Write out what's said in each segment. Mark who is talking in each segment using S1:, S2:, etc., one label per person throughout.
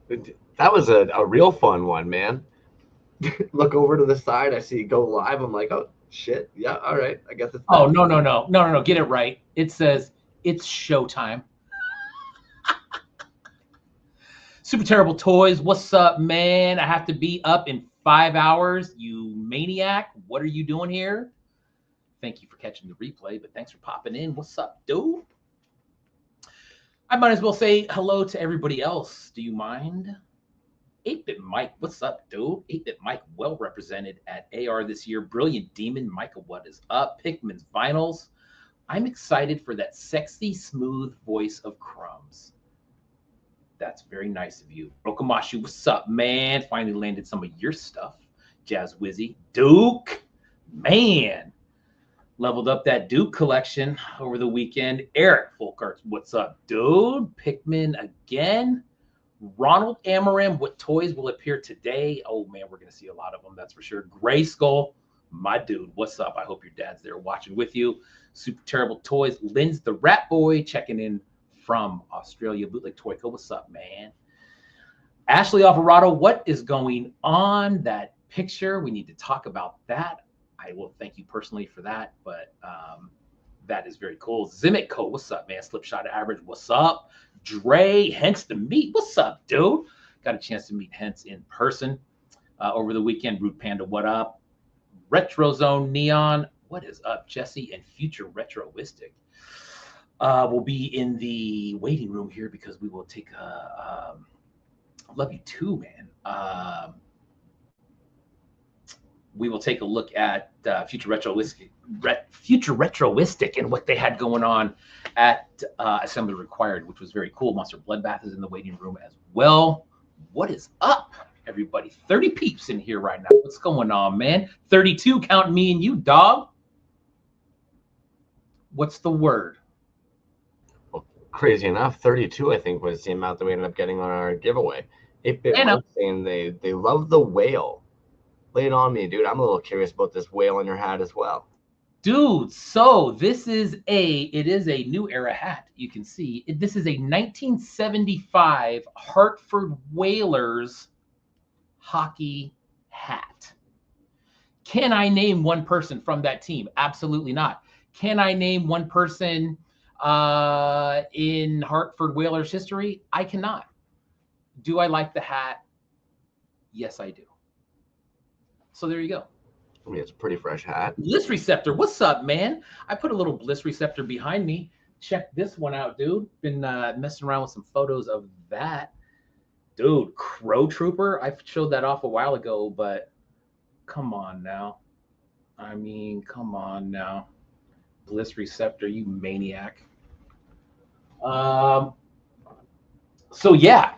S1: That was a real fun one, man. Look over to the side. I see go live. I'm like, oh shit. Yeah. All right. I guess it's
S2: Oh,
S1: them.
S2: no, no, no, no, no, no. Get it right. It says it's showtime. Super Terrible Toys, what's up, man? I have to be up in 5 hours. You maniac. What are you doing here? Thank you for catching the replay, but thanks for popping in. What's up, dude? I might as well say hello to everybody else. Do you mind? 8-Bit Mike, what's up, dude? 8-Bit Mike, well represented at AR this year. Brilliant Demon, Micah, what is up? Pikmin's Vinyls. I'm excited for that sexy, smooth voice of Crumbs. That's very nice of you. Rokomashi, what's up, man? Finally landed some of your stuff. Jazz Wizzy. Duke, man. Leveled up that Duke collection over the weekend. Eric Folkarts, what's up, dude? Pikmin again. Ronald Amaram, what toys will appear today? Oh, man, we're going to see a lot of them, that's for sure. Gray Skull, my dude, what's up? I hope your dad's there watching with you. Super Terrible Toys. Lynn's the Rat Boy checking in from Australia. Bootleg Toy Co. What's up, man? Ashley Alvarado, what is going on? That picture, we need to talk about that. I will thank you personally for that, but that is very cool. Zimic Co, what's up, man? Slipshot Average, what's up? Dre, Hence the Meat, what's up, dude? Got a chance to meet Hence in person over the weekend. Root Panda, what up? Retro Zone Neon, what is up? Jesse and Future Retroistic. We'll be in the waiting room here because we will take a love you too, man. We will take a look at Future Retroistic and what they had going on at Assembly Required, which was very cool. Monster Bloodbath is in the waiting room as well. What is up, everybody? 30 peeps in here right now. What's going on, man? 32, counting me and you, dog. What's the word?
S1: Well, crazy enough, 32, I think, was the amount that we ended up getting on our giveaway. 8-Bit Mike saying they love the whale. Lay it on me, dude. I'm a little curious about this whale on your hat as well.
S2: Dude, so this is a new era hat. You can see this is a 1975 Hartford Whalers hockey hat. Can I name one person from that team? Absolutely not. Can I name one person in Hartford Whalers history? I cannot. Do I like the hat? Yes, I do. So there you go.
S1: I mean, it's a pretty fresh hat.
S2: Bliss Receptor, what's up, man? I put a little Bliss Receptor behind me. Check this one out, dude. Been messing around with some photos of that. Dude, Crow Trooper. I showed that off a while ago, but come on now. I mean, come on now. Bliss Receptor, you maniac. So yeah,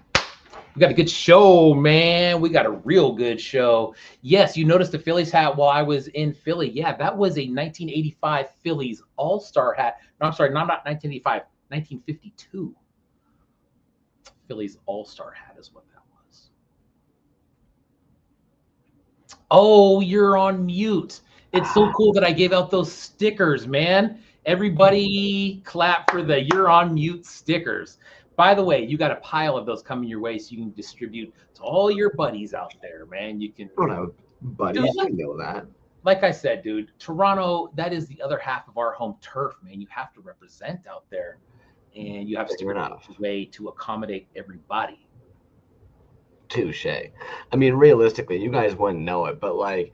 S2: we got a good show, man. We got a real good show. Yes, you noticed the Phillies hat while I was in Philly. Yeah, that was a 1985 Phillies All-Star hat. No, I'm sorry, not 1985, 1952. Phillies All-Star hat is what that was. Oh, you're on mute. It's so cool that I gave out those stickers, man. Everybody clap for the you're on mute stickers. By the way, you got a pile of those coming your way so you can distribute to all your buddies out there, man. You can.
S1: I don't know, buddies. You know that.
S2: Like I said, dude, Toronto, that is the other half of our home turf, man. You have to represent out there, and you have to figure out a way to accommodate everybody.
S1: Touche. I mean, realistically, you guys wouldn't know it, but like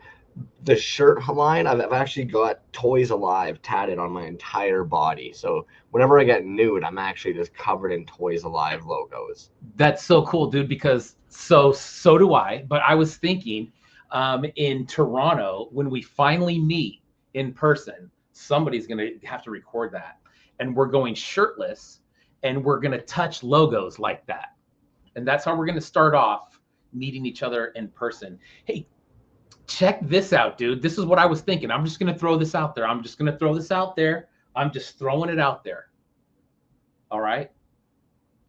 S1: the shirt line, I've actually got ToyzAlive tatted on my entire body. So whenever I get nude, I'm actually just covered in ToyzAlive logos.
S2: That's so cool, dude, because so do I. But I was thinking in Toronto, when we finally meet in person, somebody's going to have to record that. And we're going shirtless and we're going to touch logos like that. And that's how we're going to start off meeting each other in person. Hey, check this out, dude. This is what I was thinking. I'm just going to throw this out there. I'm just throwing it out there. All right.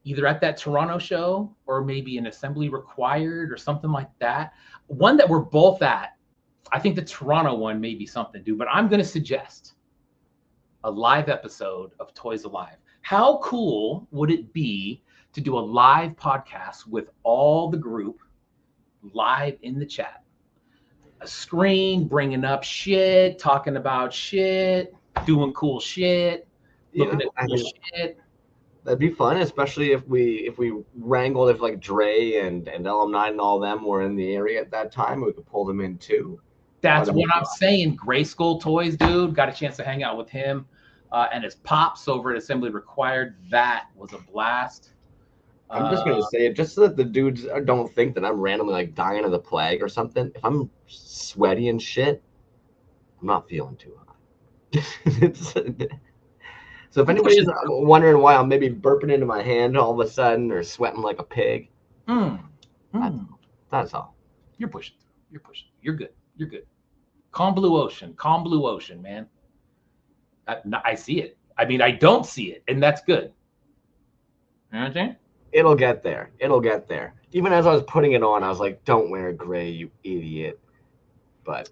S2: Either at that Toronto show or maybe an Assembly Required or something like that. One that we're both at. I think the Toronto one may be something, dude. But I'm going to suggest a live episode of ToyzAlive. How cool would it be to do a live podcast with all the group live in the chat. A screen, bringing up shit, talking about shit, doing cool shit, looking at cool shit.
S1: That'd be fun, especially if we wrangled, if like Dre and LM9 and all them were in the area at that time, we could pull them in too.
S2: That's what I'm saying. Gray Skull Toys, dude, got a chance to hang out with him and his pops over at Assembly Required. That was a blast.
S1: I'm just gonna say it just so that the dudes don't think that I'm randomly like dying of the plague or something. If I'm sweaty and shit, I'm not feeling too hot. So if anybody's wondering why I'm maybe burping into my hand all of a sudden or sweating like a pig, that's all.
S2: You're pushing through. You're pushing. You're good. You're good. Calm blue ocean. Calm blue ocean, man. I see it. I mean, I don't see it, and that's good. You know what I'm saying?
S1: It'll get there. It'll get there. Even as I was putting it on, I was like, don't wear gray, you idiot. But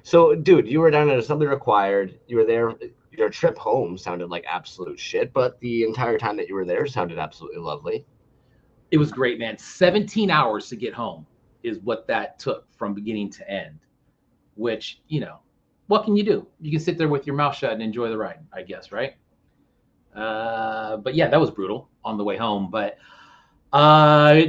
S1: so, dude, you were down at Assembly Required. You were there. Your trip home sounded like absolute shit, but the entire time that you were there sounded absolutely lovely.
S2: It was great, man. 17 hours to get home is what that took from beginning to end, which, you know, what can you do? You can sit there with your mouth shut and enjoy the ride, I guess, right? But yeah, that was brutal on the way home. But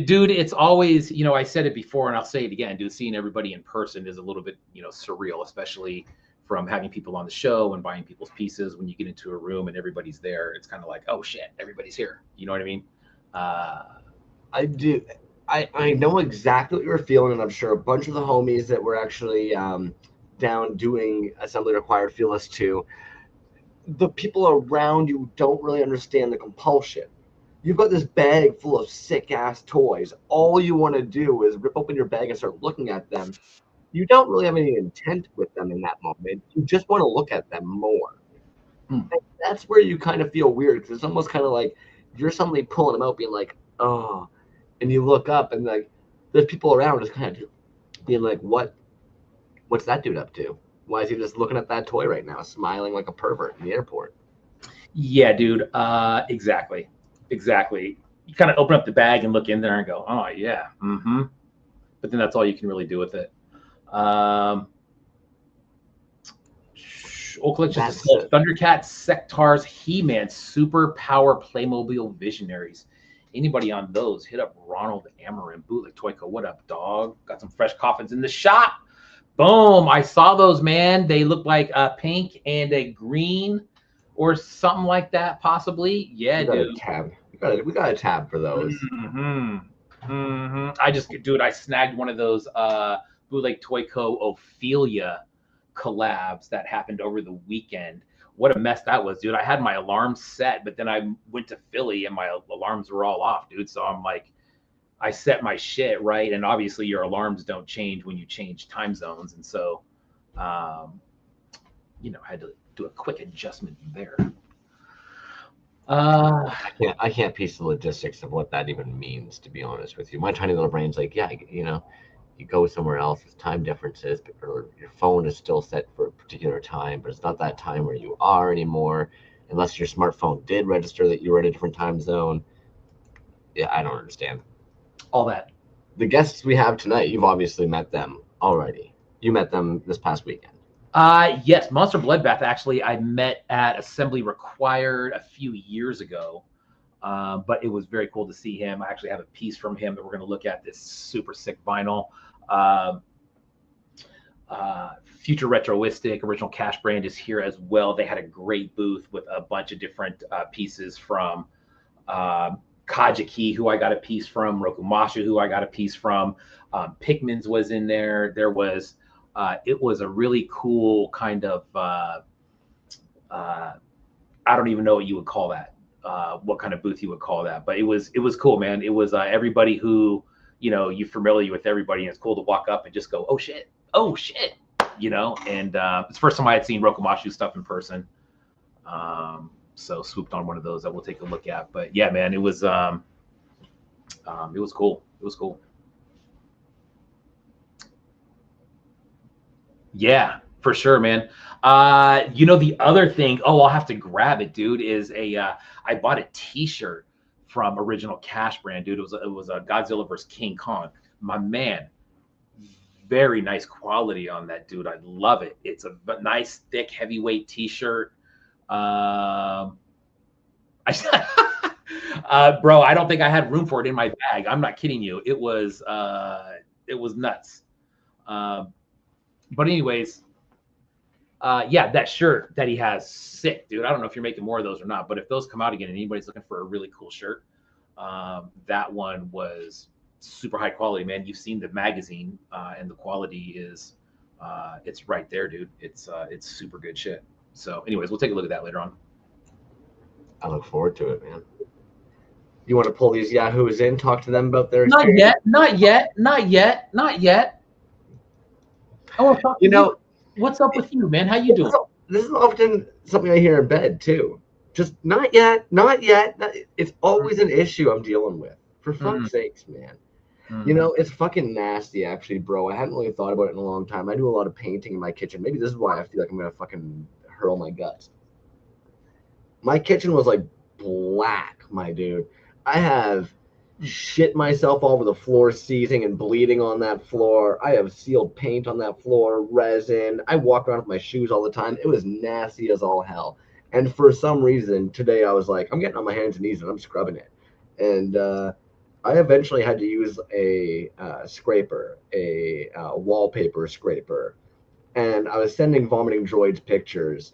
S2: dude, it's always, you know, I said it before and I'll say it again, dude, seeing everybody in person is a little bit, you know, surreal, especially from having people on the show and buying people's pieces. When you get into a room and everybody's there, it's kind of like, oh shit, everybody's here. You know what I mean?
S1: I do. I know exactly what you were feeling, and I'm sure a bunch of the homies that were actually down doing Assembly Required feel this too. The people around you don't really understand the compulsion. You've got this bag full of sick ass toys. All you want to do is rip open your bag and start looking at them. You don't really have any intent with them in that moment. You just want to look at them more. And that's where you kind of feel weird, because it's almost kind of like you're suddenly pulling them out being like, oh, and you look up and like there's people around just kind of being like, what's that dude up to? Why is he just looking at that toy right now, smiling like a pervert in the airport?
S2: Yeah, dude. Exactly. You kind of open up the bag and look in there and go, oh yeah. But then that's all you can really do with it. Old Collection says Thundercats, Sectars, He-Man, Super Power Playmobil Visionaries. Anybody on those, hit up Ronald Amarin, Bootleg Toyco. What up, dog? Got some fresh coffins in the shop. Boom. I saw those, man. They look like a pink and a green or something like that, possibly. Yeah, dude.
S1: We got a tab for those.
S2: I snagged one of those Bootleg Toyco Ophelia collabs that happened over the weekend. What a mess that was, dude. I had my alarm set, but then I went to Philly and my alarms were all off, dude. So I'm like, I set my shit right, and obviously your alarms don't change when you change time zones, and so you know, I had to do a quick adjustment there.
S1: I can't piece the logistics of what that even means, to be honest with you. My tiny little brain's like, yeah, you know, you go somewhere else, it's time differences, or your phone is still set for a particular time, but it's not that time where you are anymore, unless your smartphone did register that you were in a different time zone. Yeah, I don't understand
S2: all that.
S1: The guests we have tonight, you've obviously met them already. You met them this past weekend.
S2: Yes, Monster Bloodbath, actually, I met at Assembly Required a few years ago. But it was very cool to see him. I actually have a piece from him that we're going to look at, this super sick vinyl. Future Retroistic, Original Cash Brand is here as well. They had a great booth with a bunch of different pieces from Kajiki, who I got a piece from, Rokumasha, who I got a piece from. Pikmin's was in there. There was, it was a really cool kind of, I don't even know what you would call that. What kind of booth you would call that, but it was cool, man. It was everybody who, you know, you're familiar with everybody, and it's cool to walk up and just go, oh shit, you know. And it's the first time I had seen Rokumashu stuff in person, so swooped on one of those that we'll take a look at. But yeah, man, it was cool. It was cool. Yeah, for sure, man. You know, the other thing, I'll have to grab it, dude, is I bought a t-shirt from Original Cash brand, dude. It was a Godzilla versus King Kong. My man, very nice quality on that, dude. I love it. It's a nice, thick, heavyweight T-shirt. Bro, I don't think I had room for it in my bag. I'm not kidding you. It was nuts. But anyways, yeah, that shirt that he has, sick, dude. I don't know if you're making more of those or not, but if those come out again and anybody's looking for a really cool shirt, that one was super high quality, man. You've seen the magazine, and the quality is, it's right there, dude. It's super good shit. So, anyways, we'll take a look at that later on.
S1: I look forward to it, man. You want to pull these yahoos in, talk to them about their
S2: Not
S1: experience?
S2: yet. I want to talk to you. What's up with you, man? How you doing?
S1: This is often something I hear in bed too. Just not yet. It's always an issue I'm dealing with. For fuck's sakes, man. It's fucking nasty, actually, bro. I hadn't really thought about it in a long time. I do a lot of painting in my kitchen. Maybe this is why I feel like I'm gonna fucking hurl my guts. My kitchen was like black, my dude. I have shit myself all over the floor, seizing and bleeding on that floor. I have sealed paint on that floor, resin. I walk around with my shoes all the time. It was nasty as all hell. And for some reason, today I was like, I'm getting on my hands and knees and I'm scrubbing it. And I eventually had to use a scraper, a wallpaper scraper. And I was sending vomiting droids pictures.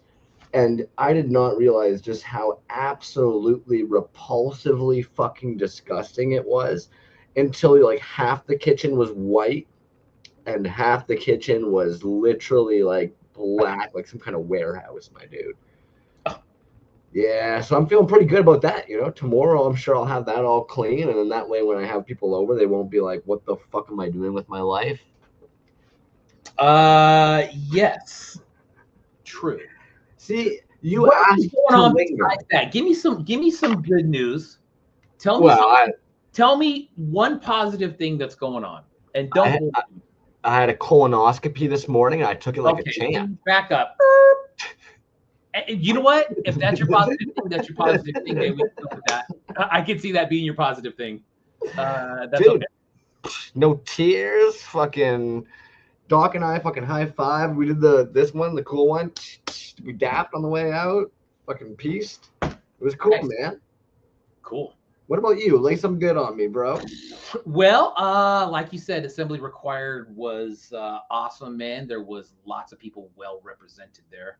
S1: And I did not realize just how absolutely repulsively fucking disgusting it was until like half the kitchen was white and half the kitchen was literally like black, like some kind of warehouse, my dude. Yeah, so I'm feeling pretty good about that. Tomorrow I'm sure I'll have that all clean, and then that way when I have people over, they won't be like, "What the fuck am I doing with my life?"
S2: Yes, true.
S1: See, you asked
S2: going on besides that. Give me some good news. Tell me one positive thing that's going on, and don't.
S1: I had a colonoscopy this morning. I took it like a champ.
S2: Back up. You know what? If that's your positive thing, that's your positive thing. Maybe we can go with that. I can see that being your positive thing. That's
S1: Dude,
S2: okay.
S1: No tears. Fucking Doc and I fucking high five. We did the cool one. We dapped on the way out. Fucking pieced. It was cool, nice. Man.
S2: Cool.
S1: What about you? Lay some good on me, bro.
S2: Well, like you said, Assembly Required was awesome, man. There was lots of people well represented there.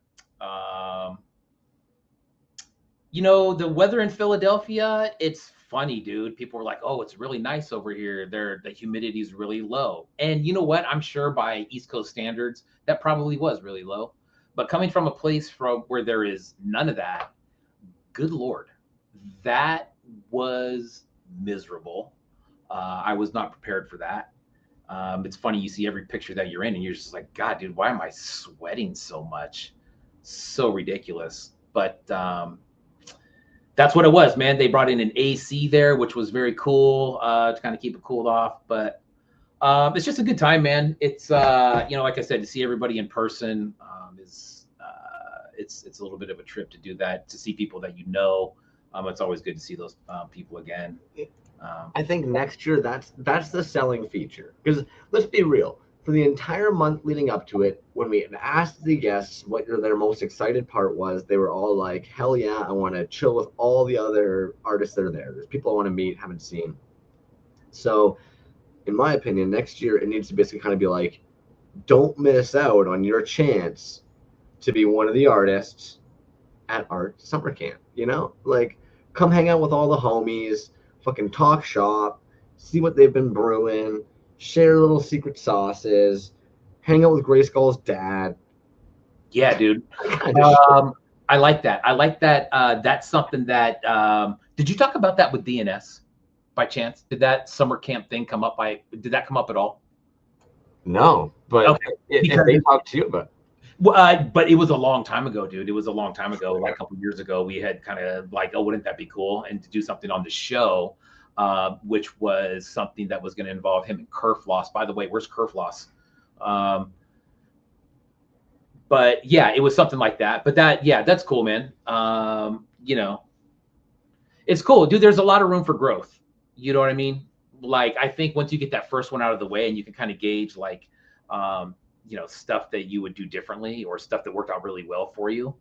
S2: The weather in Philadelphia, it's funny, dude. People were like, "Oh, it's really nice over here. The humidity is really low." And you know what? I'm sure by East Coast standards, that probably was really low. But coming from a place from where there is none of that, good Lord, that was miserable. I was not prepared for that. It's funny, you see every picture that you're in and you're just like, God, dude, why am I sweating so much? So ridiculous. But that's what it was, man. They brought in an AC there, which was very cool, to kind of keep it cooled off. But it's just a good time, man. It's like I said, to see everybody in person it's a little bit of a trip to do that, to see people that it's always good to see those people again.
S1: I think next year that's the selling feature, because let's be real, for the entire month leading up to it, when we asked the guests what their most excited part was, they were all like, hell yeah, I want to chill with all the other artists that are there. There's people I want to meet, haven't seen. So in my opinion, next year it needs to basically kind of be like, don't miss out on your chance to be one of the artists at Art Summer Camp. Like, come hang out with all the homies, fucking talk shop, see what they've been brewing, share little secret sauces, hang out with Grayskull's dad.
S2: Yeah, dude. I like that. That's something that did you talk about that with DNS by chance? Did that summer camp thing come up did that come up at all?
S1: No, but okay. If they talked to you about it.
S2: But it was a long time ago, dude. It was a long time ago, like a couple years ago. We had kind of like, oh, wouldn't that be cool? And to do something on the show, which was something that was going to involve him and Kerfloss. By the way, where's Kerfloss? But yeah, it was something like that. But that's cool, man. it's cool, dude. There's a lot of room for growth. You know what I mean? Like, I think once you get that first one out of the way and you can kind of gauge like, you know, stuff that you would do differently or stuff that worked out really well for you.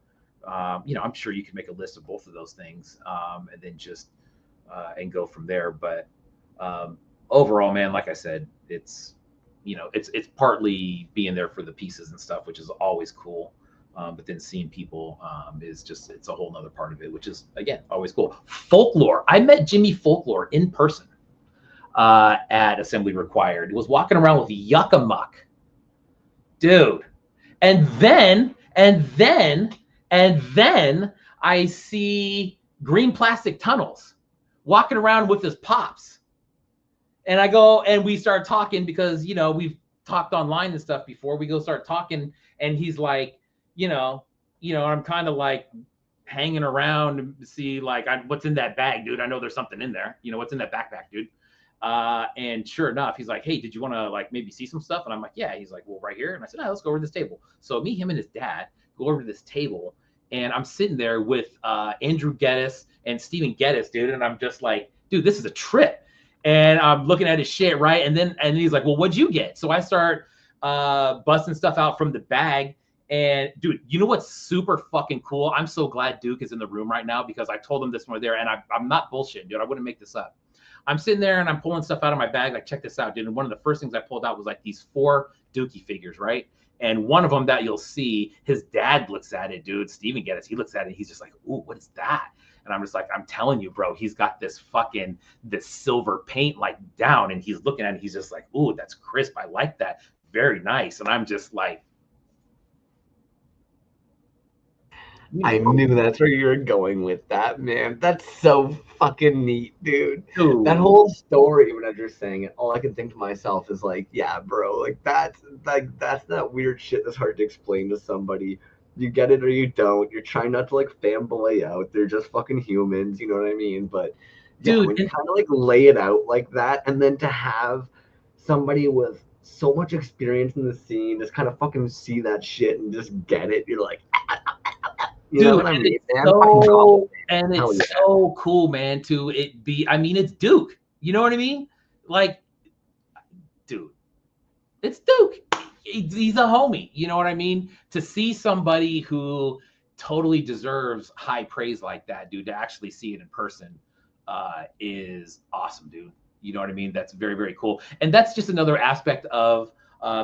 S2: You know, I'm sure you can make a list of both of those things, and then just and go from there. But overall, man, like I said, it's, you know, it's partly being there for the pieces and stuff, which is always cool. But then seeing people is just, it's a whole nother part of it, which is, again, always cool. Folklore. I met Jimmy Folklore in person at Assembly Required. He was walking around with Yuckamuck, dude. And then I see Green Plastic Tunnels walking around with his pops. And I go, and we start talking because, you know, we've talked online and stuff before. We go start talking, and he's like, you know, I'm kind of like hanging around to see like, what's in that bag, dude. I know there's something in there. You know, what's in that backpack, dude? And sure enough, he's like, hey, did you want to like maybe see some stuff? And I'm like, yeah. He's like, well, right here. And I said, no, let's go over to this table. So me, him, and his dad go over to this table, and I'm sitting there with Andrew Geddes and Steven Geddes, dude. And I'm just like, dude, this is a trip. And I'm looking at his shit, right? And he's like, well, what'd you get? So I start busting stuff out from the bag. And dude, you know what's super fucking cool? I'm so glad Duke is in the room right now, because I told him this one there, and I'm not bullshitting, dude. I wouldn't make this up. I'm sitting there and I'm pulling stuff out of my bag. Like, check this out, dude. And one of the first things I pulled out was like these 4 Dookie figures, right? And one of them that you'll see, his dad looks at it, dude. Steven Geddes, he looks at it. He's just like, ooh, what is that? And I'm just like, I'm telling you, bro, he's got this silver paint like down, and he's looking at it. He's just like, ooh, that's crisp. I like that. Very nice. And I'm just like,
S1: I knew that's where you were going with that, man. That's so fucking neat, dude. That whole story, when you're saying it, all I can think to myself is like, yeah, bro, like that's that weird shit that's hard to explain to somebody. You get it or you don't. You're trying not to like fanboy out. They're just fucking humans, you know what I mean? But yeah,
S2: dude,
S1: when you kind of like lay it out like that, and then to have somebody with so much experience in the scene just kind of fucking see that shit and just get it, you're like, you know what I mean, man?
S2: And it's so cool, man, to it be, I mean, it's Duke. You know what I mean? Like, dude, it's Duke. He's a homie. You know what I mean? To see somebody who totally deserves high praise like that, dude, to actually see it in person is awesome, dude. You know what I mean? That's very, very cool. And that's just another aspect of,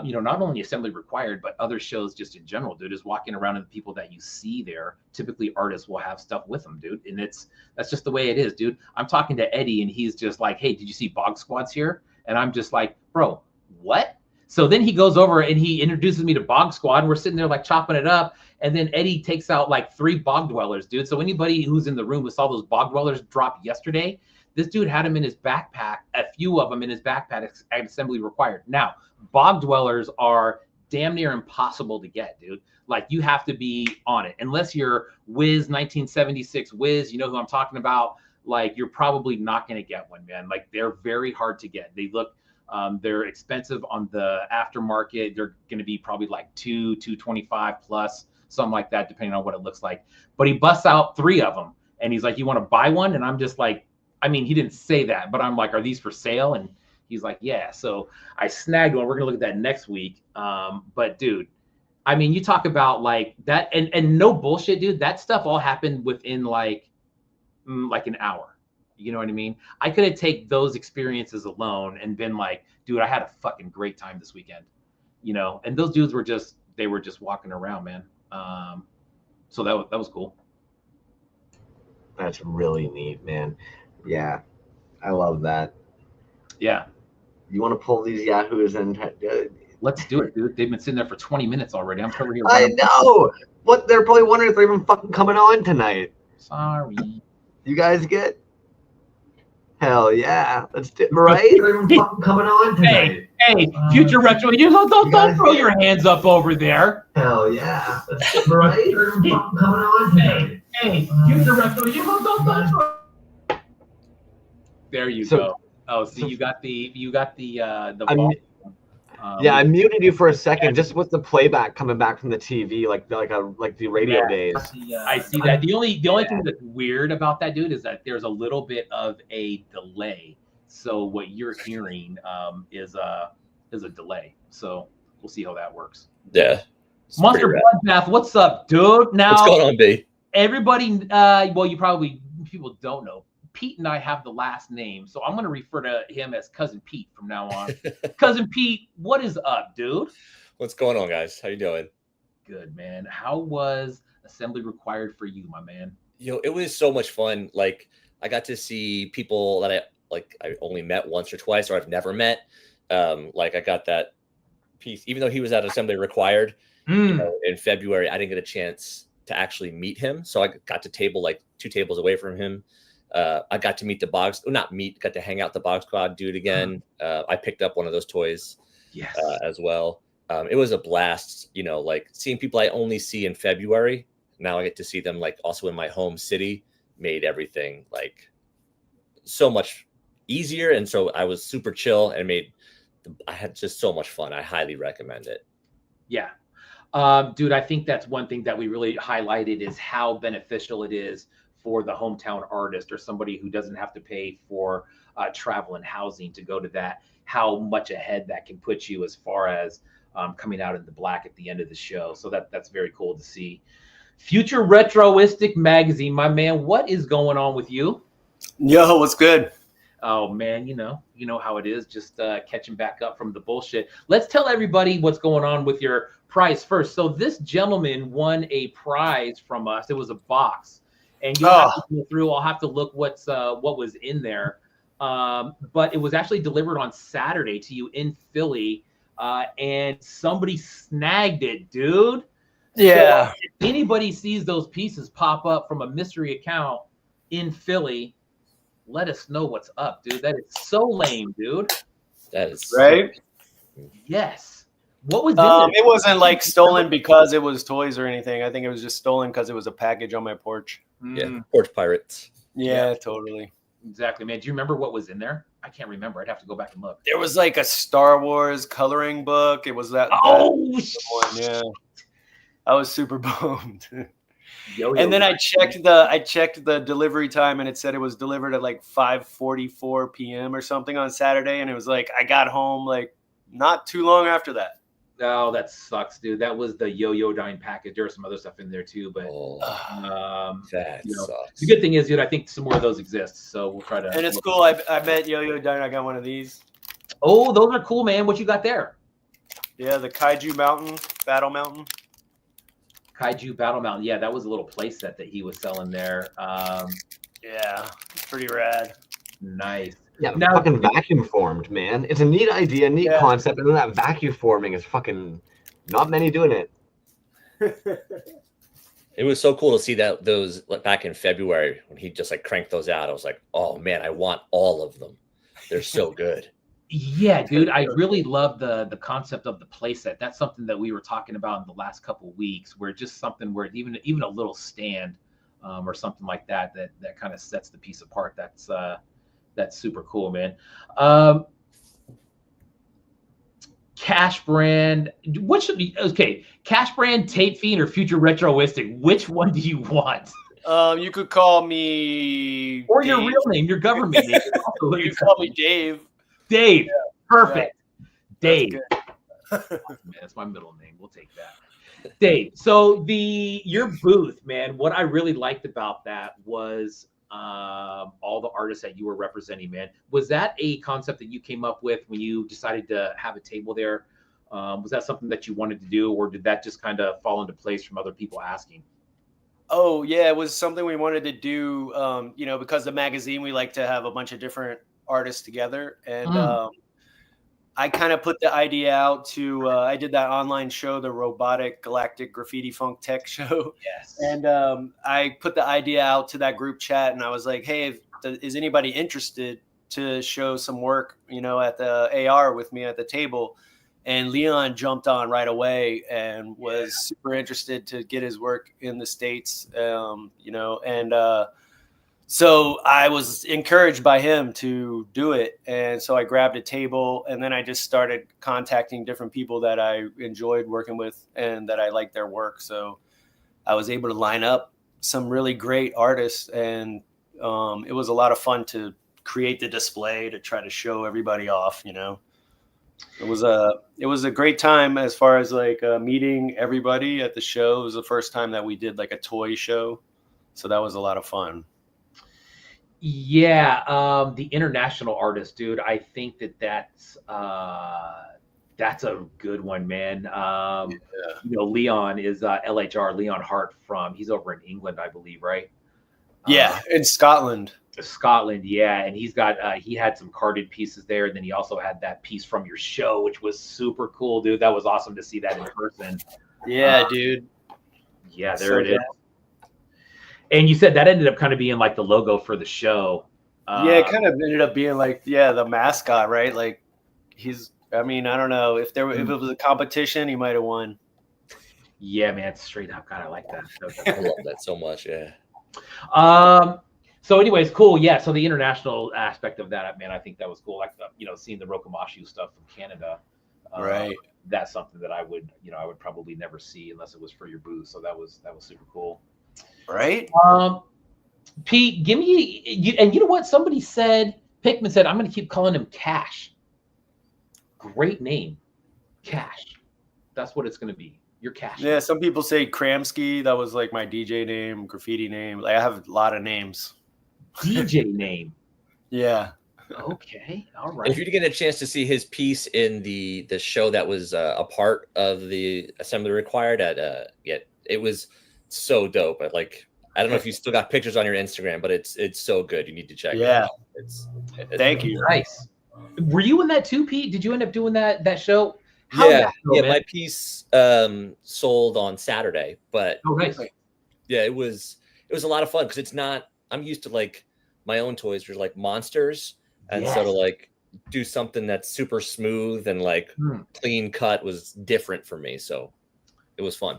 S2: you know, not only Assembly Required, but other shows just in general, dude, is walking around and the people that you see there, typically artists will have stuff with them, dude. And that's just the way it is, dude. I'm talking to Eddie, and he's just like, hey, did you see Bog Squads here? And I'm just like, bro, what? So then he goes over and he introduces me to Bog Squad, and we're sitting there like chopping it up. And then Eddie takes out like 3 Bog Dwellers, dude. So anybody who's in the room who saw those Bog Dwellers drop yesterday, this dude had them in his backpack, a few of them in his backpack at Assembly Required. Now, Bog Dwellers are damn near impossible to get, dude. Like, you have to be on it. Unless you're Wiz 1976 Wiz, you know who I'm talking about, like, you're probably not going to get one, man. Like, they're very hard to get. They look, they're expensive on the aftermarket. They're going to be probably like $225 plus, something like that, depending on what it looks like. But he busts out 3 of them, and he's like, you want to buy one? And I'm just like, I mean, he didn't say that, but I'm like, are these for sale? And he's like, yeah. So I snagged one. We're gonna look at that next week. But dude, I mean, you talk about like that, and no bullshit, dude. That stuff all happened within like an hour. You know what I mean? I could have taken those experiences alone and been like, dude, I had a fucking great time this weekend. You know, and those dudes were just walking around, man. So that was cool.
S1: That's really neat, man. Yeah, I love that.
S2: Yeah.
S1: You want to pull these yahoos and
S2: let's do it, dude. They've been sitting there for 20 minutes already. I'm over here.
S1: I know. What? They're probably wondering if they're even fucking coming on tonight.
S2: Sorry.
S1: You guys get? Hell yeah. Let's do right? They're even fucking coming on tonight.
S2: Hey, future retro. You don't throw your hands up over there.
S1: Hell yeah. Right? They're even fucking coming on tonight.
S2: Hey, future retro. You don't throw. There you go. Oh, see, you got the ball.
S1: Yeah, I muted you for a second, just with the playback coming back from the TV, like the radio days.
S2: I see that. The only thing that's weird about that, dude, is that there's a little bit of a delay. So what you're hearing is a delay. So we'll see how that works.
S3: Yeah.
S2: Monster Bloodbath, what's up, dude? Now,
S3: what's going on, B?
S2: Everybody, well, people don't know. Pete and I have the last name, so I'm going to refer to him as Cousin Pete from now on. Cousin Pete, what is up, dude?
S3: What's going on, guys? How you doing?
S2: Good, man. How was assembly required for you, my man?
S3: It was so much fun. Like, I got to see people that I only met once or twice, or I've never met. Like, I got that piece, even though he was at assembly required in February, I didn't get a chance to actually meet him. So I got to table like 2 tables away from him. I got to meet got to hang out the Bog Squad dude again. I picked up one of those toys as well. It was a blast, like seeing people I only see in February. Now I get to see them like also in my home city, made everything like so much easier. And so I was super chill and I had just so much fun. I highly recommend it.
S2: Yeah. Dude, I think that's one thing that we really highlighted is how beneficial it is for the hometown artist or somebody who doesn't have to pay for travel and housing to go to that, how much ahead that can put you as far as coming out in the black at the end of the show. So that's very cool to see. Future Retroistic Magazine, my man, what is going on with you?
S4: Yo, what's good?
S2: Oh man, you know how it is, just catching back up from the bullshit. Let's tell everybody what's going on with your prize first. So this gentleman won a prize from us. It was a box, and you'll have to go through. I'll have to look what was in there. But it was actually delivered on Saturday to you in Philly, and somebody snagged it, dude.
S4: Yeah.
S2: So if anybody sees those pieces pop up from a mystery account in Philly, let us know what's up, dude. That is so lame, dude.
S3: That is
S4: right.
S2: Yes. What was in it?
S4: It wasn't like stolen because it was toys or anything. I think it was just stolen because it was a package on my porch.
S3: Yeah, porch pirates.
S4: Yeah, totally.
S2: Exactly, man. Do you remember what was in there? I can't remember. I'd have to go back and look.
S4: There was like a Star Wars coloring book. It was that.
S2: Oh,
S4: one, yeah. I was super bummed.
S2: Yo-yo,
S4: and then I checked the delivery time, and it said it was delivered at like 5:44 p.m. or something on Saturday, and it was like I got home like not too long after that.
S2: Oh, that sucks, dude. That was the Yo-Yo Dine package. There was some other stuff in there too, but
S3: that sucks.
S2: The good thing is, dude, I think some more of those exist, so we'll try to.
S4: And it's cool. I met Yo-Yo Dine. I got one of these.
S2: Oh, those are cool, man. What you got there?
S4: Yeah, the Kaiju Mountain, Battle Mountain.
S2: Kaiju Battle Mountain. Yeah, that was a little play set that he was selling there.
S4: Yeah, it's pretty rad.
S2: Nice.
S1: Yeah, now, fucking vacuum formed, man. It's a neat idea, neat concept, and then that vacuum forming is fucking not many doing it.
S3: It was so cool to see those back in February when he just like cranked those out. I was like, oh man, I want all of them. They're so good.
S2: Yeah, dude, I really love the concept of the playset. That's something that we were talking about in the last couple of weeks, where just something where even a little stand or something like that kind of sets the piece apart. That's super cool, man. Cash Brand, what should be okay? Cash Brand, Tape Fiend, or Future Retroistic? Which one do you want?
S4: You could call me
S2: or
S4: Dave.
S2: Your real name, your government name.
S4: You can call me Dave.
S2: Dave, perfect.
S4: Yeah.
S2: Dave, man, that's my middle name. We'll take that. Dave. So your booth, man. What I really liked about that was all the artists that you were representing, man. Was that a concept that you came up with when you decided to have a table there? Was that something that you wanted to do, or did that just kind of fall into place from other people asking?
S4: Oh yeah, it was something we wanted to do. Because the magazine, we like to have a bunch of different artists together, and I kind of put the idea out to I did that online show, the Robotic Galactic Graffiti Funk Tech Show.
S2: Yes.
S4: And I put the idea out to that group chat, and I was like, hey, is anybody interested to show some work, at the AR with me at the table? And Leon jumped on right away and was super interested to get his work in the States, So I was encouraged by him to do it. And so I grabbed a table and then I just started contacting different people that I enjoyed working with and that I liked their work. So I was able to line up some really great artists, and it was a lot of fun to create the display to try to show everybody off, you know. It was a great time as far as like meeting everybody at the show. It was the first time that we did like a toy show. So that was a lot of fun.
S2: Yeah, the international artist, dude. I think that's a good one, man. You know, Leon is LHR, Leon Hart he's over in England, I believe, right?
S4: Yeah, in Scotland.
S2: Scotland, yeah, and he's got he had some carded pieces there, and then he also had that piece from your show, which was super cool, dude. That was awesome to see that in person.
S4: Yeah, dude.
S2: Yeah, there it is. And you said that ended up kind of being like the logo for the show.
S4: Yeah, it kind of ended up being like, yeah, the mascot, right? Like I mean, I don't know if if it was a competition, he might have won.
S2: Yeah, man, straight up, God, I like that.
S3: I love that so much. Yeah.
S2: So anyways, cool. Yeah. So the international aspect of that, man, I think that was cool. Like, you know, seeing the Rokamashu stuff from Canada.
S4: Right.
S2: That's something that I would probably never see unless it was for your booth. So that was super cool.
S4: Right.
S2: Pete, give me, and you know what? Somebody said, Pickman said, I'm going to keep calling him Cash. Great name. Cash. That's what it's going to be. Your Cash.
S4: Yeah. Some people say Kramsky. That was like my DJ name, graffiti name. Like I have a lot of names.
S2: DJ name.
S4: Yeah.
S2: Okay. All right.
S3: And if you get a chance to see his piece in the show that was a part of the assembly required it was so dope. I don't know if you still got pictures on your Instagram, but it's so good. You need to check it out.
S4: Thank you.
S2: Nice. Were you in that too, Pete? Did you end up doing that show?
S3: Yeah, my piece sold on Saturday, but
S2: nice.
S3: Yeah, it was a lot of fun because it's not. I'm used to like my own toys, which are like monsters, and so to like do something that's super smooth and like clean cut was different for me. So it was fun.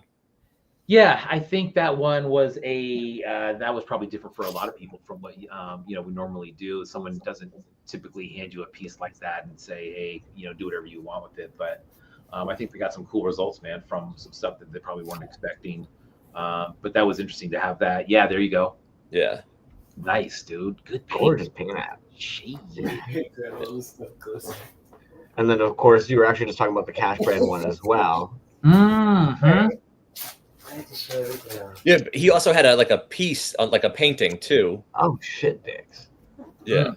S2: Yeah, I think that one was that was probably different for a lot of people from what we normally do. Someone doesn't typically hand you a piece like that and say, hey, do whatever you want with it. But I think we got some cool results, man, from some stuff that they probably weren't expecting. But that was interesting to have that. Yeah, there you go.
S3: Yeah.
S2: Nice, dude. Good.
S1: Gorgeous paint app.
S2: And
S1: then, of course, you were actually just talking about the Cash brand one as well.
S2: Mm-hmm.
S3: Yeah, but he also had a piece on like a painting too.
S1: Oh shit, dicks.
S3: Yeah.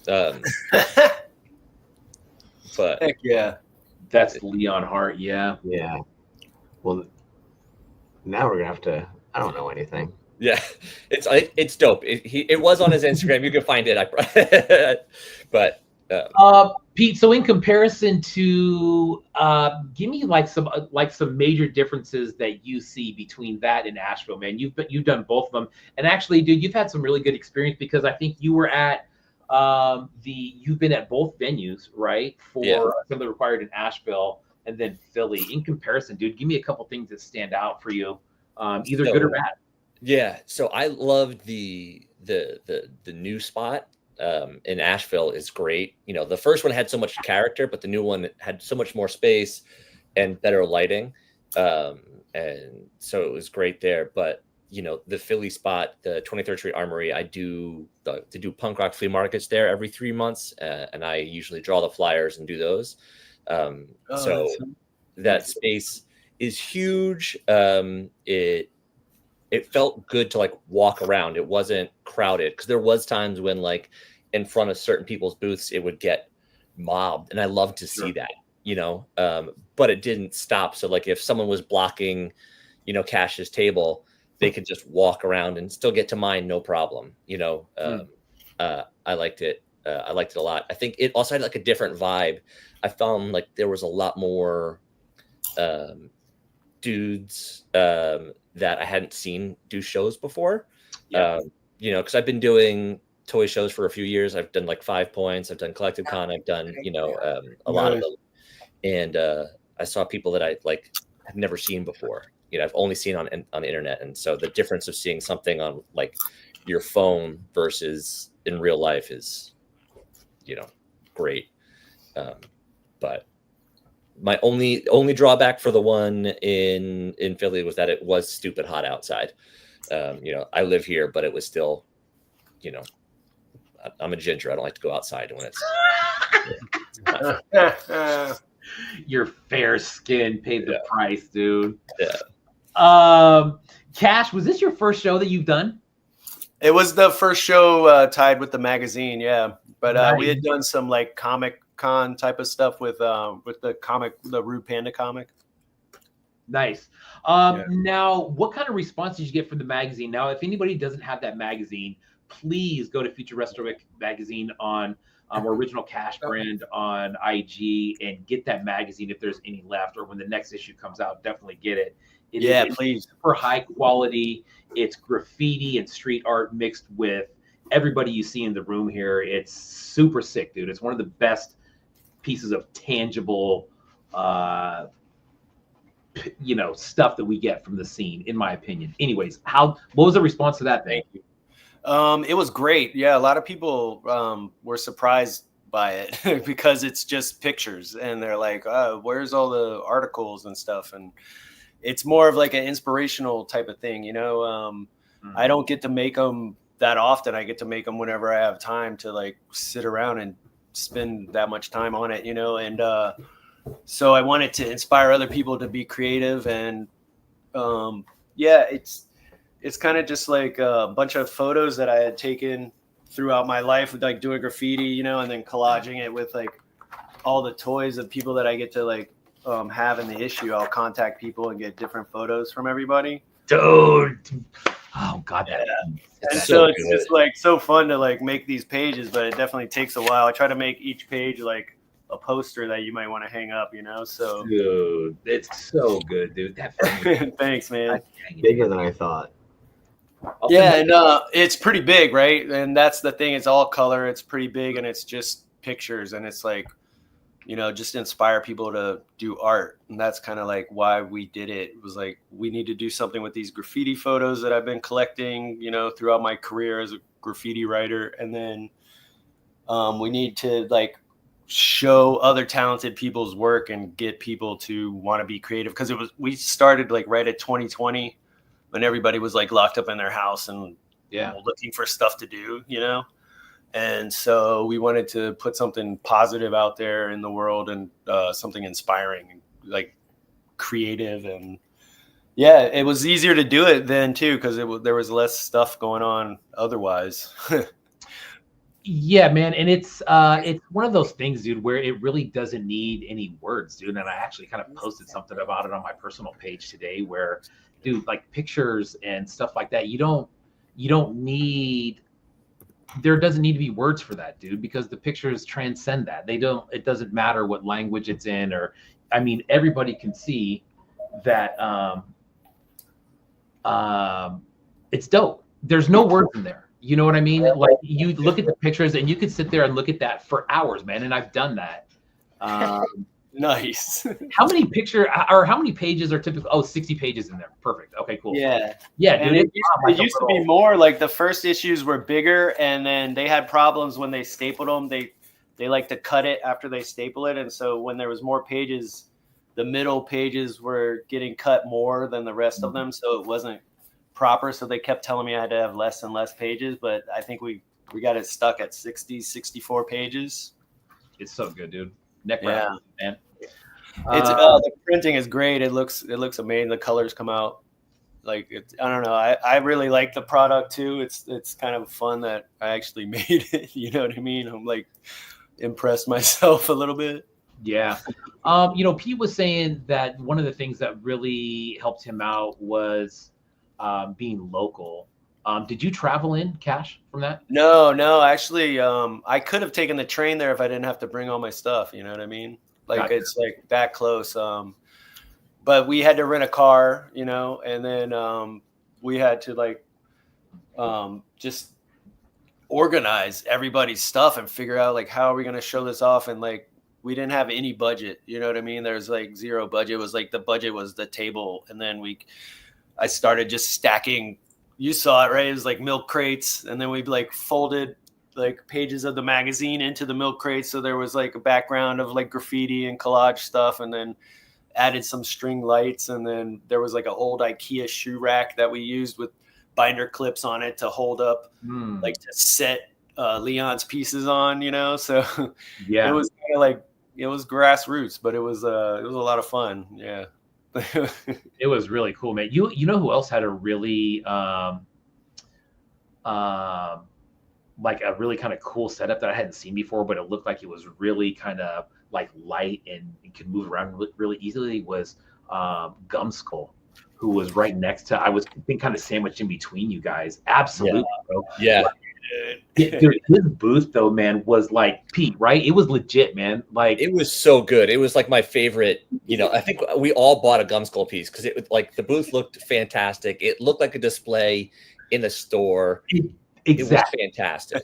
S3: But
S4: heck yeah,
S2: that's Leon Hart. Yeah.
S1: Yeah. Well, now we're gonna have to. I don't know anything.
S3: Yeah, it's dope. It was on his Instagram. You can find it. But
S2: Pete, so in comparison to, give me some major differences that you see between that and Asheville, man. You've done both of them, and actually, dude, you've had some really good experience because I think you were at you've been at both venues, right? For Assembly Required in Asheville and then Philly. In comparison, dude, give me a couple things that stand out for you, either good or bad.
S3: Yeah, so I loved the new spot in Asheville is great. The first one had so much character, but the new one had so much more space and better lighting, and so it was great there. But the Philly spot, the 23rd Street Armory, I do punk rock flea markets there every 3 months, and I usually draw the flyers and do those. So that space is huge. It felt good to like walk around. It wasn't crowded because there was times when like in front of certain people's booths, it would get mobbed. And I love to see that, but it didn't stop. So like if someone was blocking, Cash's table, they could just walk around and still get to mine. No problem. I liked it. I liked it a lot. I think it also had like a different vibe. I found like there was a lot more dudes that I hadn't seen do shows before. Because I've been doing toy shows for a few years. I've done like 5 Points. I've done Collective Con. I've done a lot of them, and I saw people that I like have never seen before. I've only seen on the internet, and so the difference of seeing something on like your phone versus in real life is, great. But my only drawback for the one in Philly was that it was stupid hot outside. I live here, but it was still, I'm a ginger. I don't like to go outside when it's
S2: Your fair skin paid the price, dude.
S3: Yeah.
S2: Cash, was this your first show that you've done?
S4: It was the first show tied with the magazine, yeah. But
S2: Nice.
S4: we had done some like Comic Con type of stuff with the Rude Panda comic.
S2: Nice. Now, what kind of response did you get from the magazine? Now, if anybody doesn't have that magazine, please go to Futuristic Magazine on or Original Cash brand on IG and get that magazine if there's any left, or when the next issue comes out, definitely get it.
S4: Please.
S2: Super high quality. It's graffiti and street art mixed with everybody you see in the room here. It's super sick, dude. It's one of the best pieces of tangible stuff that we get from the scene, in my opinion. Anyways, what was the response to that thing?
S4: Thank you. It was great. Yeah, a lot of people were surprised by it because it's just pictures, and they're like, "Oh, where's all the articles and stuff?" And it's more of like an inspirational type of thing, I don't get to make them that often. I get to make them whenever I have time to like sit around and spend that much time on it, and so I wanted to inspire other people to be creative. And it's kind of just like a bunch of photos that I had taken throughout my life with like doing graffiti, and then collaging it with like all the toys of people that I get to like have in the issue. I'll contact people and get different photos from everybody.
S2: Dude. Oh God.
S4: Yeah. And so it's just like so fun to like make these pages, but it definitely takes a while. I try to make each page like a poster that you might want to hang up, so
S2: dude, it's so good, dude. That
S4: thanks, man.
S1: Bigger than I thought.
S4: And it's pretty big, right? And that's the thing, it's all color, it's pretty big, and it's just pictures, and it's like, just inspire people to do art. And that's kind of like why we did it. It was like, we need to do something with these graffiti photos that I've been collecting, throughout my career as a graffiti writer. And then we need to like show other talented people's work and get people to want to be creative. Cause we started like right at 2020 when everybody was like locked up in their house and looking for stuff to do, And so we wanted to put something positive out there in the world, and something inspiring, like creative. And it was easier to do it then too, because there was less stuff going on otherwise.
S2: Yeah, man. And it's one of those things, dude, where it really doesn't need any words, dude. And I actually kind of posted something about it on my personal page today where, dude, like pictures and stuff like that, you don't need, there doesn't need to be words for that, dude, because the pictures transcend that. It doesn't matter what language it's in, or, I mean, everybody can see that it's dope. There's no words in there. You know what I mean? Like, you look at the pictures and you could sit there and look at that for hours, man. And I've done that.
S4: Nice.
S2: How many pages are typical? Oh, 60 pages in there. Perfect. Okay, cool.
S4: Yeah,
S2: dude.
S4: It used to be more like the first issues were bigger, and then they had problems when they stapled them. They like to cut it after they staple it. And so when there was more pages, the middle pages were getting cut more than the rest of them. So it wasn't proper. So they kept telling me I had to have less and less pages, but I think we got it stuck at 64 pages.
S2: It's so good, dude. Neck wrap, man.
S4: It's the printing is great. It looks amazing. The colors come out like I don't know. I really like the product too. It's kind of fun that I actually made it. You know what I mean? I'm like impressed myself a little bit.
S2: Yeah. Pete was saying that one of the things that really helped him out was being local. Did you travel in, Cash, from that?
S4: No. Actually, I could have taken the train there if I didn't have to bring all my stuff. You know what I mean? Like, gotcha. It's like that close. But we had to rent a car, and then we had to like just organize everybody's stuff and figure out like how are we going to show this off. And like we didn't have any budget. You know what I mean? There's like zero budget. It was like the budget was the table, and then I started just stacking you saw it, right? It was like milk crates, and then we like folded like pages of the magazine into the milk crates, so there was like a background of like graffiti and collage stuff, and then added some string lights, and then there was like an old IKEA shoe rack that we used with binder clips on it to hold up, like to set Leon's pieces on, So
S2: yeah,
S4: it was kind of like it was grassroots, but it was a lot of fun. Yeah.
S2: It was really cool, man. You know who else had a really like a really kind of cool setup that I hadn't seen before, but it looked like it was really kind of like light and it could move around really easily, was Gumskull, who was right next to, I was being kind of sandwiched in between you guys. Absolutely, bro.
S3: Yeah.
S2: Dude, his booth though, man, was like Pete, right? It was legit, man. Like,
S3: it was so good. It was like my favorite. I think we all bought a Gumskull piece because it like the booth looked fantastic. It looked like a display in a store.
S2: Exactly.
S3: It was fantastic.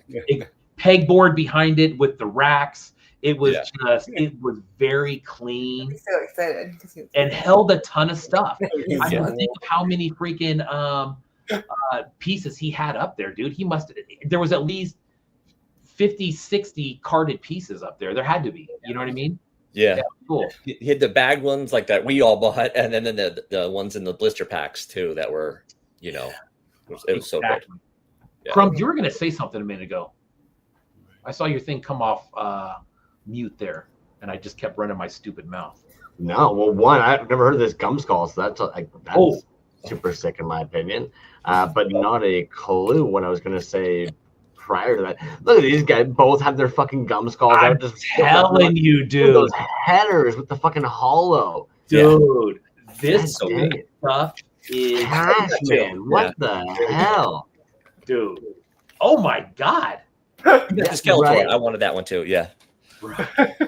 S2: Pegboard behind it with the racks. It was it was very clean.
S5: I'm so excited to see it.
S2: And held a ton of stuff. I don't think of how many freaking pieces he had up there, dude. There was at least 50, 60 carded pieces up there. There had to be. You know what I mean?
S3: Yeah.
S2: Cool.
S3: He had the bagged ones like that we all bought, and then the ones in the blister packs too that were, it was so good. Yeah.
S2: Crumbs, you were going to say something a minute ago. I saw your thing come off mute there, and I just kept running my stupid mouth.
S1: No, well, one, I've never heard of this Gumskull, so that's super sick in my opinion. But not a clue what I was going to say prior to that. Look at these guys, both have their fucking Gumskulls
S2: I'm
S1: out. Just
S2: telling you, dude.
S1: Those headers with the fucking hollow.
S2: Dude, this
S1: God
S2: stuff is
S1: Cash, man. What the hell?
S2: Dude. Oh my God.
S3: The Skeletor. Right. I wanted that one too. Yeah.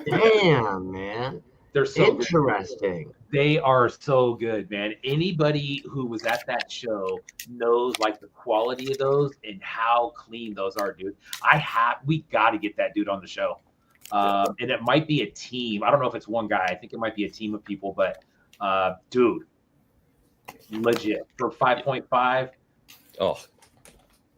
S1: Damn, man.
S2: They're so
S1: interesting.
S2: Good. They are so good, man. Anybody who was at that show knows like the quality of those and how clean those are, dude. We got to get that dude on the show. And it might be a team. I don't know if it's one guy. I think it might be a team of people, but dude, legit for 5.5.
S3: Oh,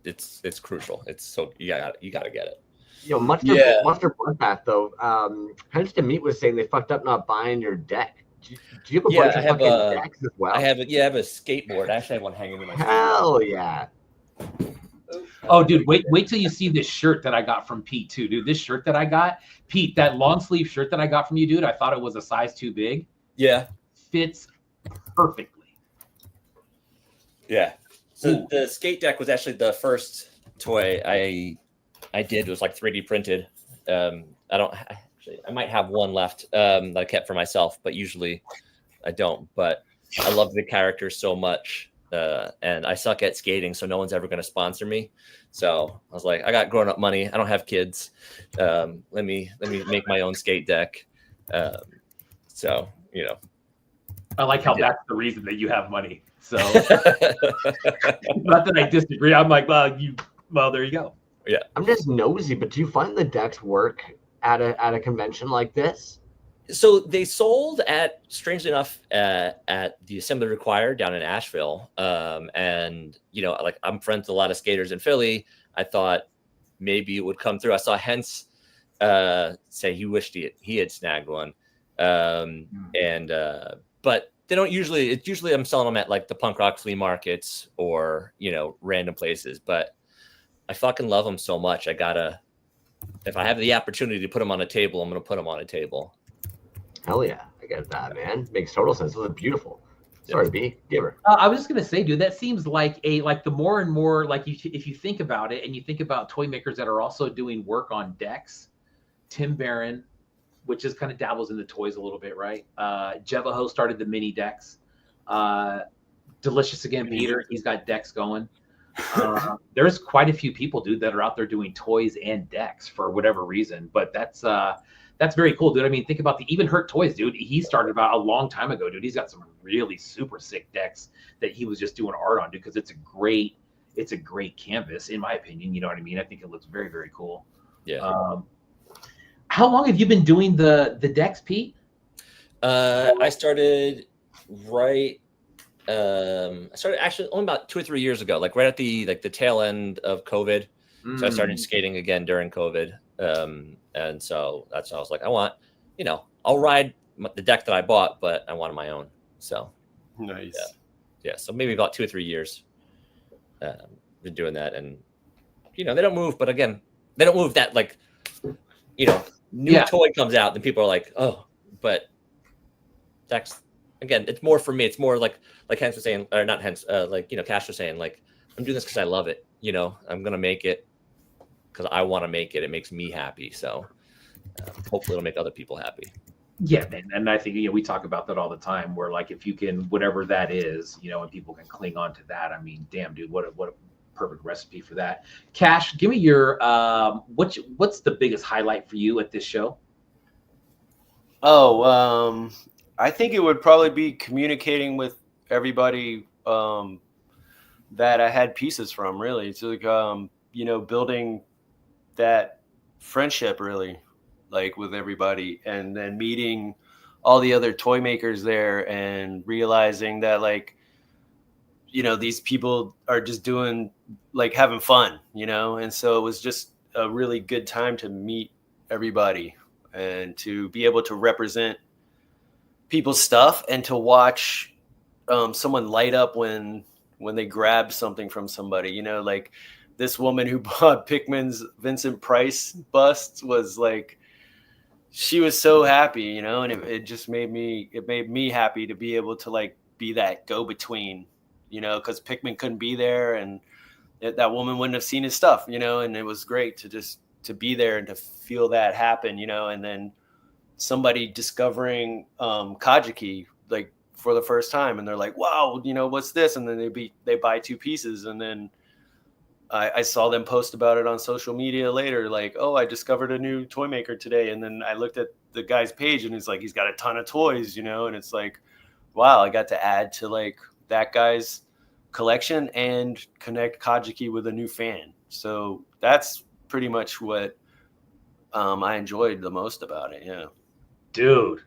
S3: it's crucial. It's so you gotta get it.
S1: Monster Bloodbath though. Princeton Meat was saying they fucked up not buying your deck. Do you have a bunch of fucking decks as well?
S3: I have a skateboard. I actually have one hanging in my
S1: Hell yeah.
S2: Oh, dude, wait till you see this shirt that I got from Pete too, dude. This shirt that I got, Pete, that long sleeve shirt that I got from you, dude. I thought it was a size too big.
S3: Yeah,
S2: fits perfectly.
S3: Yeah. So the skate deck was actually the first toy I did. It was like 3D printed. I might have one left that I kept for myself, but usually I don't. But I love the character so much, and I suck at skating, so no one's ever going to sponsor me. So I was like, I got grown up money. I don't have kids. Let me make my own skate deck. So
S2: I like how that's the reason that you have money. So not that I disagree. I'm like, well, there you go.
S3: Yeah.
S1: I'm just nosy, but do you find the decks work at a convention like this?
S3: So they sold at, strangely enough, at the Assembly Required down in Asheville. And like I'm friends with a lot of skaters in Philly. I thought maybe it would come through. I saw Hence say he wished he had snagged one. But they don't usually. It's usually I'm selling them at like the punk rock flea markets or random places. But I fucking love them so much. If I have the opportunity to put them on a table, I'm gonna put them on a table.
S1: Hell yeah, I get that, man. Makes total sense. Those are beautiful. Sorry, B, give her.
S2: I was just gonna say, dude, that seems like the more and more if you think about it, and you think about toy makers that are also doing work on decks, Tim Barron, which is kind of dabbles in the toys a little bit, right? Jevaho started the mini decks. Delicious Again, Peter, he's got decks going. There's quite a few people, dude, that are out there doing toys and decks for whatever reason. But that's very cool, dude. I mean, think about the Even Hurt Toys, dude. He started about a long time ago, dude. He's got some really super sick decks that he was just doing art on, dude, because it's a great canvas, in my opinion. You know what I mean? I think it looks very, very cool.
S3: Yeah.
S2: How long have you been doing the decks, Pete?
S3: I started right I started actually only about 2 or 3 years ago, like right at the tail end of COVID. So I started skating again during COVID. And so that's how I was like, I want, I'll ride the deck that I bought, but I wanted my own. So
S4: Nice.
S3: yeah. So maybe about 2 or 3 years. Been doing that, and they don't move, but again, they don't move that like, new toy comes out, then people are like, oh, but that's again, it's more for me. It's more like Hens was saying, or not Hens, Cash was saying, like, I'm doing this because I love it. I'm gonna make it because I want to make it. It makes me happy. So hopefully it'll make other people happy.
S2: Yeah, man. And I think, we talk about that all the time where like, if you can, whatever that is, and people can cling on to that. I mean, damn, dude, what a perfect recipe for that. Cash, give me your, what's the biggest highlight for you at this show?
S4: Oh, I think it would probably be communicating with everybody that I had pieces from, really. It's like, building that friendship, really, like with everybody, and then meeting all the other toy makers there and realizing that, like, these people are just doing, like, having fun, and so it was just a really good time to meet everybody and to be able to represent people's stuff and to watch someone light up when they grab something from somebody, like this woman who bought Pikmin's Vincent Price bust was like, she was so happy, and it just made me happy to be able to, like, be that go-between, because Pikmin couldn't be there, and that woman wouldn't have seen his stuff, and it was great to be there and to feel that happen, and then somebody discovering Kajiki, like, for the first time, and they're like, wow, what's this? And then they buy 2 pieces, and then I saw them post about it on social media later, like, oh, I discovered a new toy maker today. And then I looked at the guy's page and it's like, he's got a ton of toys, and it's like, wow, I got to add to, like, that guy's collection and connect Kajiki with a new fan. So that's pretty much what I enjoyed the most about it. Yeah.
S2: Dude,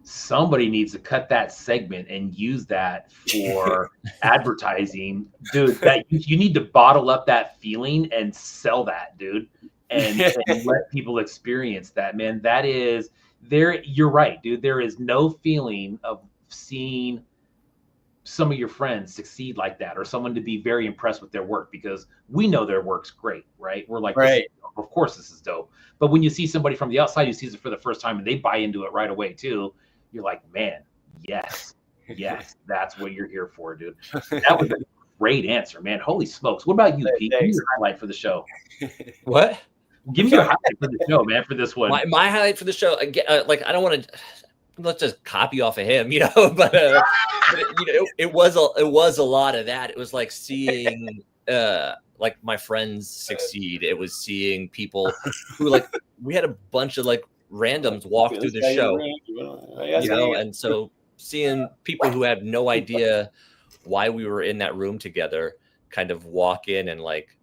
S2: somebody needs to cut that segment and use that for advertising, dude. That you need to bottle up that feeling and sell that, dude, and let people experience that, man. That is there. You're right, dude. There is no feeling of seeing some of your friends succeed like that, or someone to be very impressed with their work, because we know their work's great, right? We're like,
S4: right,
S2: of course this is dope. But when you see somebody from the outside who sees it for the first time and they buy into it right away too, you're like, man, yes, that's what you're here for, dude. That was a great answer, man. Holy smokes. What about you, Pete? Give me your highlight for the show.
S3: What?
S2: Give me your highlight for the show, man, for this one.
S3: My highlight for the show, again, like, I don't want to, let's just copy off of him, but it was a lot of that. It was like seeing like my friends succeed. It was seeing people who, like, we had a bunch of, like, randoms walk through the show, and so seeing people who had no idea why we were in that room together kind of walk in and, like,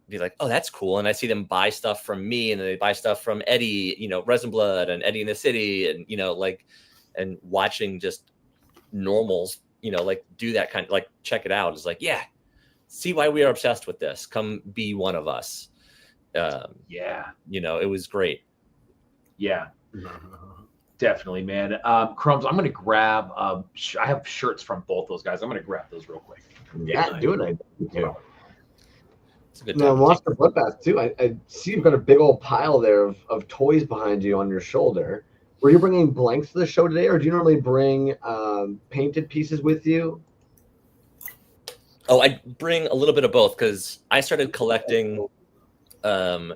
S3: be like, oh, that's cool. And I see them buy stuff from me, and then they buy stuff from Eddie, Resin Blood and Eddie in the City, and like, and watching just normals, like, do that kind of, like, check it out. It's like, yeah, see why we are obsessed with this. Come be one of us. It was great.
S2: Yeah, definitely, man. Crumbs, I'm going to grab, I have shirts from both those guys. I'm going to grab those real quick.
S1: Yeah, do it.
S3: It's a good
S1: now, Monster Bloodbath too. I see you've got a big old pile there of toys behind you on your shoulder. Were you bringing blanks to the show today, or do you normally bring painted pieces with you?
S3: Oh, I bring a little bit of both, because I started collecting, and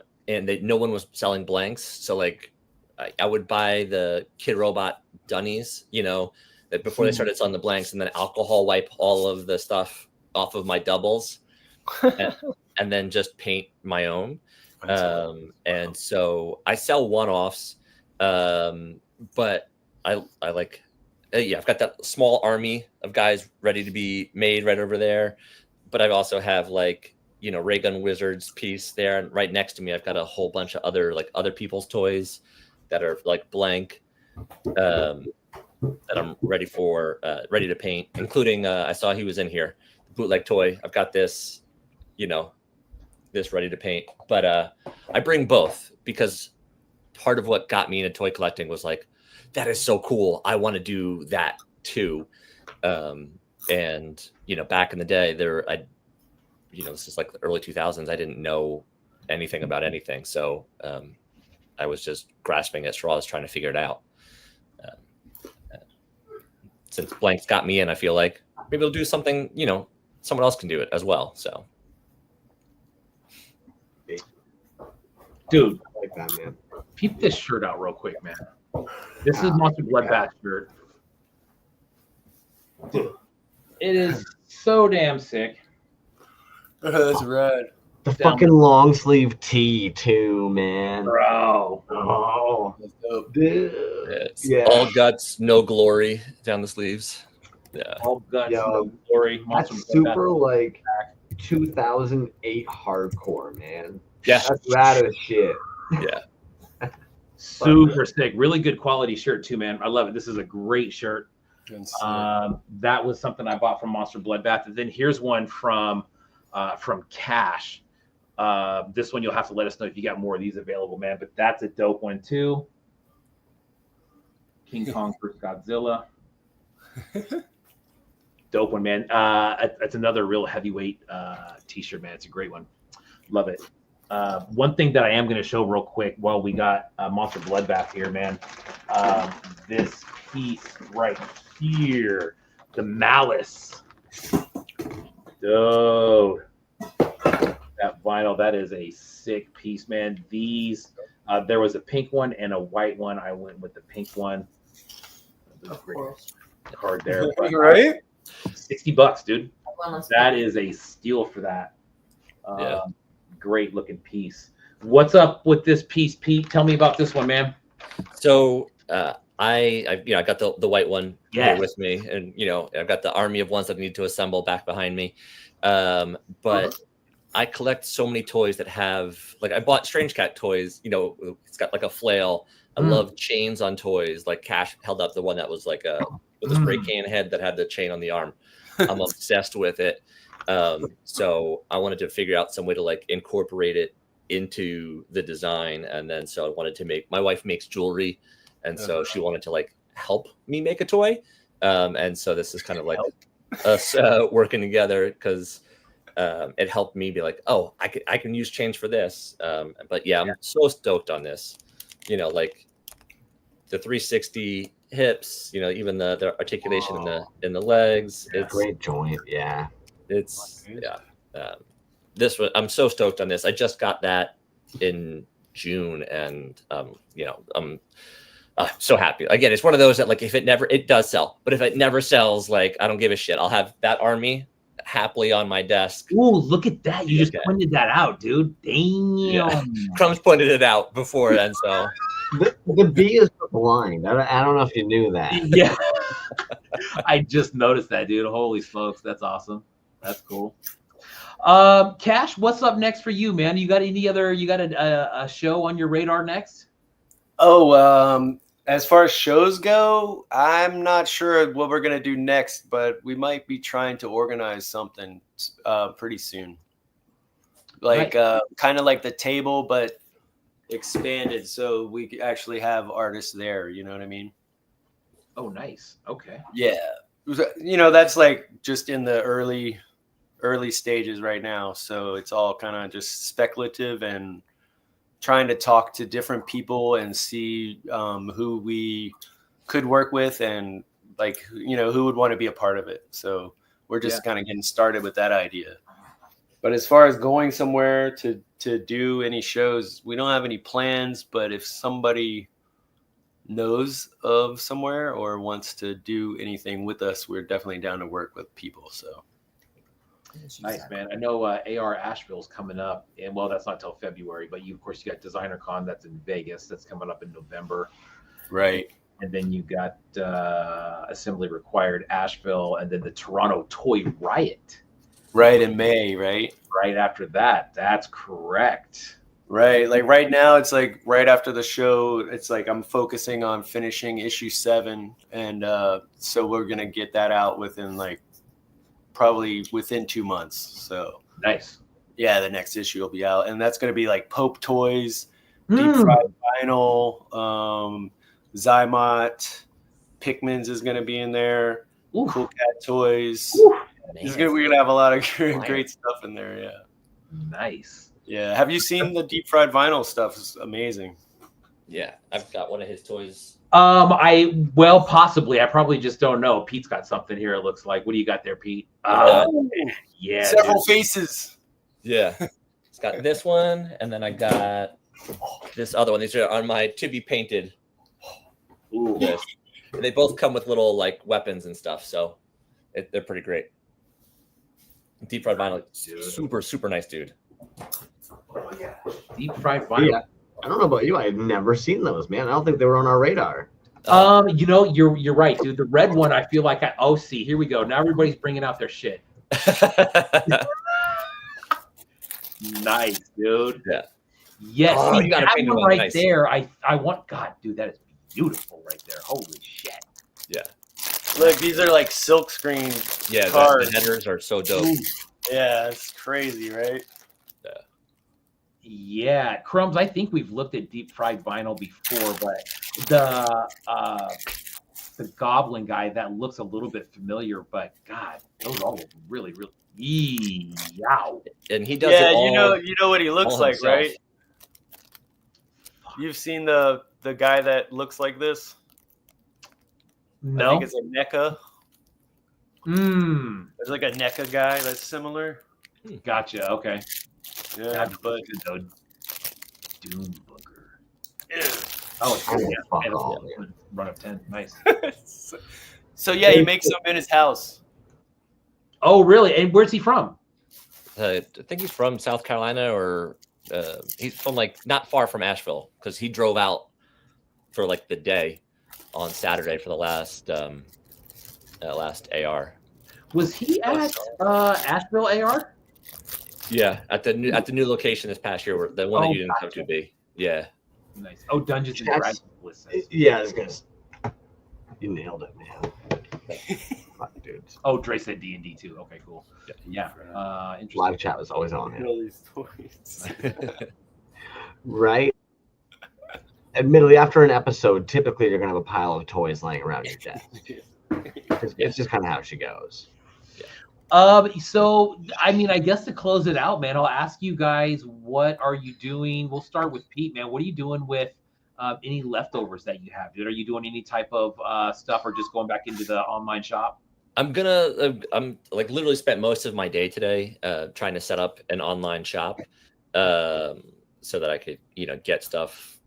S3: no one was selling blanks. So, like, I would buy the Kid Robot Dunnies, that before they started selling the blanks, and then alcohol wipe all of the stuff off of my doubles. And then just paint my own. And so I sell one-offs, but I like, I've got that small army of guys ready to be made right over there. But I also have, like, Ray Gun Wizards piece there. And right next to me, I've got a whole bunch of other people's toys that are, like, blank. that I'm ready to paint, including I saw he was in here, bootleg toy. I've got this, this ready to paint, but I bring both because part of what got me into toy collecting was like, that is so cool. I want to do that too. And back in the day this is like the early 2000s. I didn't know anything about anything. So I was just grasping at straws, trying to figure it out. Since Blank's got me in, I feel like maybe I'll do something, someone else can do it as well. So.
S2: Dude,
S1: I like that, man.
S2: peep this shirt out real quick, man. This is Monster Bloodbath shirt. It is so damn sick.
S4: That's rad.
S1: The fucking long sleeve tee too, man.
S2: Bro.
S1: Oh,
S4: That's dope.
S1: dude.
S3: It's
S1: Yeah.
S3: all guts, no glory down the sleeves. Yeah.
S2: All guts,
S1: Yo,
S2: no glory. Monster
S1: That's
S2: Bloodbath.
S1: super like 2008 hardcore, man.
S3: Yeah.
S1: That's rad as shit.
S3: Yeah.
S2: Super sick. Really good quality shirt too, man. I love it. This is a great shirt. That was something I bought from Monster Bloodbath. And then here's one from Cash. This one you'll have to let us know if you got more of these available, man. But that's a dope one too. King Kong vs. Godzilla. Dope one, man. It's another real heavyweight t-shirt, man. It's a great one. Love it. One thing that I am going to show real quick while we got Monster Bloodbath here, man. This piece right here, the Malice. Dude. That vinyl, that is a sick piece, man. These, there was a pink one and a white one. I went with the pink one. Card there. But,
S4: Right?
S2: $60, dude. That is a steal for that.
S3: Yeah.
S2: Great looking piece. What's up with this piece, Pete? Tell me about this one, man.
S3: So I got the white one here
S2: Yes.
S3: with me, and I've got the army of ones that I need to assemble back behind me. But I collect so many toys that have, like, I bought Strange Cat toys. It's got like a flail. I love chains on toys. Like Cash held up the one that was like with a spray can head that had the chain on the arm. I'm obsessed with it. So I wanted to figure out some way to like incorporate it into the design. And then so I wanted to my wife makes jewelry. And so she wanted to like help me make a toy. And so this is kind of like us working together because it helped me be like, oh, I can use chains for this. But yeah, I'm so stoked on this. Like the 360 hips, even the articulation in the legs. It's
S1: Great joint, yeah.
S3: It's this was, I'm so stoked on this. I just got that in June, and I'm so happy. Again, it's one of those that like it does sell, but if it never sells, like I don't give a shit. I'll have that army happily on my desk.
S2: Ooh, look at that. You just pointed that out, dude. Damn.
S3: Yeah. Crumbs pointed it out before, and so
S1: The bee is blind. I don't know if you knew that.
S2: Yeah. I just noticed that, dude. Holy smokes. That's awesome. That's cool. Cash, what's up next for you, man? You got a show on your radar next?
S4: Oh, as far as shows go, I'm not sure what we're gonna do next, but we might be trying to organize something pretty soon. Like kind of like the table, but expanded so we could actually have artists there. You know what I mean?
S2: Oh, nice. Okay.
S4: Yeah. That's like just in the early stages right now. So it's all kind of just speculative and trying to talk to different people and see who we could work with and like, who would want to be a part of it. So we're just kind of getting started with that idea. But as far as going somewhere to do any shows, we don't have any plans, but if somebody knows of somewhere or wants to do anything with us, we're definitely down to work with people. So
S2: nice, man. I know AR Asheville's coming up, and well, that's not till February, but of course you got Designer Con that's in Vegas that's coming up in November.
S4: Right.
S2: And then you got Assembly Required Asheville, and then the Toronto Toy Riot.
S4: Right in May, right?
S2: Right after that. That's correct.
S4: Right. Like right now, it's like right after the show, it's like I'm focusing on finishing issue 7. And so we're going to get that out within like probably within 2 months. So
S2: Nice.
S4: yeah, the next issue will be out. And that's going to be like Pope toys, deep fried vinyl, Zymot, Pikmin's is going to be in there,
S2: Oof.
S4: Cool Cat toys. We're going to have a lot of great stuff in there. Yeah.
S2: Nice.
S4: Yeah. Have you seen the deep fried vinyl stuff? It's amazing.
S3: Yeah, I've got one of his toys.
S2: Possibly. I probably just don't know. Pete's got something here. It looks like. What do you got there, Pete? Yeah,
S4: several faces.
S3: Yeah, it's got this one, and then I got this other one. These are on my to be painted list. And they both come with little like weapons and stuff, so they're pretty great. Deep fried vinyl, super nice dude.
S2: Oh, yeah. Deep fried vinyl.
S1: Yeah. I don't know about you. I've never seen those, man. I don't think they were on our radar.
S2: You're right, dude. The red one, I feel like see, here we go. Now everybody's bringing out their shit. Nice, dude.
S3: Yeah.
S2: Yes,
S3: see, you got
S2: that one right
S3: nice.
S2: There. I want. God, dude, that is beautiful right there. Holy shit.
S3: Yeah.
S4: Look, these are like silk screen.
S3: Yeah,
S4: cards.
S3: the headers are so dope.
S2: Ooh.
S4: Yeah, it's crazy, right?
S2: Yeah, Crumbs. I think we've looked at deep fried vinyl before, but the goblin guy that looks a little bit familiar. But God, those all look really. Yow.
S3: And he does.
S4: Yeah,
S3: it all,
S4: you know what he looks like,
S3: himself.
S4: right? You've seen the guy that looks like this?
S2: No.
S4: I think it's a NECA.
S2: Hmm.
S4: There's like a NECA guy that's similar.
S2: Gotcha. Okay.
S4: Yeah, but
S2: good though. Doom Booger.
S4: yeah.
S2: Oh, it's cool.
S1: Fuck
S2: Yeah,
S1: all,
S2: run of 10. Nice.
S4: So yeah, he makes them in his house.
S2: Oh, really? And where's he from?
S3: I think he's from South Carolina, or he's from like not far from Asheville, because he drove out for like the day on Saturday for the last AR.
S2: Was he at Asheville AR?
S3: Yeah, at the new location this past year, the one that you didn't come to be. Yeah.
S2: Nice. Oh, Dungeons and
S1: That's-
S2: Dragons.
S1: Yeah, I was gonna. You nailed it, man. Fuck, dudes.
S2: Oh, Dre said D&D too. Okay, cool. Yeah. Interesting.
S1: Live chat was always on here,
S4: All these toys.
S1: right? Admittedly, after an episode, typically you're gonna have a pile of toys laying around your desk. It's just kind of how she goes.
S2: So I mean, I guess to close it out, man, I'll ask you guys, what are you doing? We'll start with Pete, man. What are you doing with any leftovers that you have, dude? Are you doing any type of stuff, or just going back into the online shop?
S3: I'm like literally spent most of my day today trying to set up an online shop so that I could, get stuff,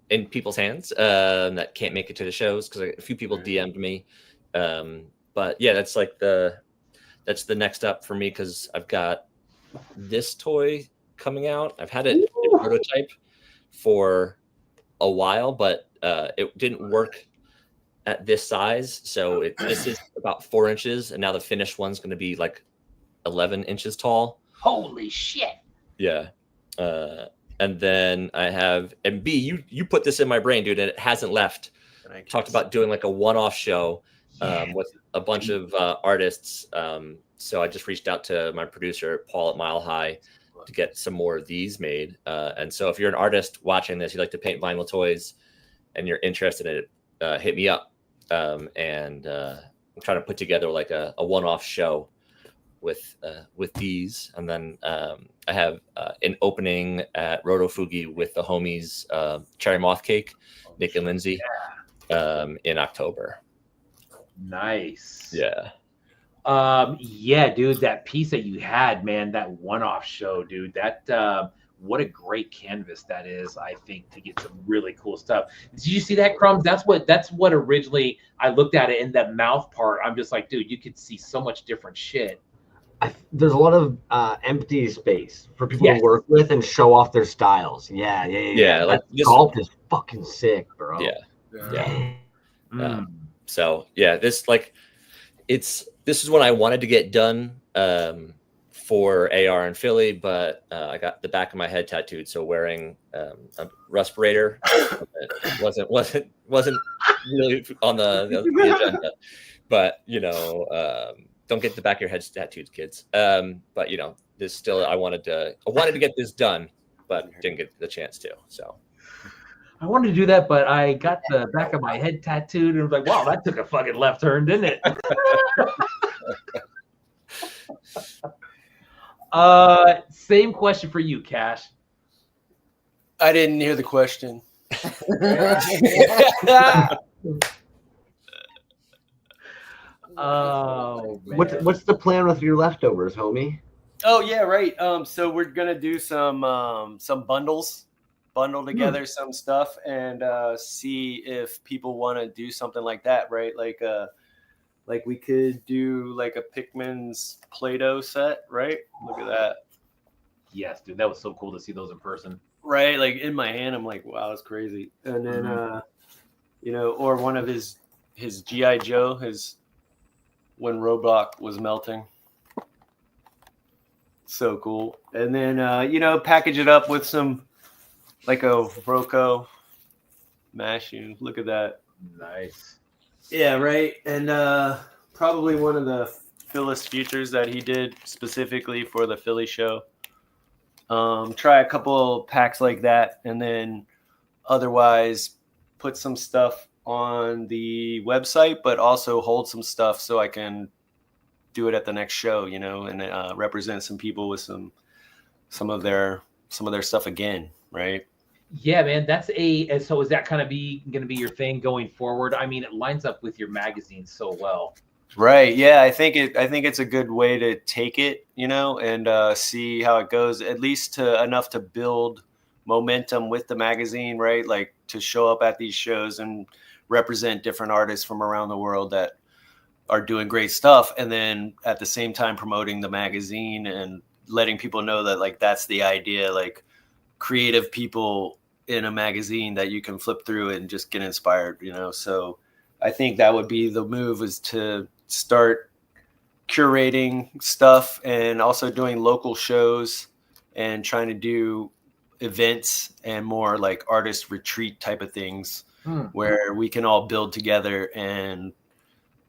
S3: in people's hands that can't make it to the shows, because a few people DM'd me. But yeah, that's the next up for me, because I've got this toy coming out. I've had it in prototype for a while, but it didn't work at this size. So this is about 4 inches, and now the finished one's going to be like 11 inches tall.
S2: Holy shit!
S3: Yeah. And then I have, and B, you put this in my brain, dude, and it hasn't left. Talked about doing like a one-off show with a bunch of artists. So I just reached out to my producer, Paul at Mile High, to get some more of these made. And so if you're an artist watching this, you like to paint vinyl toys, and you're interested in it, hit me up. And I'm trying to put together like a one-off show with these. And then I have an opening at Rotofugi with the homies Cherry Moth Cake, Nick and Lindsay, in October.
S2: Nice.
S3: Yeah.
S2: Yeah, dude, that piece that you had, man, that one-off show, dude, that what a great canvas that is, I think, to get some really cool stuff. Did you see that, Crumbs? That's what originally I looked at it in that mouth part. I'm just like, dude, you could see so much different shit.
S1: There's a lot of empty space for people to work with and show off their styles. Yeah.
S3: Like
S1: this sculpt is fucking sick, bro.
S3: Yeah. So yeah, this is what I wanted to get done for AR in Philly, but I got the back of my head tattooed, so wearing a respirator wasn't really on the agenda. But don't get the back of your head tattooed, kids. But this still, I wanted to get this done, but didn't get the chance to. So
S2: I wanted to do that, but I got the back of my head tattooed, and I was like, wow, that took a fucking left turn, didn't it? Same question for you, Cash.
S4: I didn't hear the question.
S2: Oh, man.
S1: What's the plan with your leftovers, homie?
S4: Oh yeah, right. So we're gonna do some bundle together some stuff, and see if people want to do something like that, right? Like we could do like a Pikmin's Play-Doh set, right? Look at that.
S2: Yes, dude, that was so cool to see those in person.
S4: Right, like in my hand, I'm like, wow, that's crazy. And then, or one of his GI Joe, when Roadblock was melting. So cool. And then, package it up with some, like a Roco mashing. Look at that.
S2: Nice.
S4: Yeah, right. And probably one of the Phyllis Futures that he did specifically for the Philly show. Try a couple packs like that, and then otherwise put some stuff on the website, but also hold some stuff so I can do it at the next show, and represent some people with some of their stuff again, right?
S2: Yeah, man, so is that kind of going to be your thing going forward? I mean, it lines up with your magazine so well.
S4: Right. Yeah, I think it's a good way to take it, and see how it goes, at least enough to build momentum with the magazine, right? Like to show up at these shows and represent different artists from around the world that are doing great stuff, and then at the same time promoting the magazine and letting people know that like that's the idea, like creative people in a magazine that you can flip through and just get inspired, So I think that would be the move, is to start curating stuff and also doing local shows and trying to do events and more like artist retreat type of things where we can all build together and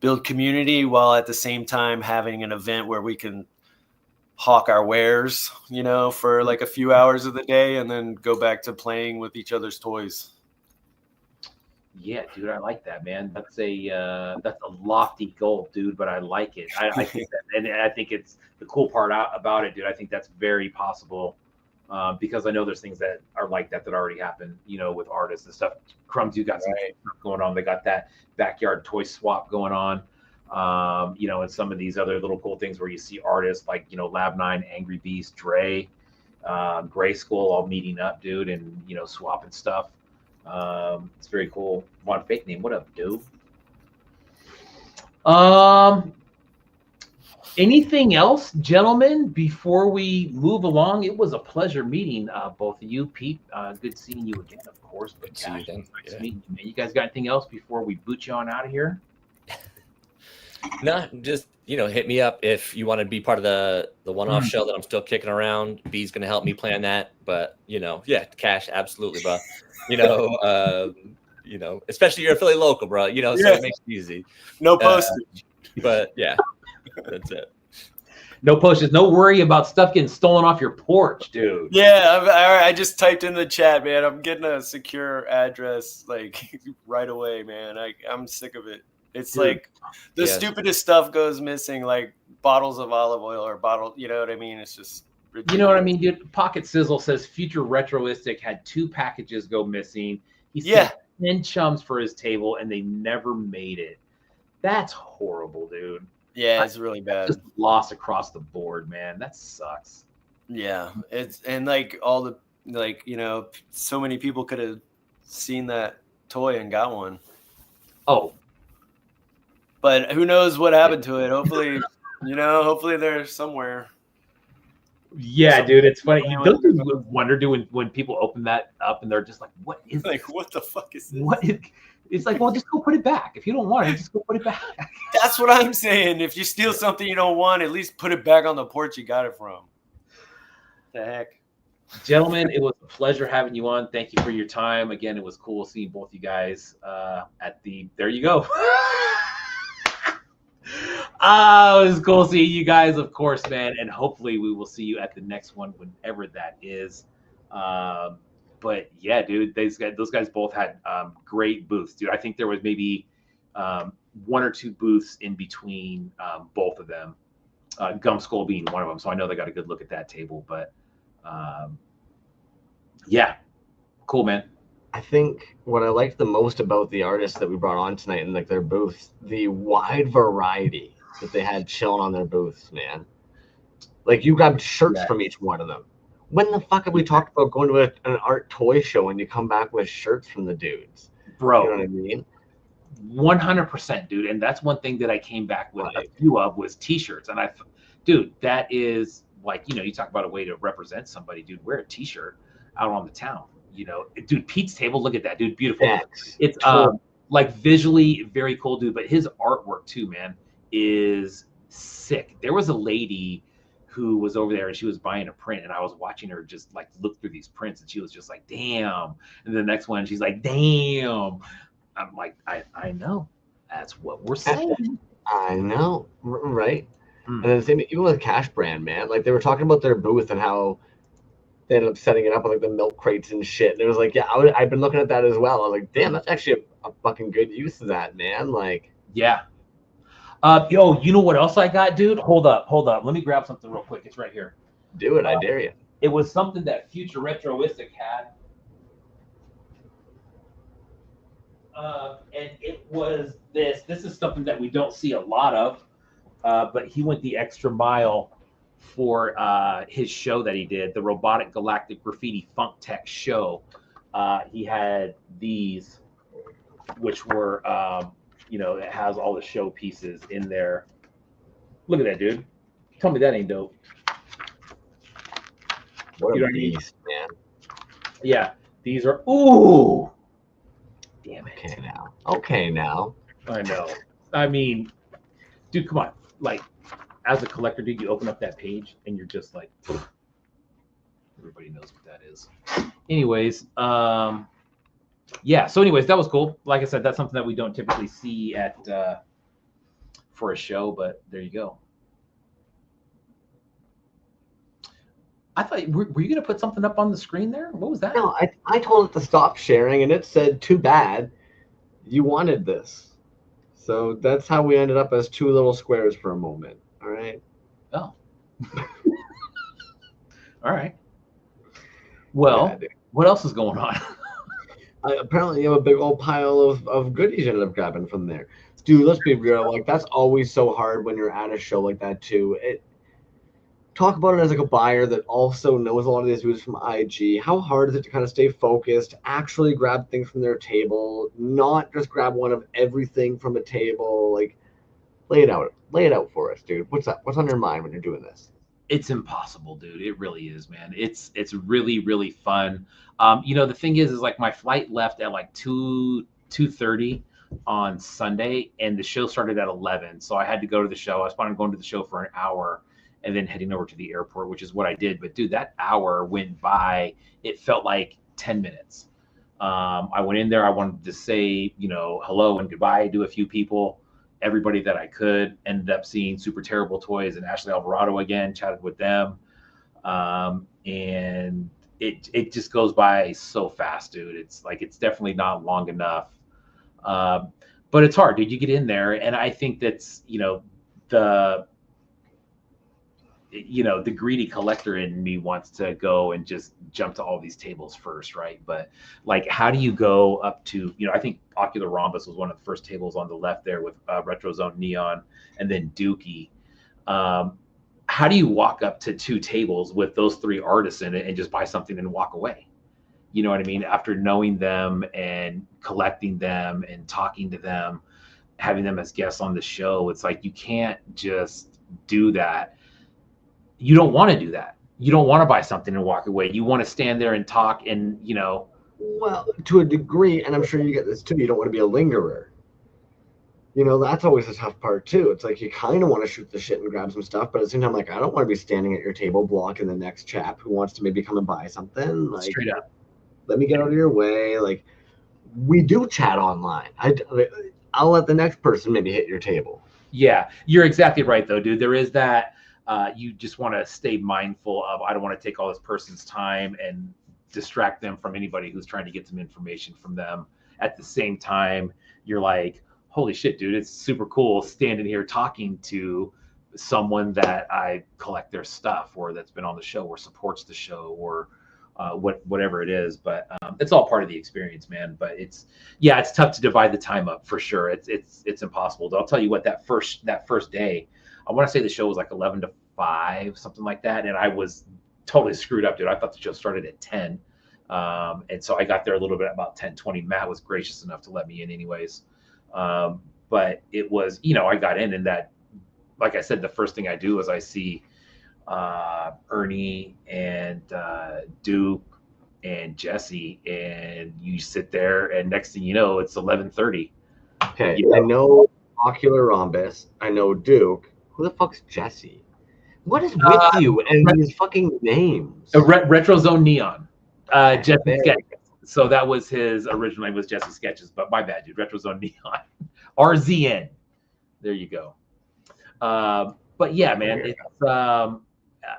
S4: build community while at the same time having an event where we can hawk our wares, for like a few hours of the day and then go back to playing with each other's toys.
S2: Yeah, dude, I like that, man. That's a lofty goal, dude, but I like it. I think that, and I think it's the cool part about it, dude. I think that's very possible, because I know there's things that are like that already happen, with artists and stuff. Crumbs, you got some stuff going on. They got that backyard toy swap going on, and some of these other little cool things where you see artists like, Lab 9, Angry Beast, Dre, Gray Skull all meeting up, dude, and, swapping stuff. It's very cool. One fake name. What up, dude? Anything else, gentlemen, before we move along? It was a pleasure meeting both of you, Pete. Good seeing you again, of course. But gosh, nice meeting you, man. You guys got anything else before we boot you on out of here?
S3: No, just hit me up if you want to be part of the one-off show that I'm still kicking around. B's gonna help me plan that, but cash, absolutely, bro. Especially you're a Philly local, bro. So it makes it easy.
S4: No postage,
S3: but yeah, that's it.
S2: No postage. No worry about stuff getting stolen off your porch, dude.
S4: Yeah, I just typed in the chat, man. I'm getting a secure address like right away, man. I'm sick of it. It's like the stupidest stuff goes missing, like bottles of olive oil or you know what I mean? It's just ridiculous.
S2: You know what I mean, dude? Pocket Sizzle says Future Retroistic had 2 packages go missing. He sent 10 chums for his table and they never made it. That's horrible, dude.
S4: Yeah, it's really bad.
S2: Just lost across the board, man. That sucks.
S4: Yeah, and like all the so many people could have seen that toy and got one.
S2: Oh.
S4: But who knows what happened to it? Hopefully, hopefully they're somewhere.
S2: Yeah, dude, it's funny. Don't you wonder, when people open that up and they're just like, "What is
S4: like? What the fuck is this?"
S2: It's like, well, just go put it back. If you don't want it, just go put it back.
S4: That's what I'm saying. If you steal something you don't want, at least put it back on the porch you got it from. The heck.
S2: Gentlemen, it was a pleasure having you on. Thank you for your time. Again, it was cool seeing both you guys there you go. It was cool seeing you guys, of course, man. And hopefully we will see you at the next one, whenever that is. But yeah, dude, those guys both had great booths, dude. I think there was maybe 1 or 2 booths in between both of them. Gum Skull being one of them, so I know they got a good look at that table. But yeah, cool, man.
S1: I think what I liked the most about the artists that we brought on tonight and like their booths, the wide variety that they had chilling on their booths, man. Like you grabbed shirts from each one of them. When the fuck have we talked about going to an art toy show and you come back with shirts from the dudes?
S2: Bro,
S1: you know what I mean?
S2: 100%, dude. And that's one thing that I came back with a few of was t-shirts. And dude, that is like, you talk about a way to represent somebody, dude. Wear a t-shirt out on the town, dude. Pete's table, look at that, dude. Beautiful.
S1: Thanks.
S2: It's like visually very cool, dude. But his artwork too, man, is sick. There was a lady who was over there and she was buying a print and I was watching her just like look through these prints and she was just like, damn. And the next one, she's like, damn. I'm like, I know. That's what we're saying.
S1: I know. Right. And then the same, even with Cash Brand, man, like they were talking about their booth and how they ended up setting it up with like the milk crates and shit. And it was like, yeah, I've been looking at that as well. I was like, damn, that's actually a fucking good use of that, man. Like,
S2: yeah. Yo, you know what else I got, dude? Hold up. Let me grab something real quick. It's right here.
S1: Do it. I dare you.
S2: It was something that Future Retroistic had. And it was this. This is something that we don't see a lot of, but he went the extra mile for his show that he did, the Robotic Galactic Graffiti Funk Tech show. He had these, which were, it has all the show pieces in there. Look at that, dude. Tell me that ain't dope.
S1: What a beast, man.
S2: Yeah, these are, ooh. Damn it.
S1: Okay, now.
S2: I know. I mean, dude, come on. Like, as a collector, dude, you open up that page and you're just like, everybody knows what that is. Anyways, yeah. So anyways, that was cool. Like I said, that's something that we don't typically see at for a show, but there you go. I thought, were you going to put something up on the screen there? What was that?
S1: No, I told it to stop sharing, and it said, too bad, you wanted this. So that's how we ended up as 2 little squares for a moment. All right?
S2: Oh. All right. Well, yeah, what else is going on?
S1: Apparently you have a big old pile of goodies you ended up grabbing from there. Dude, let's be real. Like, that's always so hard when you're at a show like that, too. Talk about it as like a buyer that also knows a lot of these dudes from IG. How hard is it to kind of stay focused, actually grab things from their table, not just grab one of everything from a table? Like, lay it out for us, dude. What's up? What's on your mind when you're doing this?
S2: It's impossible, dude. It really is, man. It's really, really fun. The thing is like my flight left at like 2:30 on Sunday, and the show started at 11. So I had to go to the show. I was planning on going to the show for an hour and then heading over to the airport, which is what I did. But dude, that hour went by. It felt like 10 minutes. I went in there. I wanted to say, hello and goodbye to a few people, everybody that I could. Ended up seeing Super Terrible Toys and Ashley Alvarado again, chatted with them. And it just goes by so fast, dude. It's like, it's definitely not long enough. But it's hard, dude. You get in there, and I think that's, the greedy collector in me wants to go and just jump to all these tables first, right? But like, how do you go up to, I think Ocular Rhombus was one of the first tables on the left there with Retro Zone Neon and then Dookie. How do you walk up to 2 tables with those 3 artists in it and just buy something and walk away? You know what I mean? After knowing them and collecting them and talking to them, having them as guests on the show, it's like, you can't just do that. You don't want to do that. You don't want to buy something and walk away. You want to stand there and talk and,
S1: Well, to a degree, and I'm sure you get this too. You don't want to be a lingerer. That's always the tough part too. It's like you kind of want to shoot the shit and grab some stuff, but at the same time, like I don't want to be standing at your table blocking the next chap who wants to maybe come and buy something. Like,
S2: Straight up.
S1: let me get out of your way. Like, we do chat online. I'll let the next person maybe hit your table.
S2: Yeah, you're exactly right, though, dude. There is that. You just want to stay mindful of. I don't want to take all this person's time and distract them from anybody who's trying to get some information from them. At the same time, you're like, holy shit, dude, it's super cool standing here talking to someone that I collect their stuff or that's been on the show or supports the show or whatever it is. But it's all part of the experience, man. But it's tough to divide the time up for sure. It's impossible. I'll tell you what, that first day, I want to say the show was like 11 to 5, something like that, and I was totally screwed up, dude. I thought the show started at 10. And so I got there a little bit about 10:20. Matt was gracious enough to let me in anyways. But it was, I got in and that, like I said, the first thing I do is I see Ernie and Duke and Jesse, and you sit there and next thing you know, it's 11:30.
S1: Okay, I know Ocular Rhombus. I know Duke. Who the fuck's Jesse? What is with you and these fucking names?
S2: Retro Zone Neon. Jesse
S1: There.
S2: Sketches. So that was his original name was Jesse Sketches, but my bad, dude. Retro Zone Neon. RZN. There you go. But yeah, man,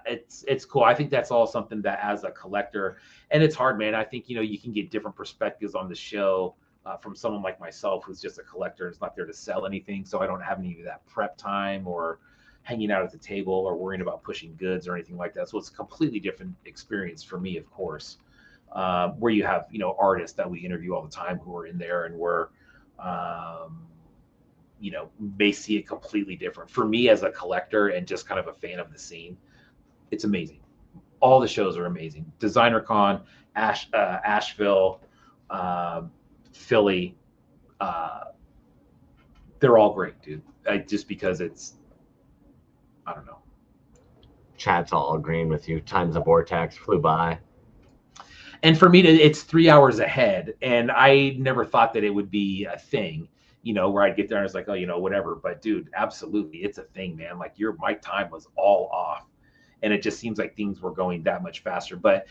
S2: it's cool. I think that's all something that as a collector, and it's hard, man. I think you can get different perspectives on the show from someone like myself who's just a collector. It's not there to sell anything, so I don't have any of that prep time or hanging out at the table or worrying about pushing goods or anything like that. So it's a completely different experience for me, of course. Where you have artists that we interview all the time who are in there and we're may see it completely different. For me as a collector and just kind of a fan of the scene, it's amazing. All the shows are amazing. Designer Con, Asheville, Philly, they're all great, dude. Just because I don't know.
S1: Chat's all agreeing with you. Time's a vortex, flew by.
S2: And for me, it's 3 hours ahead, and I never thought that it would be a thing, where I'd get there and it's like, oh, whatever. But dude, absolutely, it's a thing, man. Like my time was all off, and it just seems like things were going that much faster. But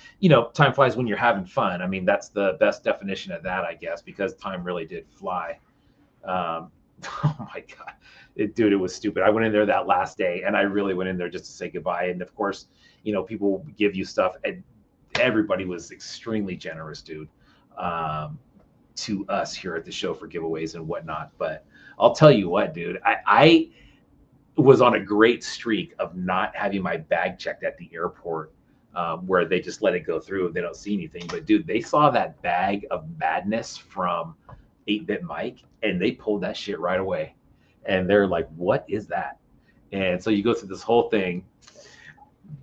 S2: time flies when you're having fun. I mean, that's the best definition of that, I guess, because time really did fly. Oh my god, dude, it was stupid. I went in there that last day, and I really went in there just to say goodbye. And of course, people give you stuff, and everybody was extremely generous, dude, to us here at the show for giveaways and whatnot. But I'll tell you what, dude, I was on a great streak of not having my bag checked at the airport, where they just let it go through. They don't see anything. But dude, they saw that bag of madness from 8-Bit Mike, and they pulled that shit right away. And they're like, what is that? And so you go through this whole thing.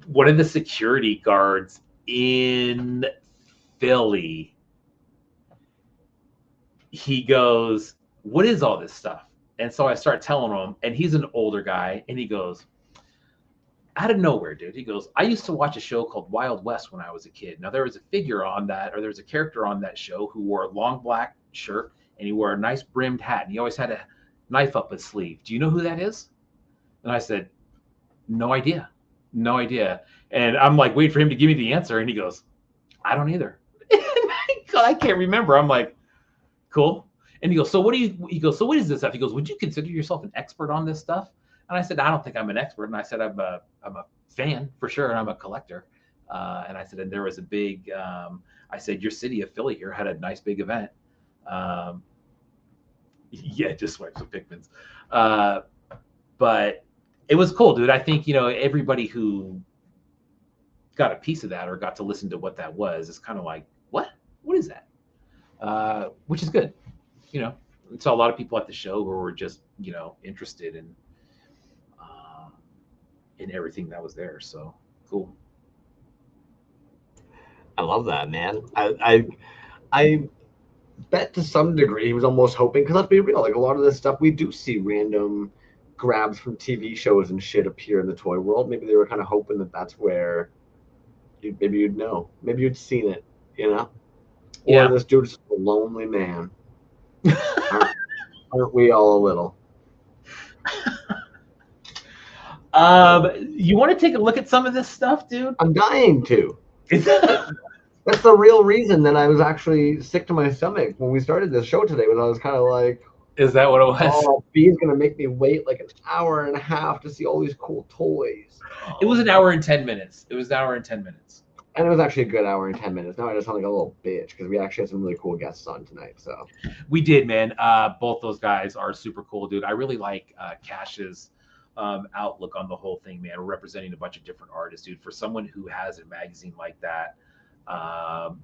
S2: One of the security guards in Philly, he goes, what is all this stuff? And so I start telling him, and he's an older guy, and he goes, out of nowhere, dude, he goes, I used to watch a show called Wild West when I was a kid. Now there was a figure on that, or there was a character on that show who wore a long black shirt, and he wore a nice brimmed hat, and he always had a knife up his sleeve. Do you know who that is? And I said, no idea. And I'm like, wait for him to give me the answer. And he goes, I don't either. I can't remember. I'm like, cool. And he goes, so what is this stuff? He goes, would you consider yourself an expert on this stuff? And I said, I don't think I'm an expert. And I said, I'm a fan for sure. And I'm a collector. And I said, and there was a big, I said, your city of Philly here had a nice big event. Yeah, just swipe some Pikmins. But it was cool, dude. I think, everybody who got a piece of that or got to listen to what that was is kind of like, what is that? Which is good. So a lot of people at the show who were just, interested in everything that was there. So cool.
S1: I love that, man. I bet to some degree he was almost hoping, because let's be real, like a lot of this stuff we do see random grabs from TV shows and shit appear in the toy world. Maybe they were kind of hoping that that's where maybe you'd know, maybe you'd seen it, or
S2: Yeah.
S1: this dude's a lonely man. Aren't we all a little?
S2: You want to take a look at some of this stuff, dude?
S1: I'm dying to.
S2: Is that-
S1: That's the real reason that I was actually sick to my stomach when we started this show today. Was I was kind of like,
S2: Is that what it was?
S1: oh, B's gonna make me wait like an hour and a half to see all these cool toys.
S2: It was an hour and 10 minutes. It was an hour and 10 minutes.
S1: And it was actually a good hour and 10 minutes. Now I just sound like a little bitch because we actually had some really cool guests on tonight. So
S2: We did, man. Both those guys are super cool, dude. I really like Cash's outlook on the whole thing, man. We're representing a bunch of different artists, dude. For someone who has a magazine like that,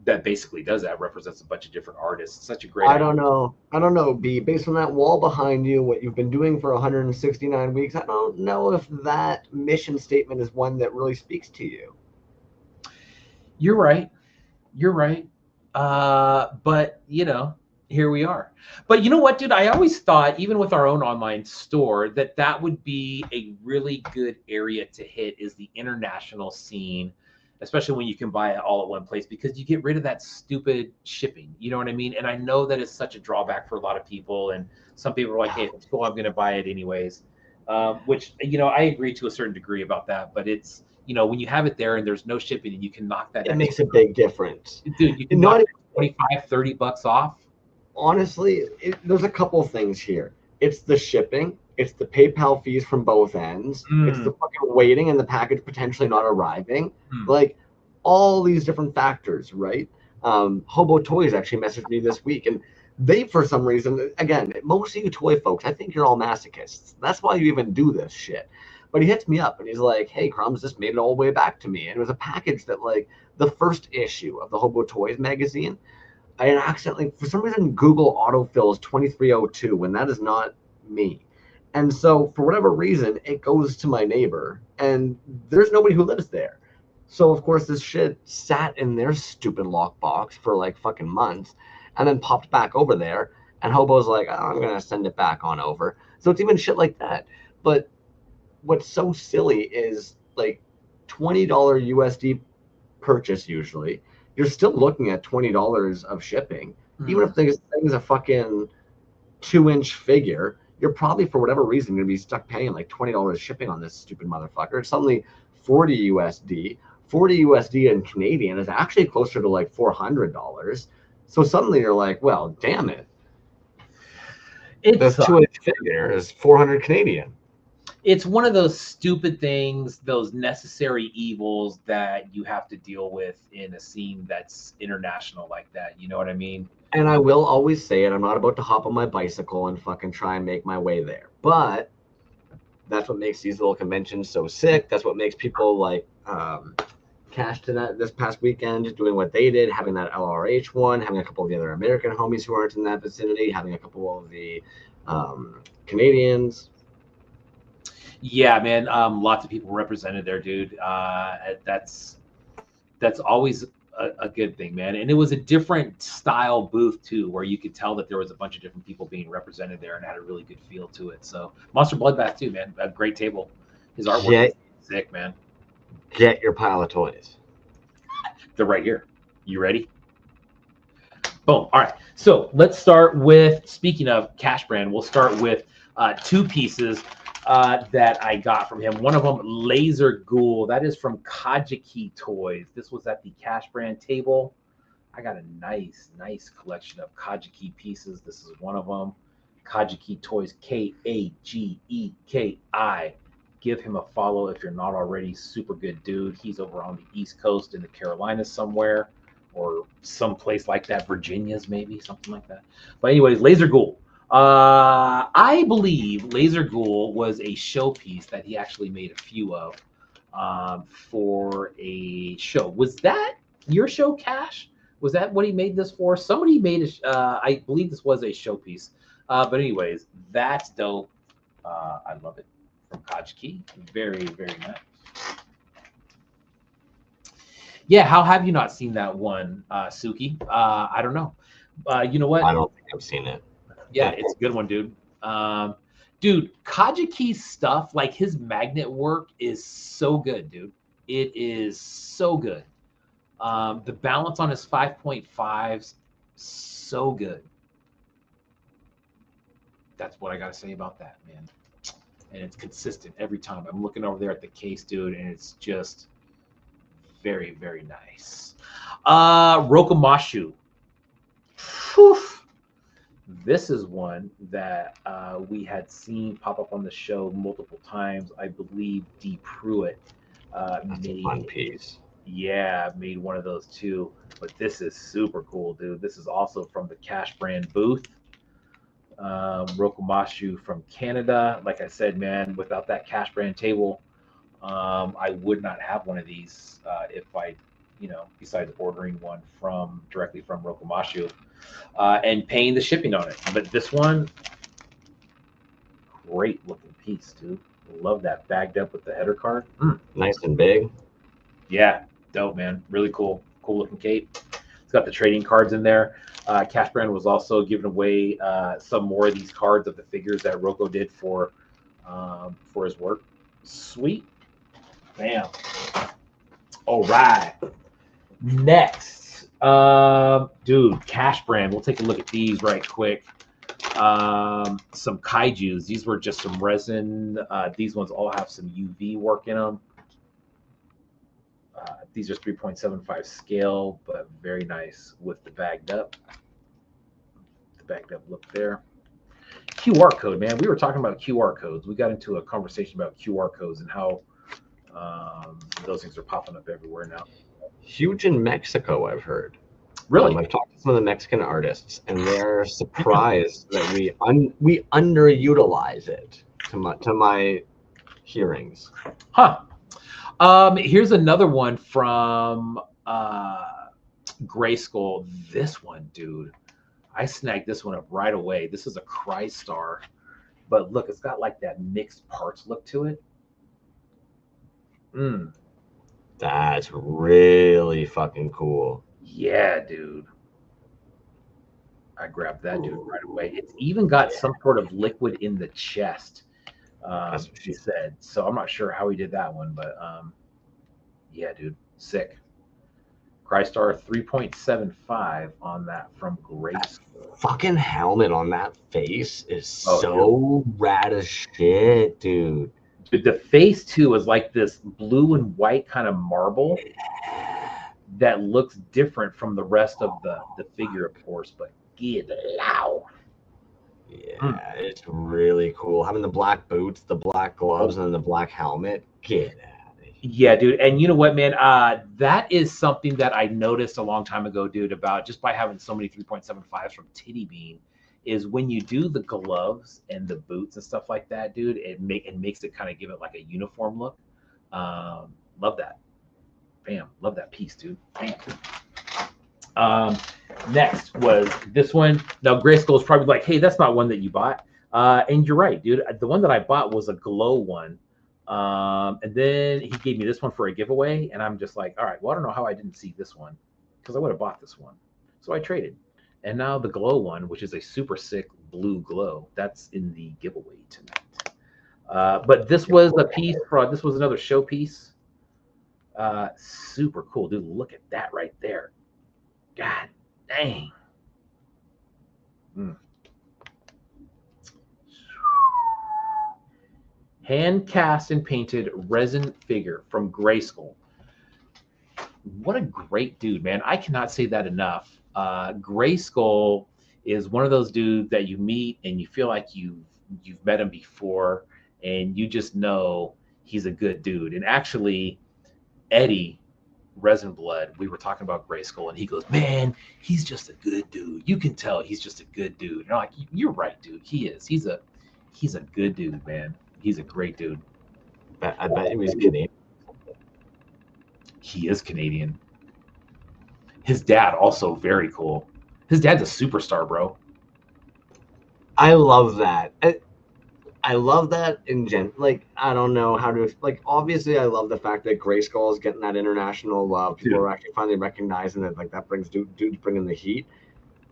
S2: that basically does that, represents a bunch of different artists. It's such a great.
S1: I don't know, B. Based on that wall behind you, what you've been doing for 169 weeks, I don't know if that mission statement is one that really speaks to you.
S2: You're right. You're right. But you know, here we are. But you know what, dude? I always thought, even with our own online store, that would be a really good area to hit, is the international scene, especially when you can buy it all at one place, because you get rid of that stupid shipping. You know what I mean? And I know that it's such a drawback for a lot of people. And some people are like, hey, let's go, I'm going to buy it anyways. Which, you know, I agree to a certain degree about that. But it's, you know, when you have it there and there's no shipping and you can knock that.
S1: It makes a big difference.
S2: Dude, you can knock $25, $30 off.
S1: Honestly, there's a couple things here. It's the shipping. It's the PayPal fees from both ends. It's the fucking waiting and the package potentially not arriving. Like all these different factors, right? Hobo Toys actually messaged me this week, and they, for some reason, again, most of you toy folks, I think you're all masochists. That's why you even do this shit. But he hits me up and he's like, hey, Crumbs, this made it all the way back to me. And it was a package that, like, the first issue of the Hobo Toys magazine, I accidentally, for some reason, Google autofills 2302 when that is not me. And so, for whatever reason, it goes to my neighbor, and there's nobody who lives there. So, of course, this shit sat in their stupid lockbox for like fucking months, and then popped back over there. And Hobo's like, oh, I'm going to send it back on over. So, it's even shit like that. But what's so silly is like $20 USD purchase usually. You're still looking at $20 of shipping. Even if this thing's a fucking 2-inch figure, you're probably, for whatever reason, going to be stuck paying like $20 shipping on this stupid motherfucker. It's suddenly 40 USD. 40 USD in Canadian is actually closer to like $400. So suddenly you're like, well, damn it. This 2-inch figure is 400 Canadian.
S2: It's one of those stupid things, those necessary evils that you have to deal with in a scene that's international like that. You know what I mean?
S1: And I will always say it. I'm not about to hop on my bicycle and fucking try and make my way there. But that's what makes these little conventions so sick. That's what makes people like Cash to that this past weekend doing what they did, having that LRH one, having a couple of the other American homies who aren't in that vicinity, having a couple of the Canadians.
S2: Yeah, man. Lots of people represented there, dude. That's always a good thing, man. And it was a different style booth too, where you could tell that there was a bunch of different people being represented there and had a really good feel to it. So Monster Bloodbath too, man. A great table. His artwork is sick, man.
S1: Get your pile of toys.
S2: They're right here. You ready? Boom. All right. So let's start with, speaking of Cash Brand, we'll start with two pieces that I got from him. One of them, Laser Ghoul. That is from Kajiki Toys. This was at the Cash Brand table. I got a nice collection of Kajiki pieces. This is one of them. Kajiki Toys, Kageki. Give him a follow if you're not already. Super good dude. He's over on the East Coast in the Carolinas somewhere, or someplace like that. Virginia's maybe, something like that. But anyways, Laser Ghoul. I believe Laser Ghoul was a showpiece that he actually made a few of for a show. Was that your show, Cash? Was that what he made this for? Somebody made I believe this was a showpiece. But anyways, that's dope. I love it. From Kajiki. Very, very nice. Yeah, how have you not seen that one, Suki? I don't know. You know what?
S1: I don't think I've seen it.
S2: Yeah, it's a good one, dude. Dude, Kajiki's stuff, like his magnet work is so good, dude. It is so good. The balance on his 5.5s So good. That's what I gotta say about that, man. And it's consistent every time. I'm looking over there at the case, dude, and it's just very, very nice. Rokomashu. Whew. This is one that we had seen pop up on the show multiple times. I believe D. Pruitt
S1: That's a fun piece.
S2: Yeah, made one of those too. But this is super cool, dude. This is also from the Cash brand booth. Rokomashu from Canada. Like I said, man, without that Cash brand table, I would not have one of these if I, besides ordering one directly from Rokomashu and paying the shipping on it. But this one, great looking piece, dude. Love that bagged up with the header card.
S1: Nice and big.
S2: Yeah, dope, man. Really cool looking cape. It's got the trading cards in there. Cash Brand was also giving away some more of these cards of the figures that Roko did for his work. Sweet. Bam. All right. Next, dude, Cash Brand. We'll take a look at these right quick. Some kaijus. These were just some resin. These ones all have some UV work in them. These are 3.75 scale, but very nice with the bagged up. The bagged up look there. QR code, man. We were talking about QR codes. We got into a conversation about QR codes and how those things are popping up everywhere now.
S1: Huge in Mexico, I've heard.
S2: Really?
S1: I've talked to some of the Mexican artists, and they're surprised that we underutilize it to my hearings.
S2: Huh. Here's another one from Grayskull. This one, dude, I snagged this one up right away. This is a Crystar, but look, it's got like that mixed parts look to it.
S1: That's really fucking cool.
S2: Yeah, dude. I grabbed that dude right away. It's even got some sort of liquid in the chest. That's what she said. So I'm not sure how he did that one, but yeah, dude, sick. Crystar 3.75 on that from Grace.
S1: Fucking helmet on that face is so rad as shit, dude.
S2: The face too is like this blue and white kind of marble that looks different from the rest of the figure, of course, but get loud.
S1: Yeah, it's really cool. Having the black boots, the black gloves, and then the black helmet. Get out of here.
S2: Yeah, dude. And you know what, man? That is something that I noticed a long time ago, dude, about just by having so many 3.75s from Titty Bean, is when you do the gloves and the boots and stuff like that, dude, it makes it kind of give it like a uniform look. Love that. Bam. Love that piece, dude. Bam. Next was this one. Now, Grayskull is probably like, hey, that's not one that you bought. And you're right, dude. The one that I bought was a glow one. And then he gave me this one for a giveaway. And I'm just like, all right, well, I don't know how I didn't see this one because I would have bought this one. So I traded. And now the glow one, which is a super sick blue glow, that's in the giveaway tonight. But this was a piece this was another show piece. Super cool, dude. Look at that right there. God dang. Hand cast and painted resin figure from Grayskull. What a great dude, man. I cannot say that enough. Grayskull is one of those dudes that you meet and you feel like you've met him before and you just know he's a good dude. And actually, Eddie Resin Blood, we were talking about Grayskull and he goes, man, he's just a good dude. You can tell he's just a good dude. And I'm like, you're right, dude. He is. He's a good dude, man. He's a great dude.
S1: I bet he was Canadian.
S2: He is Canadian. His dad also very cool. His dad's a superstar, bro.
S1: I love that. I love that in like, I don't know how to, like, obviously I love the fact that Grayskull is getting that international love. People are actually finally recognizing that, like, that brings dudes bringing the heat.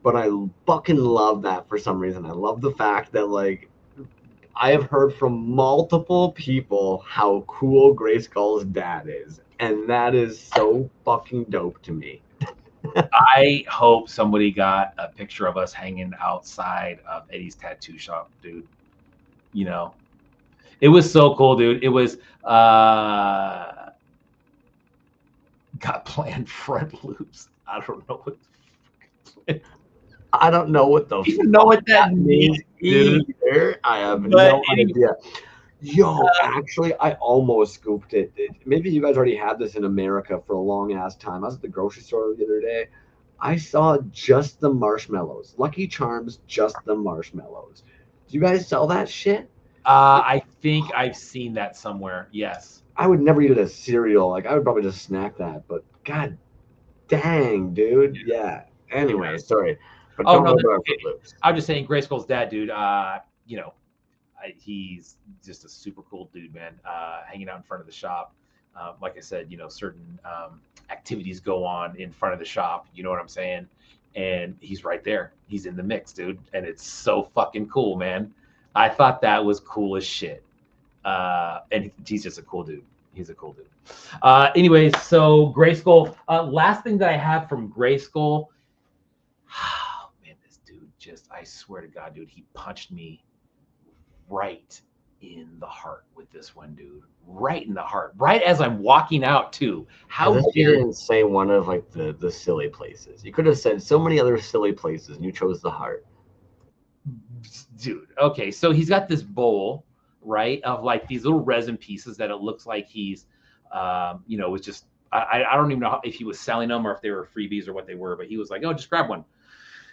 S1: But I fucking love that for some reason. I love the fact that, like, I have heard from multiple people how cool Grayskull's dad is. And that is so fucking dope to me.
S2: I hope somebody got a picture of us hanging outside of Eddie's tattoo shop, dude. You know, it was so cool, dude. It was got planned front loops. I don't know what.
S1: I don't know what those.
S2: You know what that means,
S1: dude? I have no idea. Yo, actually, I almost scooped it. Maybe you guys already had this in America for a long ass time. I was at the grocery store the other day. I saw just the marshmallows. Lucky Charms, just the marshmallows. Do you guys sell that shit?
S2: I think I've seen that somewhere. Yes.
S1: I would never eat it as cereal. Like I would probably just snack that. But god dang, dude. Yeah. Anyway, sorry. But
S2: Oh
S1: don't
S2: no,
S1: know
S2: that's
S1: about
S2: okay.
S1: Fruit Loops.
S2: I'm just saying, Grayskull's dad, dude. You know, he's just a super cool dude, man. Hanging out in front of the shop. Like I said, you know, certain activities go on in front of the shop. You know what I'm saying? And he's right there. He's in the mix, dude. And it's so fucking cool, man. I thought that was cool as shit. And he's just a cool dude. He's a cool dude. Anyways, so Grayskull. Last thing that I have from Grayskull. Oh, man, this dude I swear to God, dude, he punched me right in the heart with this one, dude. Right in the heart. Right as I'm walking out, too. How
S1: you
S2: dare
S1: didn't say one of like the silly places. You could have said so many other silly places, and you chose the heart.
S2: Dude, okay, so he's got this bowl, right, of like these little resin pieces that it looks like he's, you know, was just, I don't even know if he was selling them or if they were freebies or what they were, but he was like, oh, just grab one.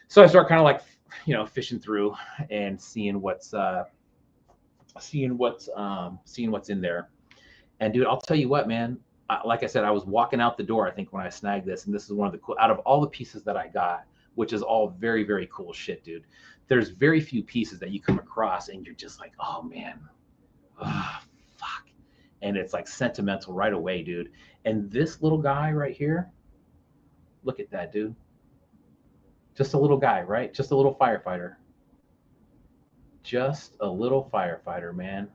S2: So I start kind of like, you know, fishing through and seeing what's in there. And dude, I'll tell you what, man, like I said, I was walking out the door, I think, when I snagged this, and this is one of the cool, out of all the pieces that I got, which is all very, very cool shit, dude. There's very few pieces that you come across and you're just like, oh man, oh, fuck. And it's like sentimental right away, dude. And this little guy right here, look at that, dude. Just a little guy, right? Just a little firefighter. Just a little firefighter, man.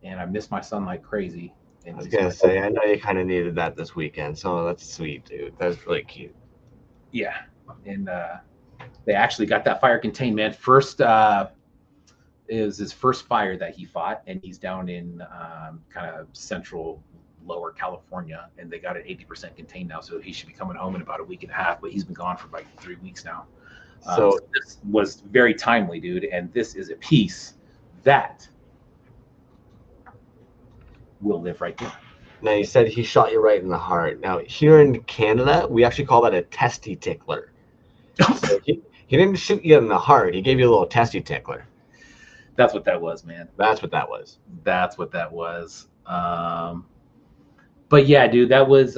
S2: And I miss my son like crazy. And
S1: I was gonna say, I know you kind of needed that this weekend, so that's sweet, dude. That's really cute.
S2: Yeah, and they actually got that fire contained, man. First, it was his first fire that he fought, and he's down in kind of central lower California, and they got it 80% contained now, so he should be coming home in about a week and a half, but he's been gone for like 3 weeks now. So this was very timely, dude, and this is a piece that will live right there.
S1: Now, you said he shot you right in the heart. Now, here in Canada, we actually call that a testy tickler. So he didn't shoot you in the heart. He gave you a little testy tickler.
S2: That's what that was, man.
S1: That's what that was.
S2: That's what that was. But yeah, dude, that was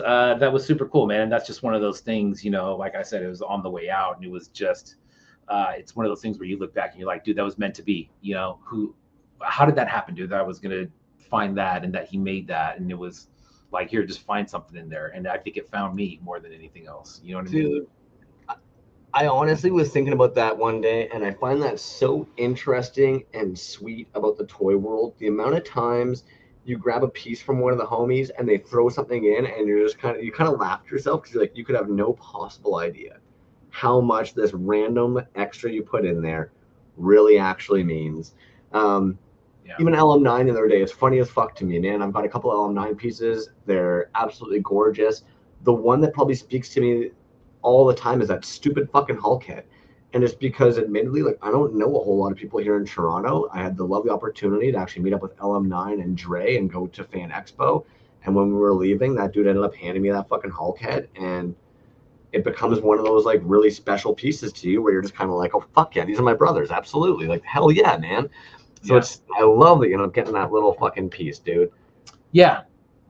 S2: super cool, man. And that's just one of those things, you know, like I said, it was on the way out, and it was just, it's one of those things where you look back and you're like, dude, that was meant to be. You know, how did that happen, dude? That I was gonna find that, and that he made that, and it was like, here, just find something in there. And I think it found me more than anything else. You know what I mean?
S1: Dude, I honestly was thinking about that one day, and I find that so interesting and sweet about the toy world. The amount of times you grab a piece from one of the homies and they throw something in, and you're just kind of laugh to yourself because you're like, you could have no possible idea how much this random extra you put in there really actually means. Even LM9 the other day, it's funny as fuck to me, man. I've got a couple LM9 pieces. They're absolutely gorgeous. The one that probably speaks to me all the time is that stupid fucking Hulk head. And it's because, admittedly, like, I don't know a whole lot of people here in Toronto. I had the lovely opportunity to actually meet up with LM9 and Dre and go to Fan Expo. And when we were leaving, that dude ended up handing me that fucking Hulk head. And it becomes one of those, like, really special pieces to you where you're just kind of like, oh, fuck yeah, these are my brothers. Absolutely. Like, hell yeah, man. So I love that, you know, getting that little fucking piece, dude.
S2: Yeah.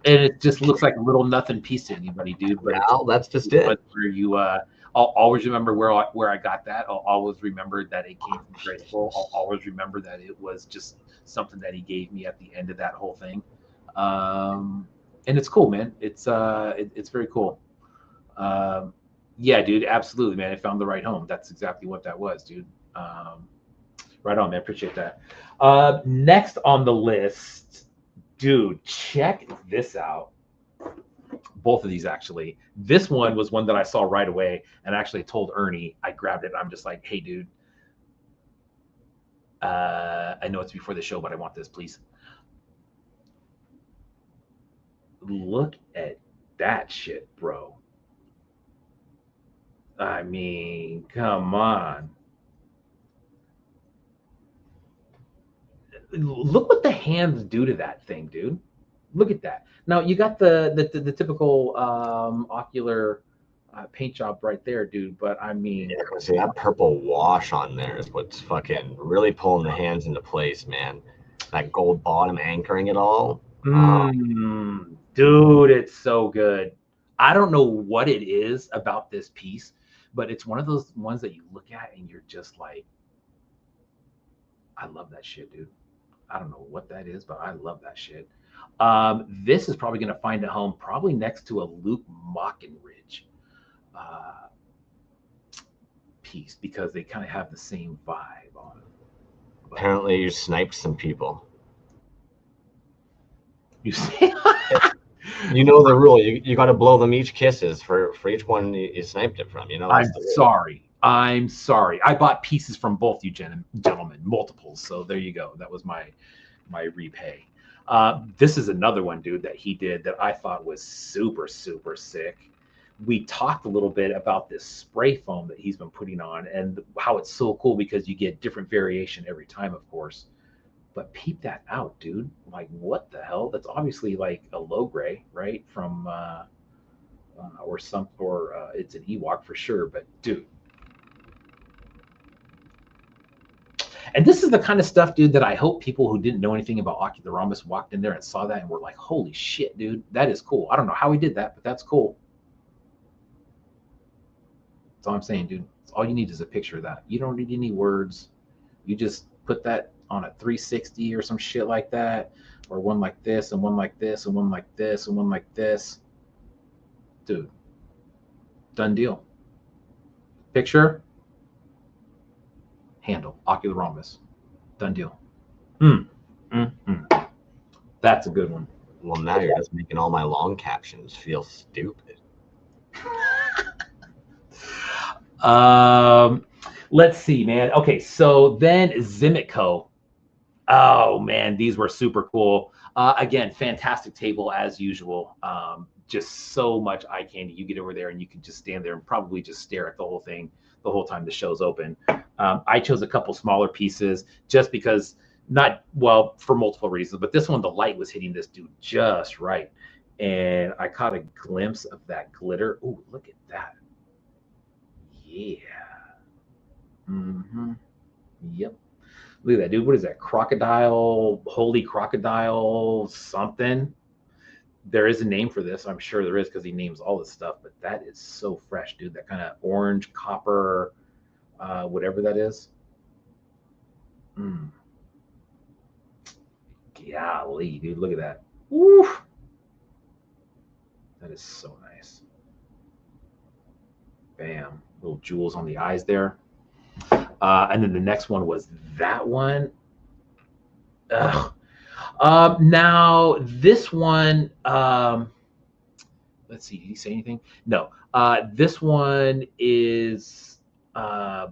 S2: And it just looks like a little nothing piece to anybody, dude. But
S1: that's just it.
S2: But where you, I'll always remember where I got that. I'll always remember that it came from Grayskull. I'll always remember that it was just something that he gave me at the end of that whole thing. And it's cool, man. It's very cool. Yeah, dude, absolutely, man. It found the right home. That's exactly what that was, dude. Right on, man. Appreciate that. Next on the list, dude, check this out. Both of these actually. This one was one that I saw right away, and actually told Ernie. I grabbed it. I'm just like, hey, dude. I know it's before the show, but I want this, please. Look at that shit, bro. I mean, come on. Look what the hands do to that thing, dude. Look at that. Now you got the typical ocular paint job right there, dude. But I mean,
S1: Yeah, see that purple wash on there is what's fucking really pulling the hands into place, man. That gold bottom anchoring it all.
S2: Dude, it's so good. I don't know what it is about this piece, but it's one of those ones that you look at and you're just like, I love that shit, dude. I don't know what that is, but I love that shit. This is probably going to find a home probably next to a Luke Mockenridge piece because they kind of have the same vibe on it.
S1: Apparently, you sniped some people.
S2: You see?
S1: You know the rule. You got to blow them each kisses for each one you sniped it from. You know.
S2: I'm sorry. I bought pieces from both you gentlemen, multiples. So there you go. That was my repay. This is another one, dude, that he did that I thought was super, super sick. We talked a little bit about this spray foam that he's been putting on and how it's so cool because you get different variation every time, of course. But peep that out, dude. Like, what the hell? That's obviously like a low gray, right? From or it's an Ewok for sure. But dude, and this is the kind of stuff, dude, that I hope people who didn't know anything about Ocular Rhombus walked in there and saw that and were like, "Holy shit, dude, that is cool." I don't know how he did that, but that's cool. That's all I'm saying, dude. All you need is a picture of that. You don't need any words. You just put that on a 360 or some shit like that, or one like this and one like this and one like this and one like this. Dude, done deal. Picture, handle, Ocular Rhombus. Done deal. That's a good one.
S1: Well, now you're just making all my long captions feel stupid.
S2: Let's see, man. Okay, so then Zimico. Oh man, these were super cool. Again, fantastic table as usual. Just so much eye candy. You get over there and you can just stand there and probably just stare at the whole thing the whole time the show's open. I chose a couple smaller pieces just because, for multiple reasons, but this one, the light was hitting this dude just right. And I caught a glimpse of that glitter. Ooh, look at that. Yeah. Yep. Look at that, dude. What is that? Crocodile, holy crocodile something. There is a name for this. I'm sure there is because he names all this stuff, but that is so fresh, dude. That kind of orange, copper, whatever that is. Golly, dude. Look at that. Woo. That is so nice. Bam. Little jewels on the eyes there. And then the next one was that one. Now this one, let's see, did he say anything? No. This one is, I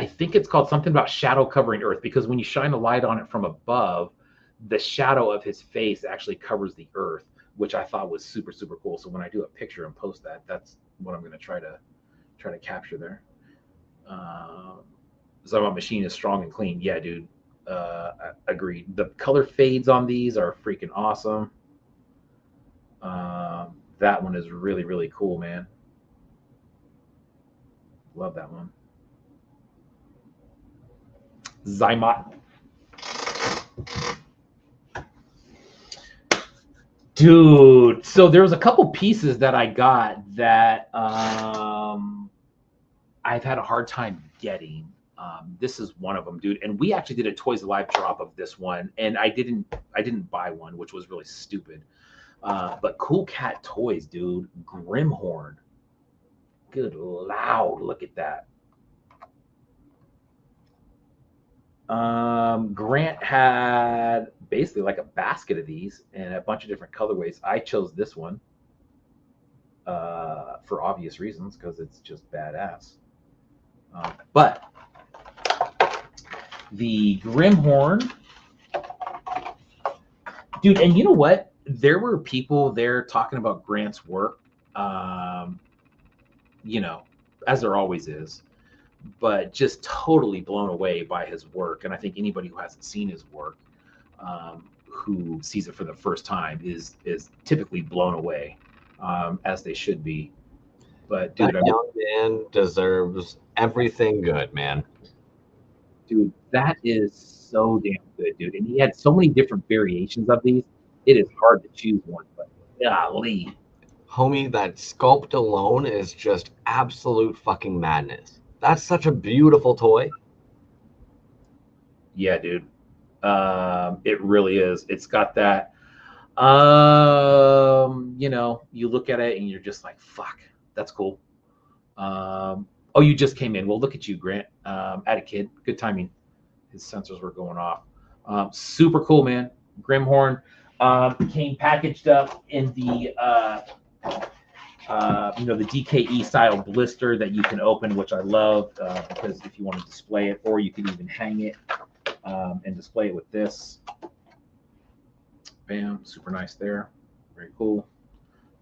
S2: think it's called something about shadow covering Earth, because when you shine a light on it from above, the shadow of his face actually covers the Earth, which I thought was super, super cool. So when I do a picture and post that, that's what I'm going to try to capture there. Zama machine is strong and clean. Yeah, dude. Agreed. The color fades on these are freaking awesome. That one is really, really cool, man. Love that one. Zymat. Dude, so there was a couple pieces that I got that I've had a hard time getting. This is one of them, dude. And we actually did a ToyzAlive drop of this one, and I didn't buy one, which was really stupid. But Cool Cat Toys, dude. Grimhorn. Good loud. Look at that. Grant had basically like a basket of these and a bunch of different colorways. I chose this one. for obvious reasons, because it's just badass. But the Grimhorn, dude, and you know what? There were people there talking about Grant's work, you know, as there always is, but just totally blown away by his work. And I think anybody who hasn't seen his work, who sees it for the first time, is typically blown away, as they should be. But dude,
S1: that young man deserves everything good, man.
S2: Dude, that is so damn good, dude. And he had so many different variations of these. It is hard to choose one, but golly.
S1: Homie, that sculpt alone is just absolute fucking madness. That's such a beautiful toy.
S2: Yeah, dude. It really is. It's got that, you know, you look at it and you're just like, fuck, that's cool. Oh, you just came in. Well, look at you, Grant. At a kid. Good timing. His sensors were going off. Super cool, man. Grimhorn came packaged up in the you know, the DKE style blister that you can open, which I love, because if you want to display it, or you could even hang it and display it with this. Bam, super nice there. Very cool.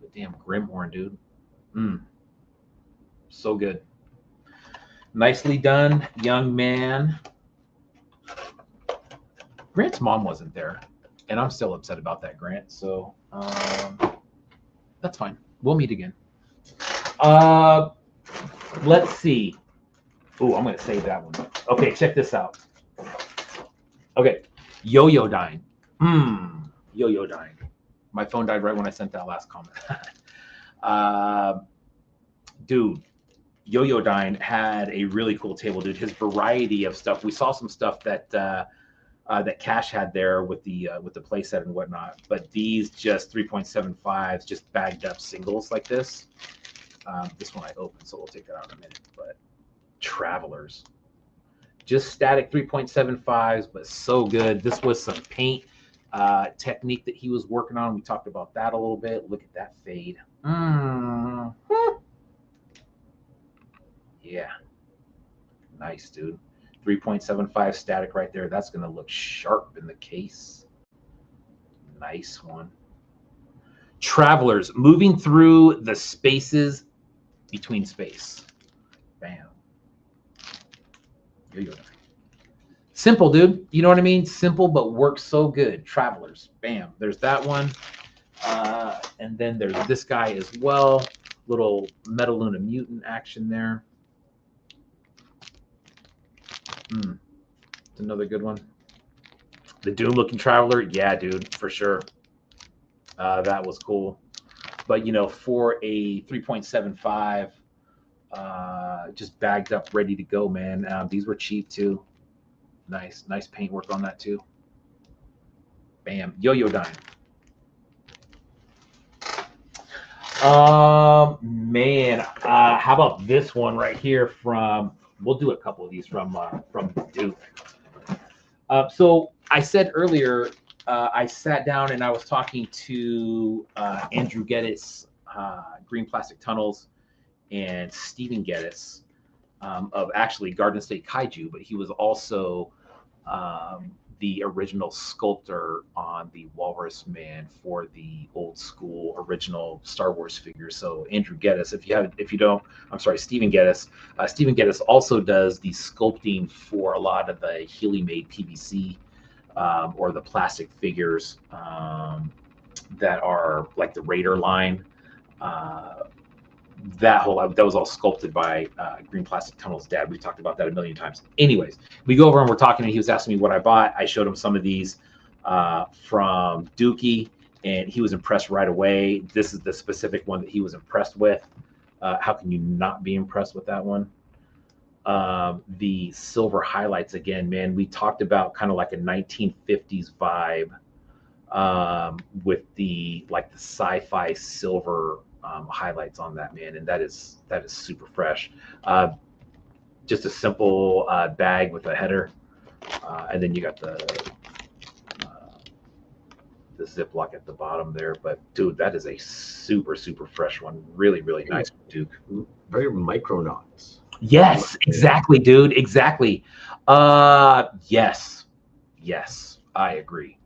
S2: The damn Grimhorn, dude. So good. Nicely done, young man. Grant's mom wasn't there, and I'm still upset about that, Grant. So that's fine. We'll meet again. Let's see. Oh, I'm going to save that one. Okay, check this out. Okay, Yo-Yo Dying. Yo-Yo Dying. My phone died right when I sent that last comment. Dude, Yo-Yo Dying had a really cool table, dude. His variety of stuff. We saw some stuff that that Cash had there with the playset and whatnot, but these just 3.75s, just bagged up singles like this. This one I opened, so we'll take that out in a minute. But Travelers, just static 3.75s, but so good. This was some paint technique that he was working on. We talked about that a little bit. Look at that fade. Yeah, nice, dude. 3.75 static right there. That's going to look sharp in the case. Nice one. Travelers, moving through the spaces between space. Bam. Yo-Yo. Simple, dude. You know what I mean? Simple, but works so good. Travelers. Bam. There's that one. And then there's this guy as well. Little Metaluna Mutant action there. It's another good one. The Doom-looking Traveler. Yeah, dude, for sure. That was cool. But, you know, for a 3.75, just bagged up, ready to go, man. These were cheap, too. Nice paint work on that, too. Bam. Yo-Yo Dying. Man, how about this one right here from... We'll do a couple of these from Duke. So I said earlier, I sat down and I was talking to Andrew Geddes, Green Plastic Tunnels, and Stephen Geddes of actually Garden State Kaiju, but he was also the original sculptor on the Walrus Man for the old school original Star Wars figures. So Andrew Geddes, Stephen Geddes. Stephen Geddes also does the sculpting for a lot of the Healy made PVC or the plastic figures that are like the Raider line. That was all sculpted by Green Plastic Tunnel's dad. We talked about that a million times. Anyways, we go over and we're talking, and he was asking me what I bought. I showed him some of these from Dookie, and he was impressed right away. This is the specific one that he was impressed with. How can you not be impressed with that one? The silver highlights again, man. We talked about kind of like a 1950s vibe with the sci-fi silver highlights on that, man, and that is super fresh. Just a simple bag with a header, and then you got the the Ziploc at the bottom there. But dude, that is a super fresh one. Really nice, Duke.
S1: Very micronauts.
S2: Yes, exactly, dude. Exactly. Yes, I agree.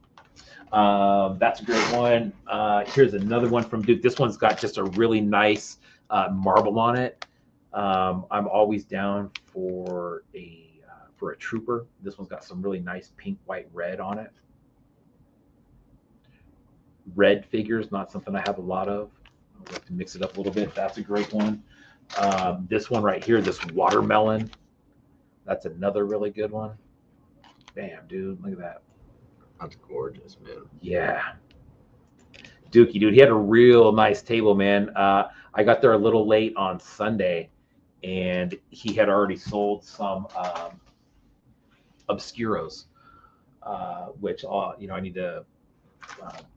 S2: That's a great one. Here's another one from Duke. This one's got just a really nice marble on it. I'm always down for a trooper. This one's got some really nice pink, white, red on it. Red figures, not something I have a lot of. I'll have to mix it up a little bit. That's a great one. This one right here, this watermelon. That's another really good one. Bam, dude, look at that.
S1: That's gorgeous, man.
S2: Yeah. Dookie, dude, he had a real nice table, man. I got there a little late on Sunday, and he had already sold some Obscuros, which I need to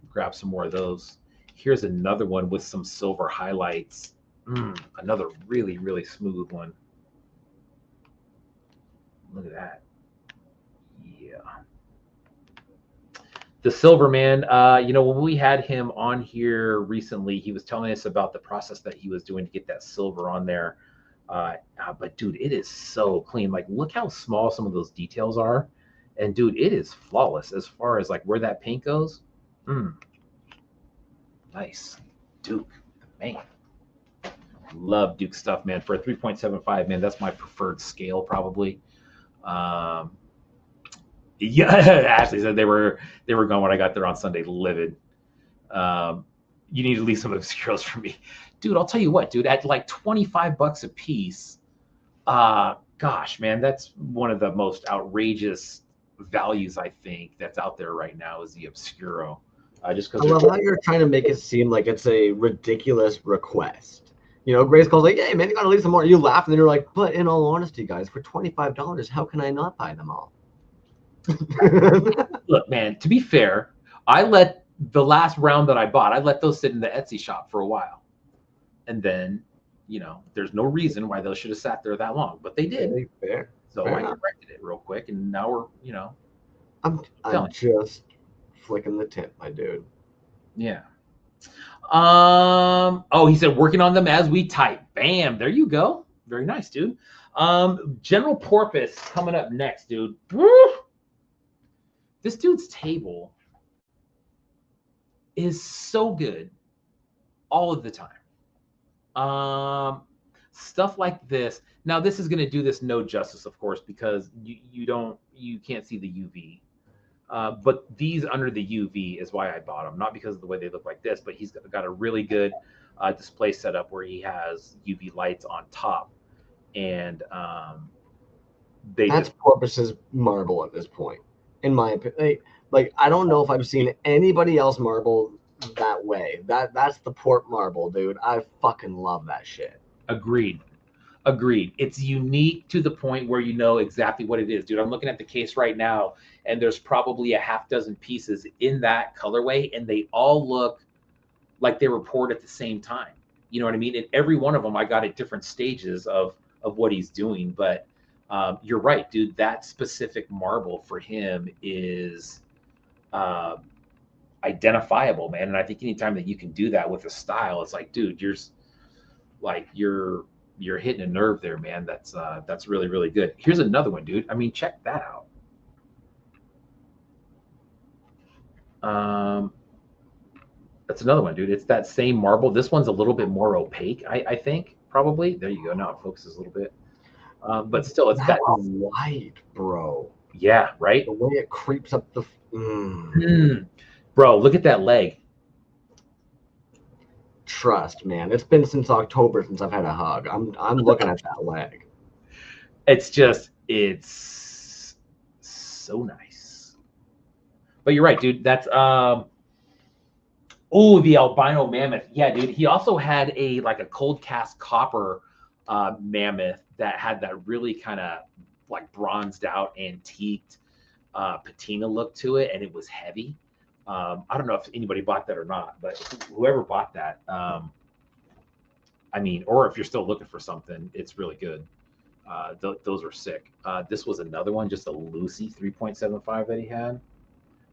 S2: grab some more of those. Here's another one with some silver highlights. Another really smooth one. Look at that. Yeah. The silver man, when we had him on here recently, he was telling us about the process that he was doing to get that silver on there. But dude, it is so clean. Like, look how small some of those details are. And dude, it is flawless as far as like where that paint goes. Nice. Duke, man. Love Duke stuff, man. For a 3.75, man, that's my preferred scale probably. Yeah, Ashley said they were gone when I got there on Sunday, livid. You need to leave some of those girls for me, dude. I'll tell you what, dude. At like $25 a piece, gosh, man, that's one of the most outrageous values I think that's out there right now is the Obscuro. Just because
S1: I love how you're trying to make it seem like it's a ridiculous request. Grace calls like, "Hey, man, you gotta leave some more." You laugh, and then you're like, "But in all honesty, guys, for $25, how can I not buy them all?"
S2: Look, man, to be fair, I let the last round that I bought, I let those sit in the Etsy shop for a while. And then, there's no reason why those should have sat there that long, but they did.
S1: Really fair.
S2: So
S1: Fair
S2: I
S1: enough.
S2: corrected it real quick, and now we're,
S1: I'm just flicking the tip, my dude.
S2: Yeah. He said working on them as we type. Bam, there you go. Very nice, dude. General Porpoise coming up next, dude. Woo! This dude's table is so good all of the time. Stuff like this. Now, this is going to do this no justice, of course, because you can't see the UV. But these under the UV is why I bought them, not because of the way they look like this, but he's got a really good display setup where he has UV lights on top, and
S1: that's Porpoise's marble at this point, in my opinion. Like I don't know if I've seen anybody else marble that way. That's the port marble, dude. I fucking love that shit.
S2: Agreed. It's unique to the point where you know exactly what it is, dude. I'm looking at the case right now, and there's probably a half dozen pieces in that colorway, and they all look like they were poured at the same time. You know what I mean? And every one of them I got at different stages of what he's doing. But you're right, dude. That specific marble for him is identifiable, man. And I think anytime that you can do that with a style, it's like, dude, you're hitting a nerve there, man. That's really good. Here's another one, dude. I mean, check that out. That's another one, dude. It's that same marble. This one's a little bit more opaque, I think, probably. There you go. Now it focuses a little bit. But still, it's that
S1: white, bro.
S2: Yeah, right?
S1: The way it creeps up the...
S2: Bro, look at that leg.
S1: Trust, man. It's been since October since I've had a hug. I'm looking at that leg.
S2: It's so nice. But you're right, dude. That's the albino mammoth. Yeah, dude. He also had a cold cast copper mammoth that had that really kind of like bronzed out, antiqued patina look to it, and it was heavy. I don't know if anybody bought that or not, but whoever bought that, I mean, or if you're still looking for something, it's really good. Those are sick. This was another one, just a Lucy 3.75 that he had.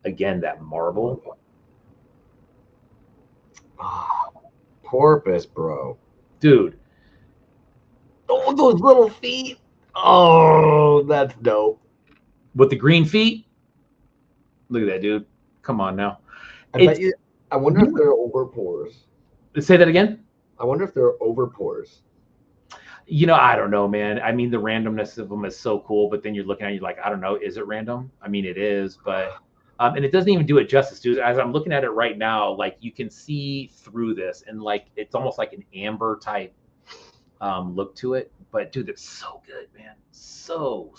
S2: Again, that marble.
S1: Porpoise, bro.
S2: Dude.
S1: Oh, those little feet. Oh, that's dope.
S2: With the green feet. Look at that, dude. Come on now.
S1: I bet you. I wonder if they're overpours.
S2: Say that again.
S1: I wonder if they're overpours.
S2: I don't know, man. I mean, the randomness of them is so cool, but then you're looking at it, you're like, I don't know, is it random? I mean, it is, but and it doesn't even do it justice, dude. As I'm looking at it right now, like you can see through this, and like it's almost like an amber type look to it. But dude, it's so good, man. So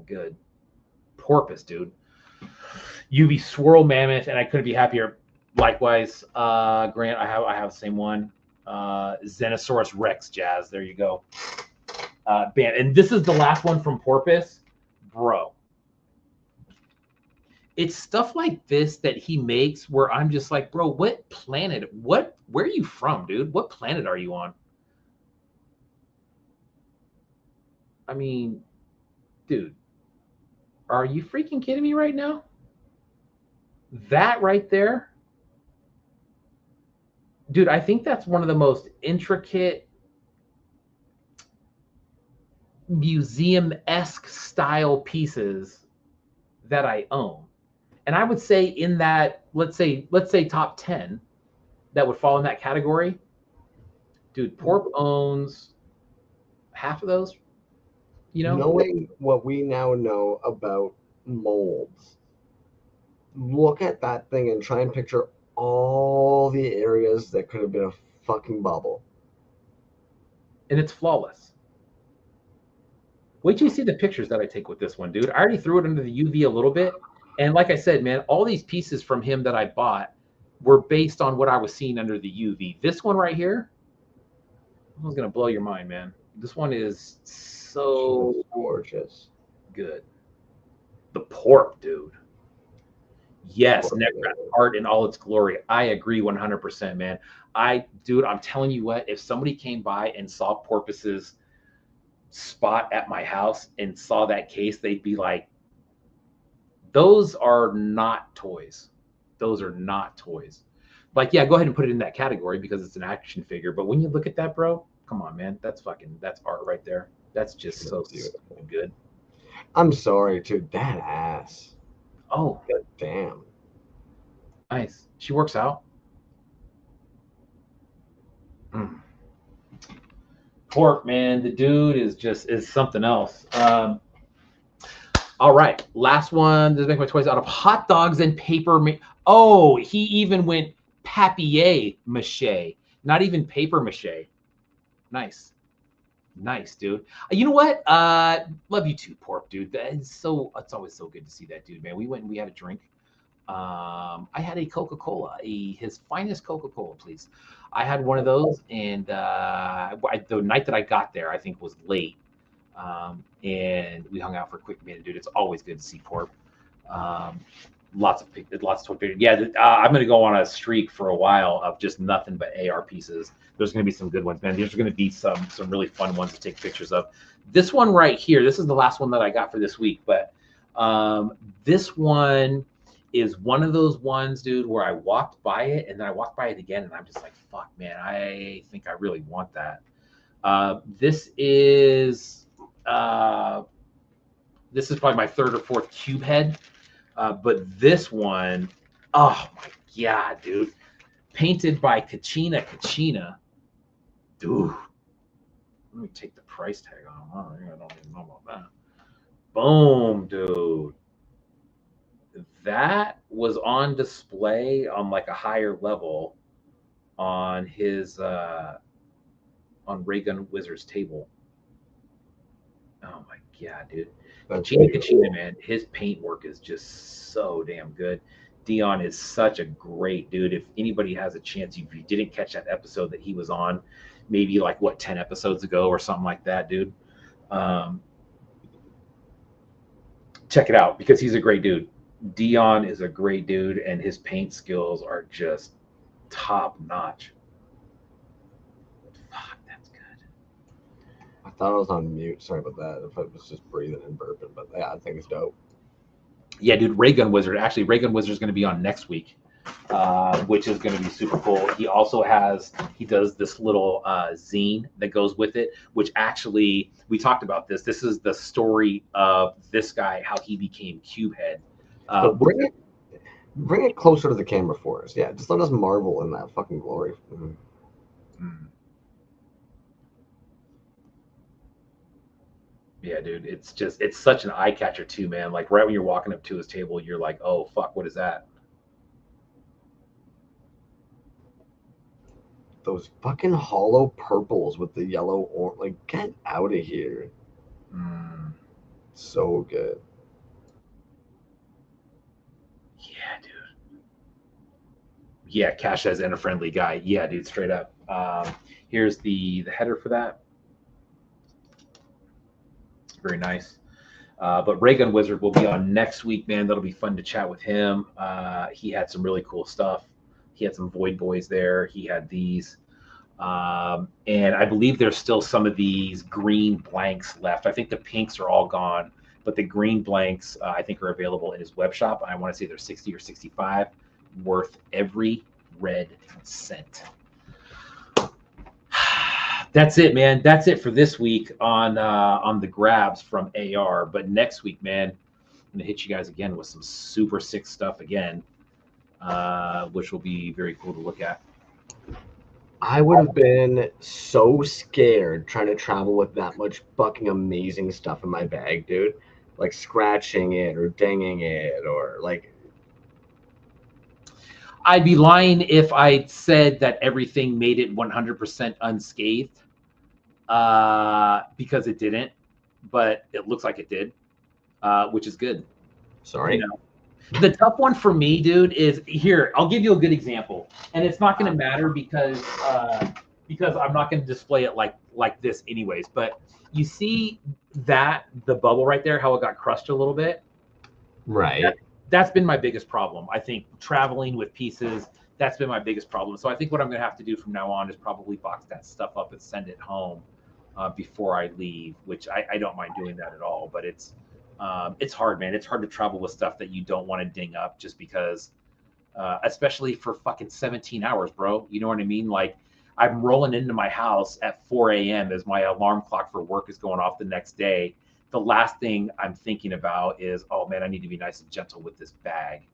S2: good. Porpoise, dude. UV swirl mammoth, and I couldn't be happier. Likewise, Grant, I have the same one. Xenosaurus Rex Jazz. There you go. And this is the last one from Porpoise, bro. It's stuff like this that he makes where I'm just like, bro, what planet? Where are you from, dude? What planet are you on? I mean, dude, are you freaking kidding me right now? That right there, dude, I think that's one of the most intricate museum-esque style pieces that I own. And I would say in that, let's say top 10 that would fall in that category. Dude, Porp owns half of those,
S1: Knowing what we now know about molds, look at that thing and try and picture all the areas that could have been a fucking bubble.
S2: And it's flawless. Wait till you see the pictures that I take with this one, dude. I already threw it under the UV a little bit. And like I said, man, all these pieces from him that I bought were based on what I was seeing under the UV. This one right here, this one's going to blow your mind, man. This one is so
S1: gorgeous.
S2: Good. The Porp, dude. Yes, Necrat art in all its glory. I agree 100%, man. Dude, I'm telling you what, if somebody came by and saw Porpoise's spot at my house and saw that case, they'd be like, those are not toys. Those are not toys. Like, yeah, go ahead and put it in that category because it's an action figure. But when you look at that, bro, come on, man. That's art right there. That's just so good.
S1: I'm sorry, dude. That ass.
S2: Oh.
S1: God damn.
S2: Nice. She works out. Pork, man. The dude is something else. All right. Last one. This is make my toys out of hot dogs and paper. Oh, he even went papier-mâché. Not even paper mache. Nice. Nice, dude. You know what? Love you too, Pork, dude. It's always so good to see that dude, man. We went and we had a drink. I had a Coca-Cola, his finest Coca-Cola, please. I had one of those, and the night that I got there, I think was late. And we hung out for a quick minute, dude. It's always good to see Pork. Lots of toy pictures. Yeah, I'm gonna go on a streak for a while of just nothing but AR pieces. There's gonna be some good ones, man. There's gonna be some really fun ones to take pictures of. This one right here, this is the last one that I got for this week, but this one is one of those ones, dude, where I walked by it and then I walked by it again, and I'm just like, fuck, man, I think I really want that. This is probably my third or fourth cube head. But this one, oh my God, dude. Painted by Kachina. Dude. Let me take the price tag on. I don't even know about that. Boom, dude. That was on display on like a higher level on his on Ray Gun Wizard's table. Oh my God, dude. Kachina, man, his paint work is just so damn good. Dion is such a great dude. If anybody has a chance, if you didn't catch that episode that he was on, maybe like 10 episodes ago or something like that, dude. Check it out because he's a great dude. Dion is a great dude, and his paint skills are just top notch. Fuck, that's good.
S1: I thought I was on mute. Sorry about that. If I was just breathing and burping, but yeah, I think it's dope.
S2: Yeah, dude, Ray Gun Wizard. Actually, Ray Gun Wizard is going to be on next week. which is going to be super cool. He also does this little zine that goes with it, which actually, we talked about this. This is the story of this guy, how he became Cubehead.
S1: But bring it closer to the camera for us. Yeah, just let us marvel in that fucking glory.
S2: Yeah, dude, it's such an eye catcher too, man. Like right when you're walking up to his table, you're like, oh fuck, what is that?
S1: Those fucking hollow purples with the yellow or like, get out of here. So good.
S2: Yeah, dude. Yeah, Cash says and a friendly guy. Yeah, dude, straight up. Here's the header for that. Very nice. But Ray Gun Wizard will be on next week, man. That'll be fun to chat with him. He had some really cool stuff. He had some Void Boys there. He had these. And I believe there's still some of these green blanks left. I think the pinks are all gone, but the green blanks, I think, are available in his web shop. I want to say they're 60 or 65, worth every red cent. That's it, man. That's it for this week on the grabs from AR. But next week, man, I'm gonna hit you guys again with some super sick stuff again, which will be very cool to look at.
S1: I would have been so scared trying to travel with that much fucking amazing stuff in my bag, dude. Like scratching it or dinging it or like.
S2: I'd be lying if I said that everything made it 100% unscathed, because it didn't, but it looks like it did, which is good.
S1: Sorry.
S2: You know? The tough one for me, dude, is here. I'll give you a good example, and it's not going to matter because I'm not going to display it like this anyways. But you see that the bubble right there, how it got crushed a little bit,
S1: right?
S2: That's been my biggest problem. I think traveling with pieces, that's been my biggest problem. So I think what I'm going to have to do from now on is probably box that stuff up and send it home before I leave, which I don't mind doing that at all. But it's hard, man. It's hard to travel with stuff that you don't want to ding up just because, especially for fucking 17 hours, bro. You know what I mean? Like, I'm rolling into my house at 4 a.m. as my alarm clock for work is going off the next day. The last thing I'm thinking about is, oh man, I need to be nice and gentle with this bag.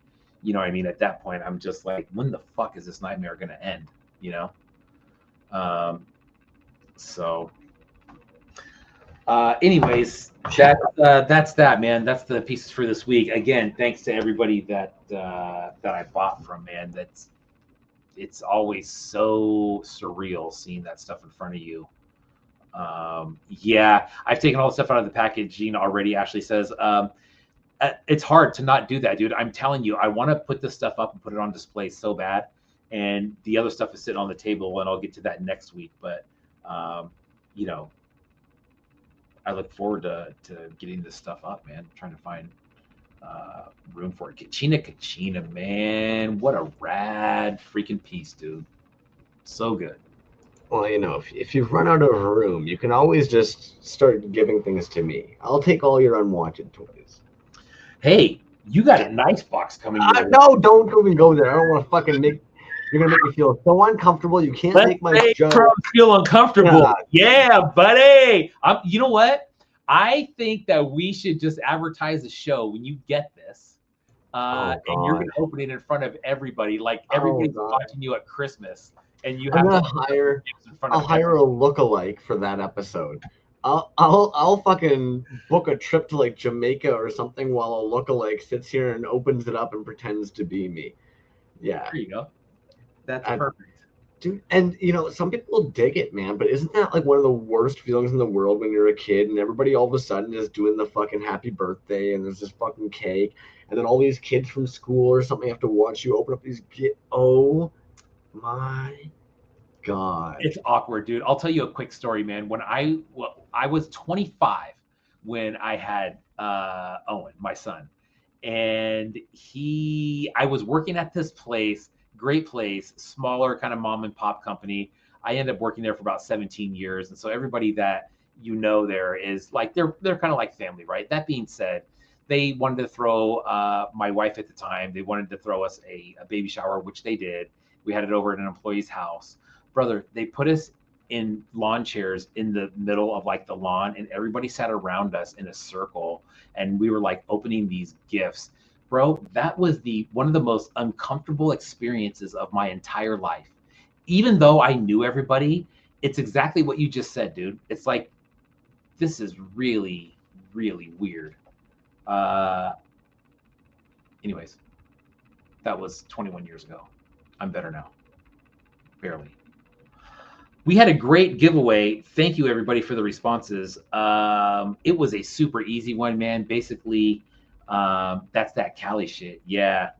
S2: You know what I mean? At that point, I'm just like, when the fuck is this nightmare going to end? You know? Anyways, that's that, man. That's the pieces for this week. Again, thanks to everybody that I bought from, man. It's always so surreal seeing that stuff in front of you. Yeah, I've taken all the stuff out of the packaging already. Ashley says, it's hard to not do that, dude. I'm telling you, I want to put this stuff up and put it on display so bad. And the other stuff is sitting on the table, and I'll get to that next week. But, you know, I look forward to getting this stuff up, man. I'm trying to find room for it. Kachina, man. What a rad freaking piece, dude. So good.
S1: Well, you know, if you've run out of room, you can always just start giving things to me. I'll take all your unwanted toys.
S2: Hey, you got a nice box coming.
S1: No, don't even go there. I don't want to fucking make. You're gonna make me feel so uncomfortable. You can't make my joke.
S2: Feel uncomfortable. Yeah, buddy. You know what? I think that we should just advertise a show when you get this, and you're gonna open it in front of everybody, like everybody's watching you at Christmas. And you have
S1: I'll hire a lookalike for that episode. I'll fucking book a trip to like Jamaica or something while a lookalike sits here and opens it up and pretends to be me. Yeah.
S2: There you go. That's perfect.
S1: Dude, and you know, some people dig it, man, but isn't that like one of the worst feelings in the world when you're a kid and everybody all of a sudden is doing the fucking happy birthday and there's this fucking cake and then all these kids from school or something have to watch you open up these my God.
S2: It's awkward, dude. I'll tell you a quick story, man. When I was 25 when I had Owen, my son. And I was working at this place, great place, smaller kind of mom and pop company. I ended up working there for about 17 years. And so everybody that you know there is like, they're kind of like family, right? That being said, they wanted to throw my wife at the time. They wanted to throw us a baby shower, which they did. We had it over at an employee's house. Brother, they put us in lawn chairs in the middle of like the lawn, and everybody sat around us in a circle, and we were like opening these gifts. Bro, that was one of the most uncomfortable experiences of my entire life. Even though I knew everybody, it's exactly what you just said, dude. It's like, this is really, really weird. Anyways, that was 21 years ago. I'm better now. Barely. We had a great giveaway. Thank you, everybody, for the responses. It was a super easy one, man. Basically, that's that Cali shit. Yeah,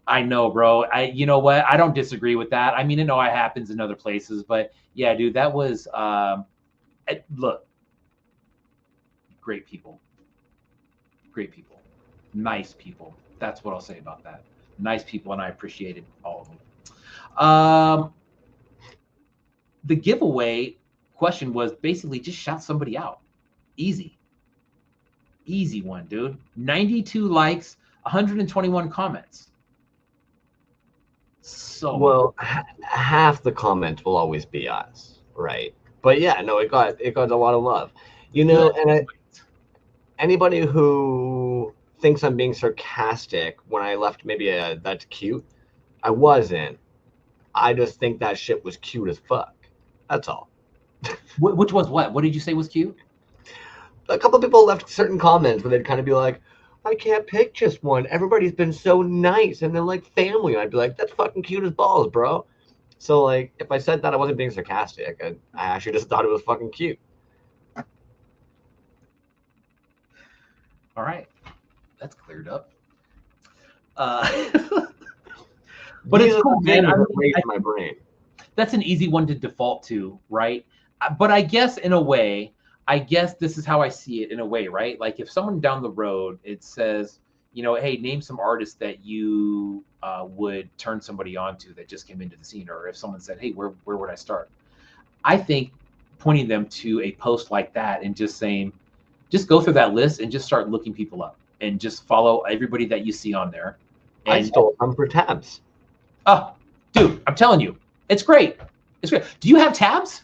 S2: I know, bro. You know what? I don't disagree with that. I mean, I know it happens in other places, but yeah, dude, that was, look, great people. Great people. Nice people. That's what I'll say about that. Nice people, and I appreciated all of them. The giveaway question was basically just shout somebody out. Easy. Easy one, dude. 92 likes, 121 comments. So
S1: well, half the comments will always be us, right? But yeah, no, it got a lot of love, you know. And anybody who thinks I'm being sarcastic when I left maybe a that's cute, I wasn't. I just think that shit was cute as fuck. That's all.
S2: Which was what? What did you say was cute?
S1: A couple of people left certain comments where they'd kind of be like, I can't pick just one. Everybody's been so nice and they're like family. And I'd be like, that's fucking cute as balls, bro. So like, if I said that, I wasn't being sarcastic. I actually just thought it was fucking cute.
S2: All right. That's cleared up. But it's cool, man.
S1: My brain.
S2: That's an easy one to default to, right? But I guess in a way, this is how I see it in a way, right? Like if someone down the road, it says, you know, hey, name some artists that you would turn somebody on to that just came into the scene. Or if someone said, hey, where would I start? I think pointing them to a post like that and just saying, just go through that list and just start looking people up and just follow everybody that you see on there. And
S1: I stole some for tabs.
S2: Oh, dude, I'm telling you, it's great. It's great. Do you have tabs?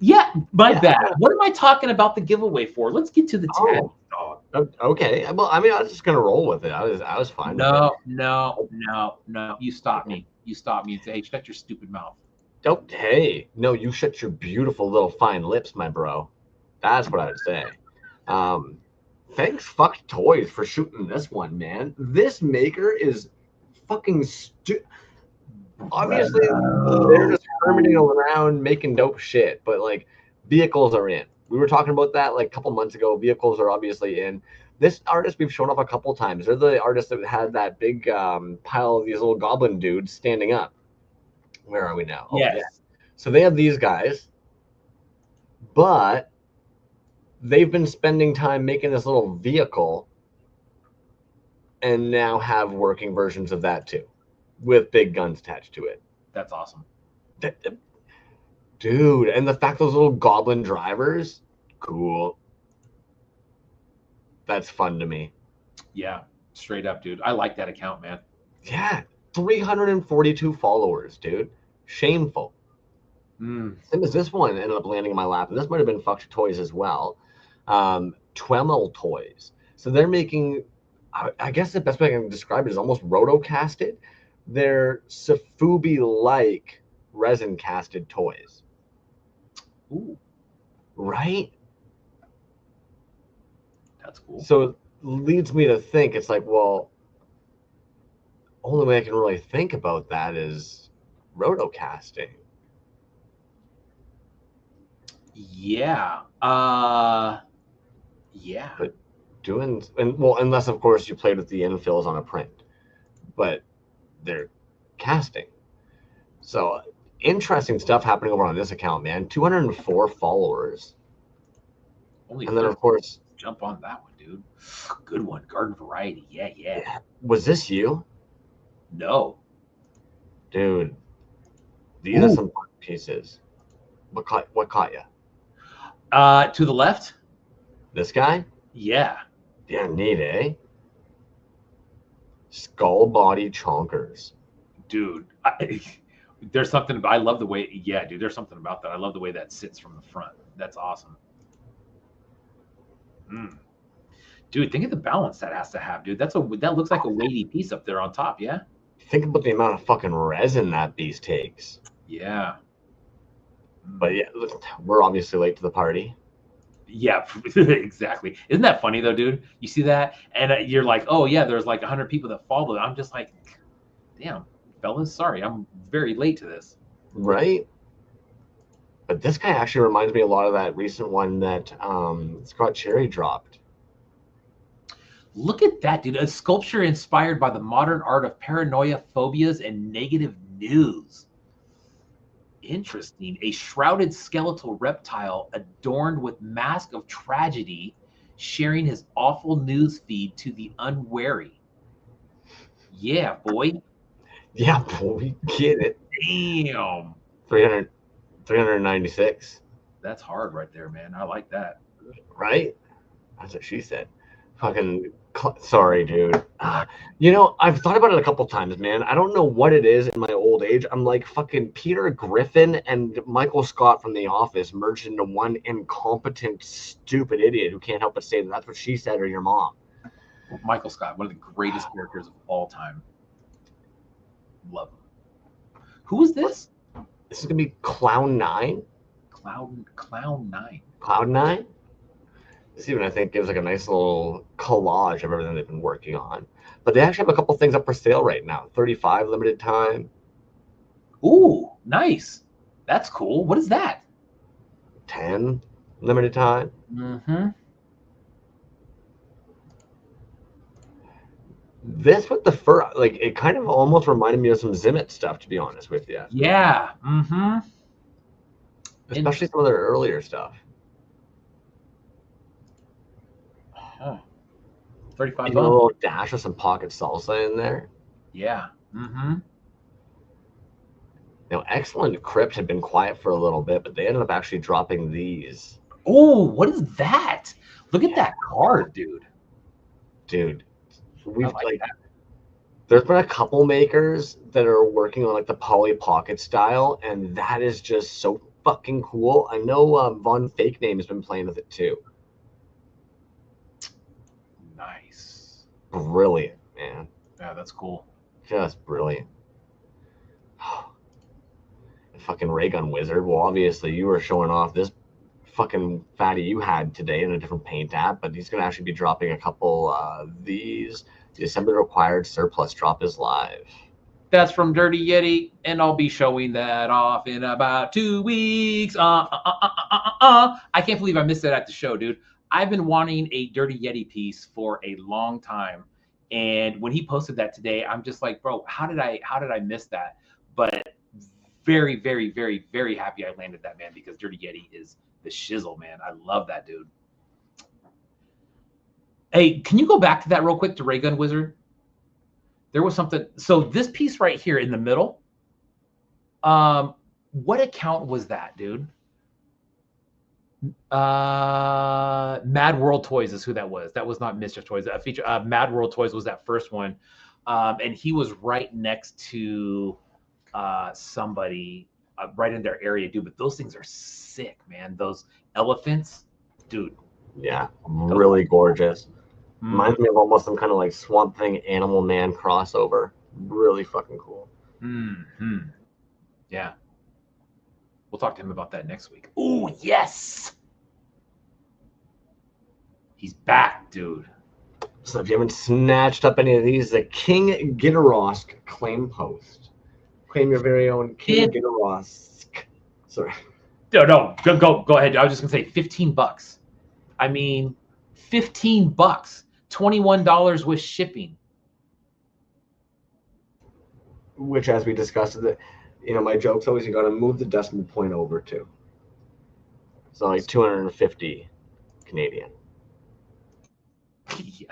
S2: Yeah, my bad. What am I talking about the giveaway for? Let's get to the tab.
S1: Oh, okay. Well, I mean, I was just gonna roll with it. I was fine with it.
S2: No. You stop me. You stop me and say, hey, shut your stupid mouth.
S1: Oh, hey. No, you shut your beautiful little fine lips, my bro. That's what I would say. Thanks, fuck Toys, for shooting this one, man. This maker is fucking obviously they're just hermiting around making dope shit, but like vehicles are in. We were talking about that like a couple months ago. Vehicles are obviously in. This artist we've shown up a couple times. They're the artist that had that big pile of these little goblin dudes standing up. Where are we now?
S2: Yes.
S1: Oh, yeah. So they have these guys, but they've been spending time making this little vehicle and now have working versions of that too, with big guns attached to it.
S2: That's awesome.
S1: Dude, and the fact those little goblin drivers, cool. That's fun to me.
S2: Yeah, straight up, dude. I like that account, man.
S1: Yeah, 342 followers, dude. Shameful. Same as this one ended up landing in my lap, and this might have been Fucked Toys as well. Twemel Toys. So they're making, I guess the best way I can describe it is almost roto-casted. They're Safubi-like resin-casted toys.
S2: Ooh.
S1: Right?
S2: That's cool.
S1: So it leads me to think, it's like, well, only way I can really think about that is roto-casting.
S2: Yeah. Yeah.
S1: But unless of course you played with the infills on a print, but they're casting. So interesting stuff happening over on this account, man. 204 followers.
S2: Only
S1: and then of course
S2: jump on that one, dude. Good one. Garden Variety. Yeah.
S1: Was this you?
S2: No.
S1: Dude, these are some pieces. What caught you?
S2: To the left?
S1: This guy?
S2: Yeah.
S1: Yeah, neat, eh? Skull body chonkers.
S2: Dude, there's something. I love the way. Yeah, dude, there's something about that. I love the way that sits from the front. That's awesome. Dude, think of the balance that has to have, dude. That looks like a weighty piece up there on top. Yeah.
S1: Think about the amount of fucking resin that beast takes.
S2: Yeah.
S1: But yeah, we're obviously late to the party.
S2: Yeah, exactly. Isn't that funny though, dude? You see that, and you're like, oh yeah, there's like 100 people that follow it. I'm just like, damn, fellas, sorry, I'm very late to this.
S1: Right? But this guy actually reminds me a lot of that recent one that Scott Cherry dropped.
S2: Look at that, dude. A sculpture inspired by the modern art of paranoia, phobias, and negative news. Interesting. A shrouded skeletal reptile adorned with mask of tragedy, sharing his awful news feed to the unwary. Yeah, boy.
S1: Yeah, boy, get it.
S2: Damn.
S1: 396.
S2: That's hard right there, man. I like that.
S1: Right? That's what she said. Fucking sorry, dude. You know, I've thought about it a couple times, man. I don't know what it is in my old age. I'm like fucking Peter Griffin and Michael Scott from The Office merged into one incompetent, stupid idiot who can't help but say that that's what she said or your mom.
S2: Michael Scott, one of the greatest characters of all time. Love him. Who is this?
S1: This is gonna be Clown 9.
S2: Clown 9.
S1: Cloud 9. This even I think gives like a nice little collage of everything they've been working on. But they actually have a couple things up for sale right now. 35 limited time.
S2: Ooh, nice. That's cool. What is that?
S1: 10 limited time.
S2: Mm-hmm.
S1: This with the fur, like it kind of almost reminded me of some Zimmit stuff, to be honest with you.
S2: Yeah. Mm-hmm.
S1: Especially some of their earlier stuff.
S2: Huh. 35
S1: Even a little dash of some pocket salsa in there.
S2: Yeah. Mm-hmm.
S1: Now, Excellent Crypt had been quiet for a little bit, but they ended up actually dropping these.
S2: Oh, what is that? Look at that card, dude.
S1: Dude, we've like there's been a couple makers that are working on like the Polly Pocket style, and that is just so fucking cool. I know Von Fake Name has been playing with it too.
S2: Nice.
S1: Brilliant, man.
S2: Yeah, that's cool.
S1: Just brilliant. Fucking ray gun wizard. Well, obviously you were showing off this fucking fatty you had today in a different paint app, but he's gonna actually be dropping a couple these. The assembly required surplus drop is live.
S2: That's from Dirty Yeti, and I'll be showing that off in about 2 weeks. I can't believe I missed that at the show, dude. I've been wanting a Dirty Yeti piece for a long time, and when he posted that today, I'm just like, bro, how did I miss that? But very, very, very, very happy I landed that, man, because Dirty Yeti is the shizzle, man. I love that dude. Hey, can you go back to that real quick to Ray Gun Wizard? There was something. So this piece right here in the middle, what account was that, dude? Mad World Toys is who that was. That was not Mr. Toys. That feature, Mad World Toys was that first one, and he was right next to somebody right in their area, dude. But those things are sick, man. Those elephants, dude.
S1: Yeah, really gorgeous. Reminds me of almost some kind of like Swamp Thing Animal Man crossover. Really fucking cool.
S2: Mm-hmm. Yeah. We'll talk to him about that next week. Oh, yes. He's back, dude.
S1: So if you haven't snatched up any of these, the King Giderosk claim post. Claim your very own King Giderosk. Sorry.
S2: No, go ahead. I was just gonna say $15. I mean, $15, $21 with shipping.
S1: Which, as we discussed, my joke's always you got to move the decimal point over to. So like 250 Canadian.
S2: Yeah.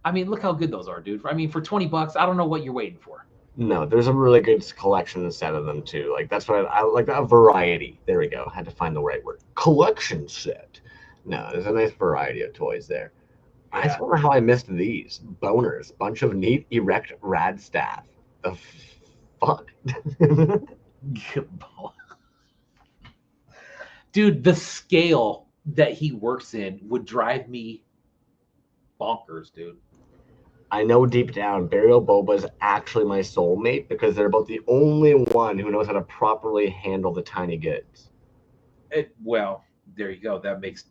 S2: I mean, look how good those are, dude. I mean, for $20, I don't know what you're waiting for.
S1: No, there's a really good collection set of them too. Like that's what I like, a variety. There we go. Had to find the right word. Collection set. No, there's a nice variety of toys there. I just wonder how I missed these boners. Bunch of neat, erect, rad staff. The fuck,
S2: Dude, the scale that he works in would drive me bonkers, dude.
S1: I know deep down, Burial Boba is actually my soulmate because they're about the only one who knows how to properly handle the tiny goods.
S2: Well, there you go. That makes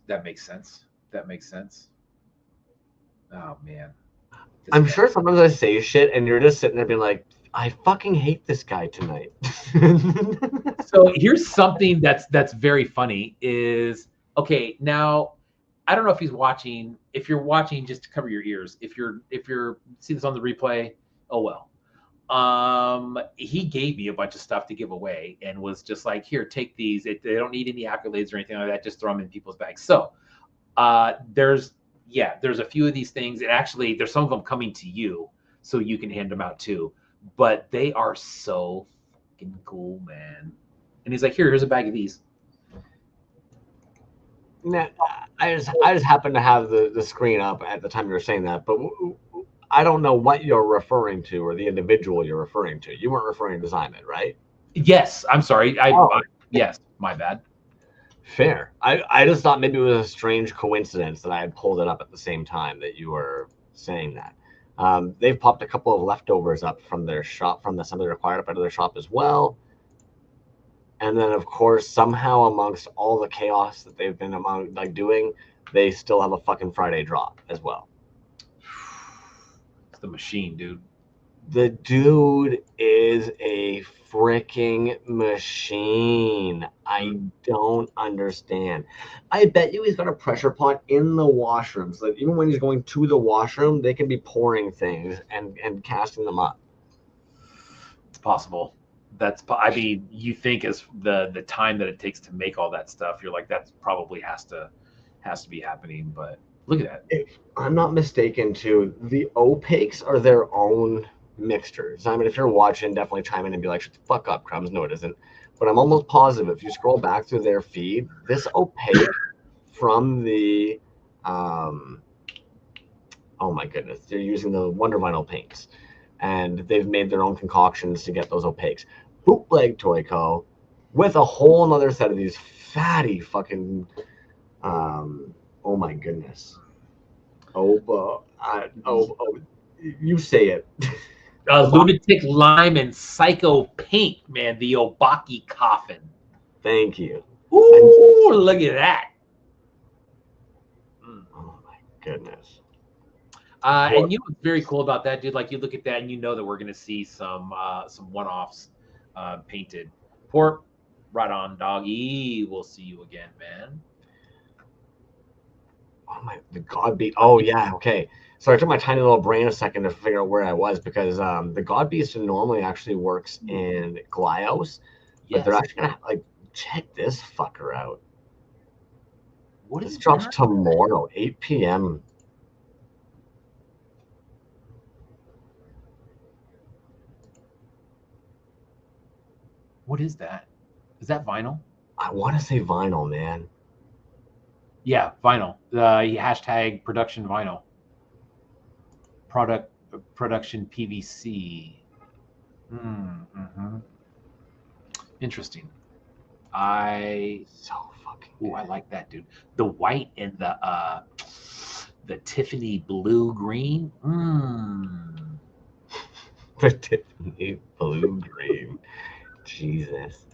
S2: sense. That makes sense. Oh man.
S1: I'm sure sometimes I say shit and you're just sitting there being like, I fucking hate this guy tonight.
S2: So here's something that's very funny is okay, now I don't know if he's watching. If you're watching, just to cover your ears. If you're see this on the replay, oh well. He gave me a bunch of stuff to give away and was just like, here, take these. They don't need any accolades or anything like that. Just throw them in people's bags. So there's a few of these things, and actually there's some of them coming to you, so you can hand them out too. But they are so fucking cool, man. And he's like, here's a bag of these.
S1: Nah, I just happened to have the screen up at the time you were saying that, but I don't know what you're referring to or the individual you're referring to. You weren't referring to Simon, right?
S2: Yes, I'm sorry. Yes, my bad.
S1: Fair. I just thought maybe it was a strange coincidence that I had pulled it up at the same time that you were saying that. They've popped a couple of leftovers up from their shop, from the assembly required up out of their shop as well. And then, of course, somehow amongst all the chaos that they've been doing, they still have a fucking Friday drop as well.
S2: It's the machine, dude.
S1: The dude is a freaking machine. I don't understand. I bet you he's got a pressure pot in the washroom, so that even when he's going to the washroom, they can be pouring things and casting them up.
S2: It's possible. I mean, you think as the time that it takes to make all that stuff, you're like, that probably has to be happening. But look at that.
S1: If I'm not mistaken, too, the opaques are their own mixtures. I mean, if you're watching, definitely chime in and be like, shut the fuck up, Crumbs. No, it isn't. But I'm almost positive if you scroll back through their feed, this opaque from the oh my goodness, they're using the Wonder Vinyl paints, and they've made their own concoctions to get those opaques. Bootleg Toy Co. with a whole another set of these fatty fucking oh my goodness. You say it.
S2: Lunatic Lime and Psycho Paint, man. The Obaki coffin.
S1: Thank you.
S2: Ooh, look at that.
S1: Oh my goodness.
S2: And you know what's very cool about that, dude? Like, you look at that and you know that we're gonna see some one-offs painted. Port, right on, doggy. We'll see you again, man.
S1: Oh my, the God Beast. Oh yeah, okay. So I took my tiny little brain a second to figure out where I was because the God Beast normally actually works in Glyos, but they're actually gonna like check this fucker out.
S2: What
S1: this drops tomorrow, 8 p.m.
S2: What is that? Is that vinyl?
S1: I want to say vinyl, man.
S2: Yeah, vinyl. Hashtag production vinyl. Production PVC. Mm-hmm. Interesting.
S1: So fucking good.
S2: I like that, dude. The white and the Tiffany blue green.
S1: The Tiffany blue green. Jesus.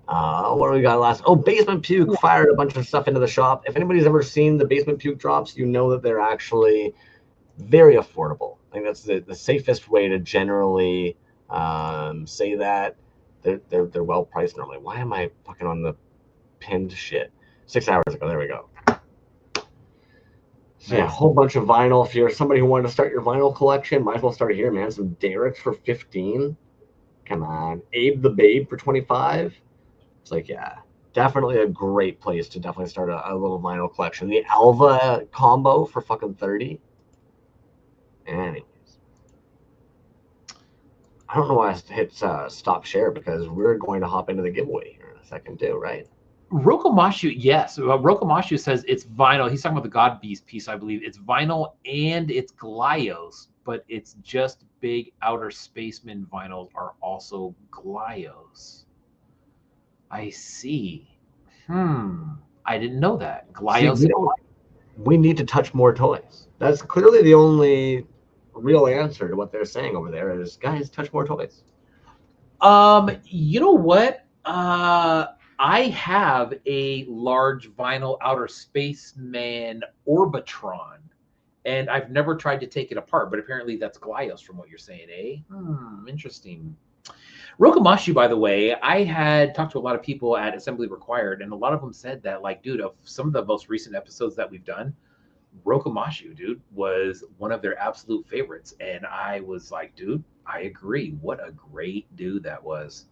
S1: What do we got last? Oh, Basement Puke fired a bunch of stuff into the shop. If anybody's ever seen the Basement Puke drops, you know that they're actually very affordable. I think that's the safest way to generally say that. They're well priced normally. Why am I fucking on the pinned shit? 6 hours ago. There we go. So yeah, a whole bunch of vinyl. If you're somebody who wanted to start your vinyl collection, might as well start here, man. Some Derricks for 15. Come on. Abe the Babe for 25. It's like, yeah, definitely a great place to definitely start a little vinyl collection. The Alva combo for fucking 30. Anyways. I don't know why I hit stop share because we're going to hop into the giveaway here in a second too, right?
S2: Rokomashu, yes. Rokomashu says it's vinyl. He's talking about the God Beast piece, I believe. It's vinyl and it's Glyos, but it's just big outer spaceman vinyls are also Glyos. I see. I didn't know that. Glyos.
S1: See, we need to touch more toys. That's clearly the only real answer to what they're saying over there is, guys, touch more toys.
S2: You know what? I have a large vinyl outer spaceman Orbitron, and I've never tried to take it apart, but apparently that's Glyos from what you're saying, eh? Interesting. Rokomashu, by the way, I had talked to a lot of people at Assembly Required, and a lot of them said that, like, dude, of some of the most recent episodes that we've done, Rokomashu, dude, was one of their absolute favorites. And I was like, dude, I agree. What a great dude that was.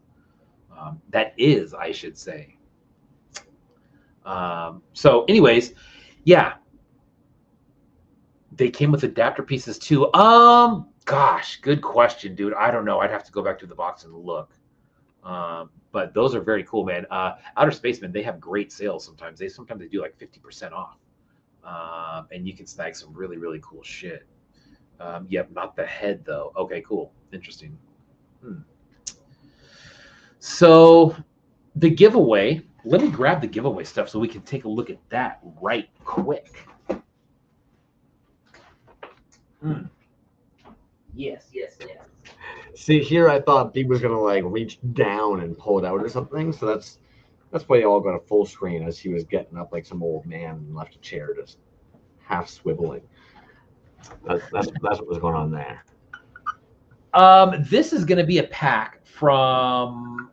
S2: That is, I should say. So anyways, yeah. They came with adapter pieces too. Gosh, good question, dude. I don't know. I'd have to go back to the box and look. But those are very cool, man. Outer Spacemen, they have great sales sometimes. They do like 50% off. And you can snag some really, really cool shit. Yep, not the head though. Okay, cool. Interesting. So the giveaway, let me grab the giveaway stuff so we can take a look at that right quick. Yes.
S1: See, here I thought B was gonna like reach down and pull it out or something. So that's why y'all got a full screen as he was getting up like some old man and left a chair just half swiveling. That's what was going on there.
S2: This is going to be a pack from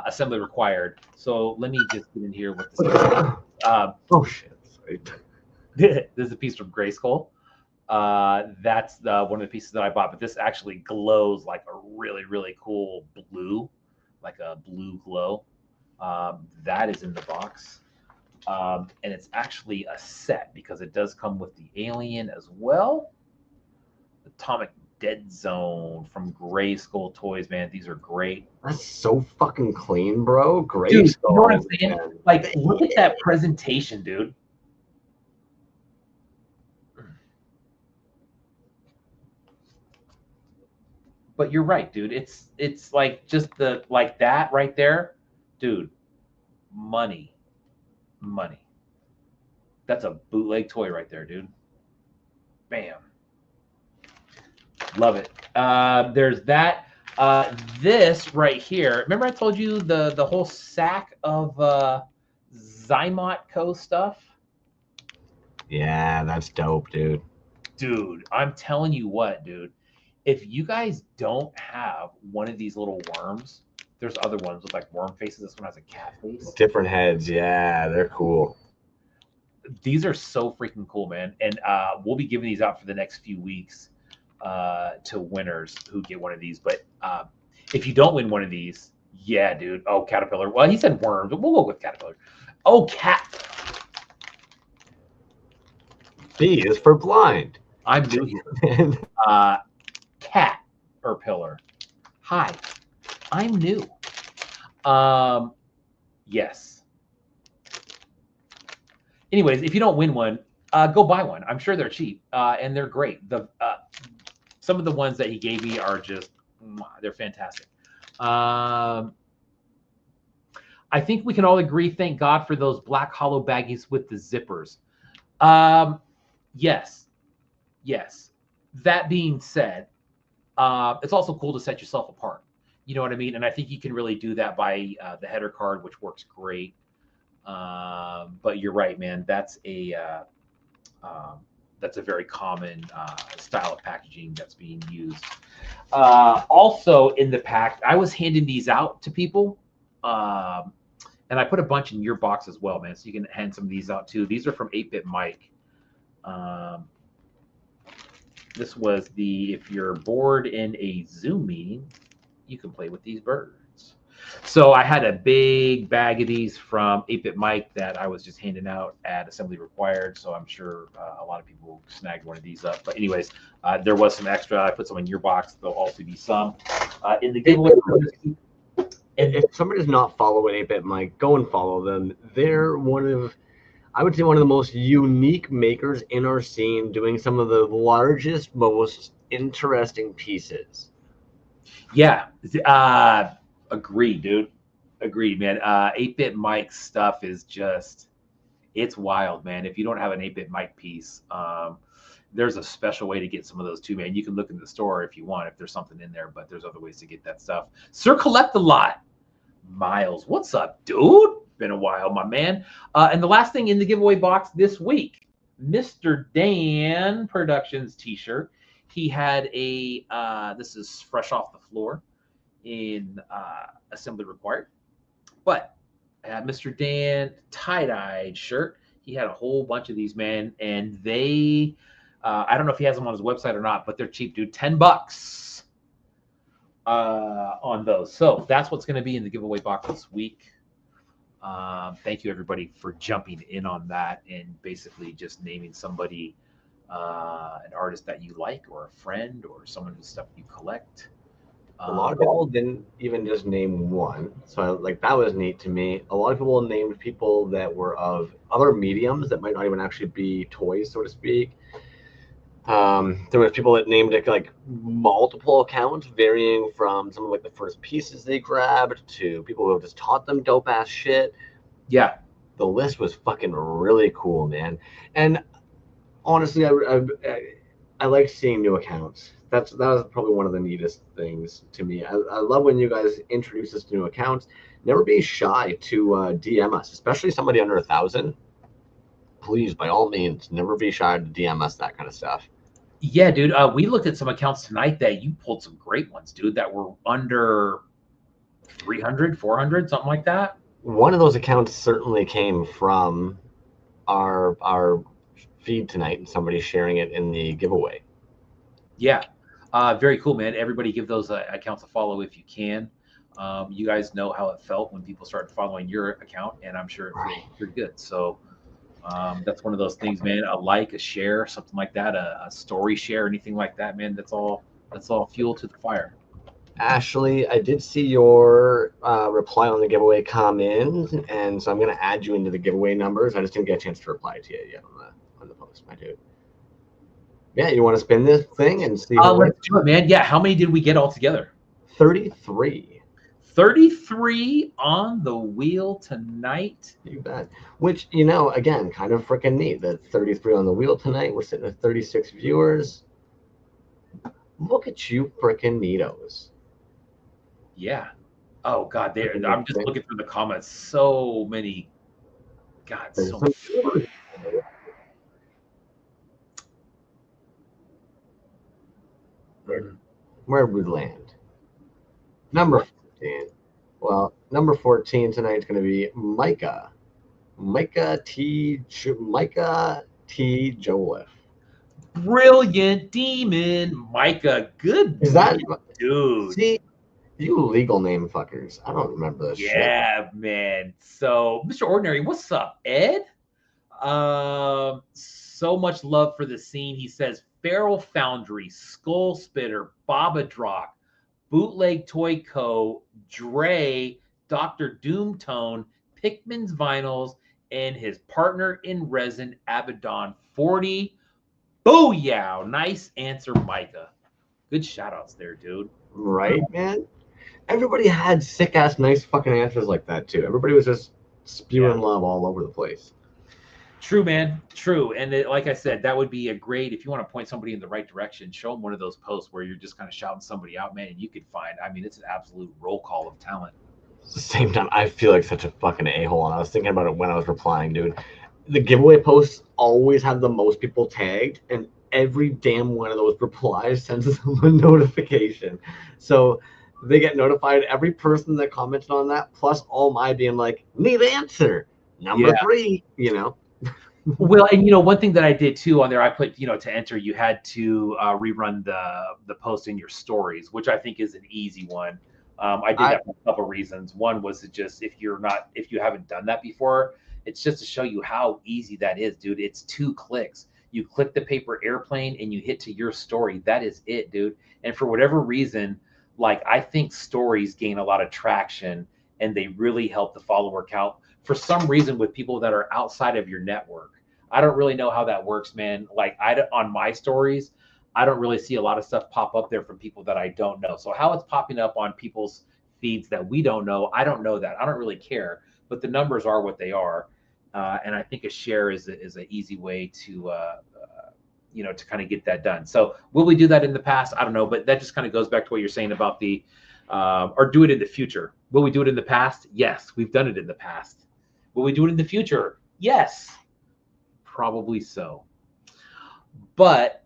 S2: Assembly Required. So let me just get in here with this.
S1: Oh shit! Sorry.
S2: This is a piece from Grayskull. That's one of the pieces that I bought, but this actually glows like a really, really cool blue, like a blue glow. That is in the box. And it's actually a set because it does come with the alien as well. Atomic Dead Zone from Grayskull Toys, man. These are great.
S1: That's so fucking clean, bro. Great.
S2: Dude, you know what I'm saying? Man. Like, look at that presentation, dude. But you're right, dude. It's like just the like that right there, dude. Money. That's a bootleg toy right there, dude. Bam. Love it. There's that. This right here. Remember I told you the whole sack of Zymot Co stuff?
S1: Yeah, that's dope, dude.
S2: Dude, I'm telling you what, dude. If you guys don't have one of these little worms, there's other ones with like worm faces. This one has a cat face.
S1: Different heads. Yeah, they're cool.
S2: These are so freaking cool, man. And we'll be giving these out for the next few weeks to winners who get one of these. But if you don't win one of these, yeah, dude. Oh, Caterpillar. Well, he said worms, but we'll go with Caterpillar. Oh, cat.
S1: B is for blind.
S2: I'm new here. Cat or pillar. Hi, I'm new. Yes. Anyways, if you don't win one, go buy one. I'm sure they're cheap and they're great. Some of the ones that he gave me are just, they're fantastic. I think we can all agree, thank God for those black hollow baggies with the zippers. Yes. That being said, it's also cool to set yourself apart. You know what I mean? And I think you can really do that by the header card, which works great. But you're right, man. That's a very common style of packaging that's being used. Also in the pack, I was handing these out to people. And I put a bunch in your box as well, man. So you can hand some of these out too. These are from 8-Bit Mike. This was if you're bored in a Zoom meeting, you can play with these birds. So I had a big bag of these from 8-Bit Mike that I was just handing out at Assembly Required. So I'm sure a lot of people snagged one of these up. But anyways, there was some extra. I put some in your box. There'll also be some in the giveaway.
S1: if somebody does not follow an 8-Bit Mike, go and follow them. They're I would say one of the most unique makers in our scene, doing some of the largest, most interesting pieces.
S2: Yeah, agreed, dude. Agreed, man. 8-Bit Mike's stuff is just, it's wild, man. If you don't have an 8-Bit Mike piece, there's a special way to get some of those too, man. You can look in the store if you want, if there's something in there, but there's other ways to get that stuff. Sir Collect a Lot. Miles, what's up, dude? Been a while, my man. And the last thing in the giveaway box this week, Mr. Dan Productions t-shirt. He had a, this is fresh off the floor in assembly required, but Mr. Dan tie-dyed shirt. He had a whole bunch of these, man, and they, I don't know if he has them on his website or not, but they're cheap, dude. $10 on those. So that's what's going to be in the giveaway box this week. Thank you, everybody, for jumping in on that and basically just naming somebody, an artist that you like, or a friend, or someone whose stuff you collect.
S1: A lot of people didn't even just name one, so like that was neat to me. A lot of people named people that were of other mediums that might not even actually be toys, so to speak. There was people that named it like multiple accounts, varying from some of like the first pieces they grabbed to people who have just taught them dope ass shit.
S2: Yeah,
S1: the list was fucking really cool, man. And honestly, I like seeing new accounts. That was probably one of the neatest things to me. I love when you guys introduce us to new accounts. Never be shy to DM us, especially somebody under 1,000. Please, by all means, never be shy to DM us that kind of stuff.
S2: Yeah, dude. We looked at some accounts tonight that you pulled some great ones, dude, that were under 300, 400, something like that.
S1: One of those accounts certainly came from our feed tonight, and somebody sharing it in the giveaway.
S2: Yeah, very cool, man. Everybody give those accounts a follow if you can. You guys know how it felt when people started following your account, and I'm sure it feels pretty good. So that's one of those things, man. A like, a share, something like that, a story share, anything like that, man. That's all fuel to the fire.
S1: Ashley, I did see your reply on the giveaway come in, and so I'm going to add you into the giveaway numbers. I just didn't get a chance to reply to you yet on the post, my dude. Yeah, you want to spin this thing and see?
S2: Let's do it, man. Yeah, how many did we get all together?
S1: 33.
S2: 33 on the wheel tonight.
S1: You bet. Which, you know, again, kind of freaking neat that 33 on the wheel tonight. We're sitting at 36 viewers. Look at you freaking neatos.
S2: Yeah. Oh, God. I'm just looking through the comments. So many. God, so many.
S1: Where we land. Number 14. Well, number 14 tonight is going to be Micah. Micah T. Joliffe.
S2: Brilliant demon, Micah. Good.
S1: Is that
S2: dude?
S1: See, you legal name fuckers. I don't remember this shit.
S2: Yeah, man. So, Mr. Ordinary, what's up, Ed? So much love for the scene. He says Feral Foundry, Skull Spitter, Babadrock, Bootleg Toy Co., Dre, Dr. Doomtone, Pikmin's Vinyls, and his partner in resin, Abaddon 40. Booyah! Nice answer, Micah. Good shout-outs there, dude.
S1: Right, man? Everybody had sick-ass nice fucking answers like that, too. Everybody was just spewing love all over the place.
S2: True, man. True. And like I said, that would be a great, if you want to point somebody in the right direction, show them one of those posts where you're just kind of shouting somebody out, man, and you could find, I mean, it's an absolute roll call of talent.
S1: At the same time, I feel like such a fucking a-hole, and I was thinking about it when I was replying, dude. The giveaway posts always have the most people tagged, and every damn one of those replies sends them a notification. So they get notified, every person that commented on that, plus all my being like, neat answer, number 3, you know.
S2: Well, and you know, one thing that I did too on there, I put, you know, to enter, you had to rerun the post in your stories, which I think is an easy one. I did that for a couple of reasons. One was to just, if you haven't done that before, it's just to show you how easy that is, dude. It's 2 clicks. You click the paper airplane and you hit to your story. That is it, dude. And for whatever reason, like I think stories gain a lot of traction and they really help the follower count for some reason with people that are outside of your network. I don't really know how that works, man. Like on my stories, I don't really see a lot of stuff pop up there from people that I don't know. So how it's popping up on people's feeds that we don't know, I don't know that. I don't really care, but the numbers are what they are. And I think a share is an easy way to, to kind of get that done. So will we do that in the past? I don't know, but that just kind of goes back to what you're saying about the, or do it in the future. Will we do it in the past? Yes, we've done it in the past. Will we do it in the future? Yes, probably so. But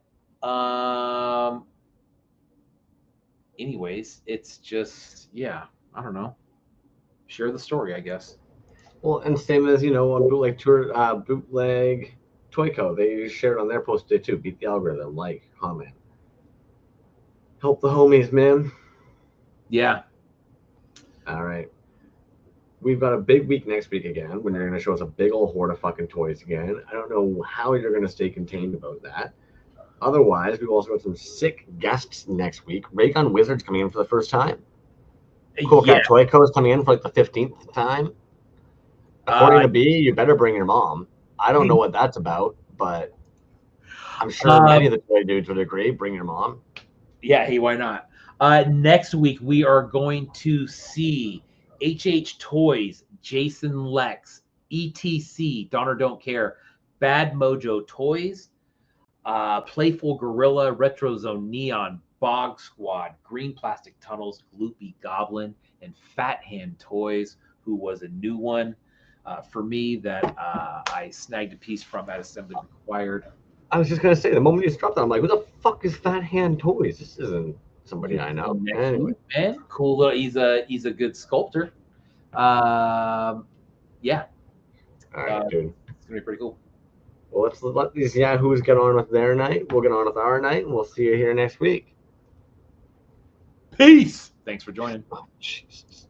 S2: anyways, it's just, yeah, I don't know. Share the story, I guess.
S1: Well, and same as, on bootleg Toyco, they shared on their post today too. Beat the algorithm, like, comment. Help the homies, man.
S2: Yeah.
S1: All right. We've got a big week next week again when you're going to show us a big old horde of fucking toys again. I don't know how you're going to stay contained about that. Otherwise, we've also got some sick guests next week. Raygun Wizard's coming in for the first time. Cool Cat Toyco is coming in for like the 15th time. According to B, you better bring your mom. I don't know what that's about, but I'm sure many of the toy dudes would agree. Bring your mom.
S2: Yeah, hey, why not? Next week, we are going to see HH Toys, Jason Lex, ETC, Don or Don't Care, Bad Mojo Toys, Playful Gorilla, Retro Zone Neon, Bog Squad, Green Plastic Tunnels, Gloopy Goblin, and Fat Hand Toys, who was a new one for me that I snagged a piece from at Assembly Required.
S1: I was just going to say, the moment you dropped that, I'm like, who the fuck is Fat Hand Toys? This isn't somebody I know. Anyway.
S2: Man, cool little, he's a good sculptor. Yeah.
S1: All right, dude.
S2: It's going to be pretty cool.
S1: Well, let's let these yahoos get on with their night. We'll get on with our night, and we'll see you here next week.
S2: Peace. Thanks for joining.
S1: Oh, Jesus.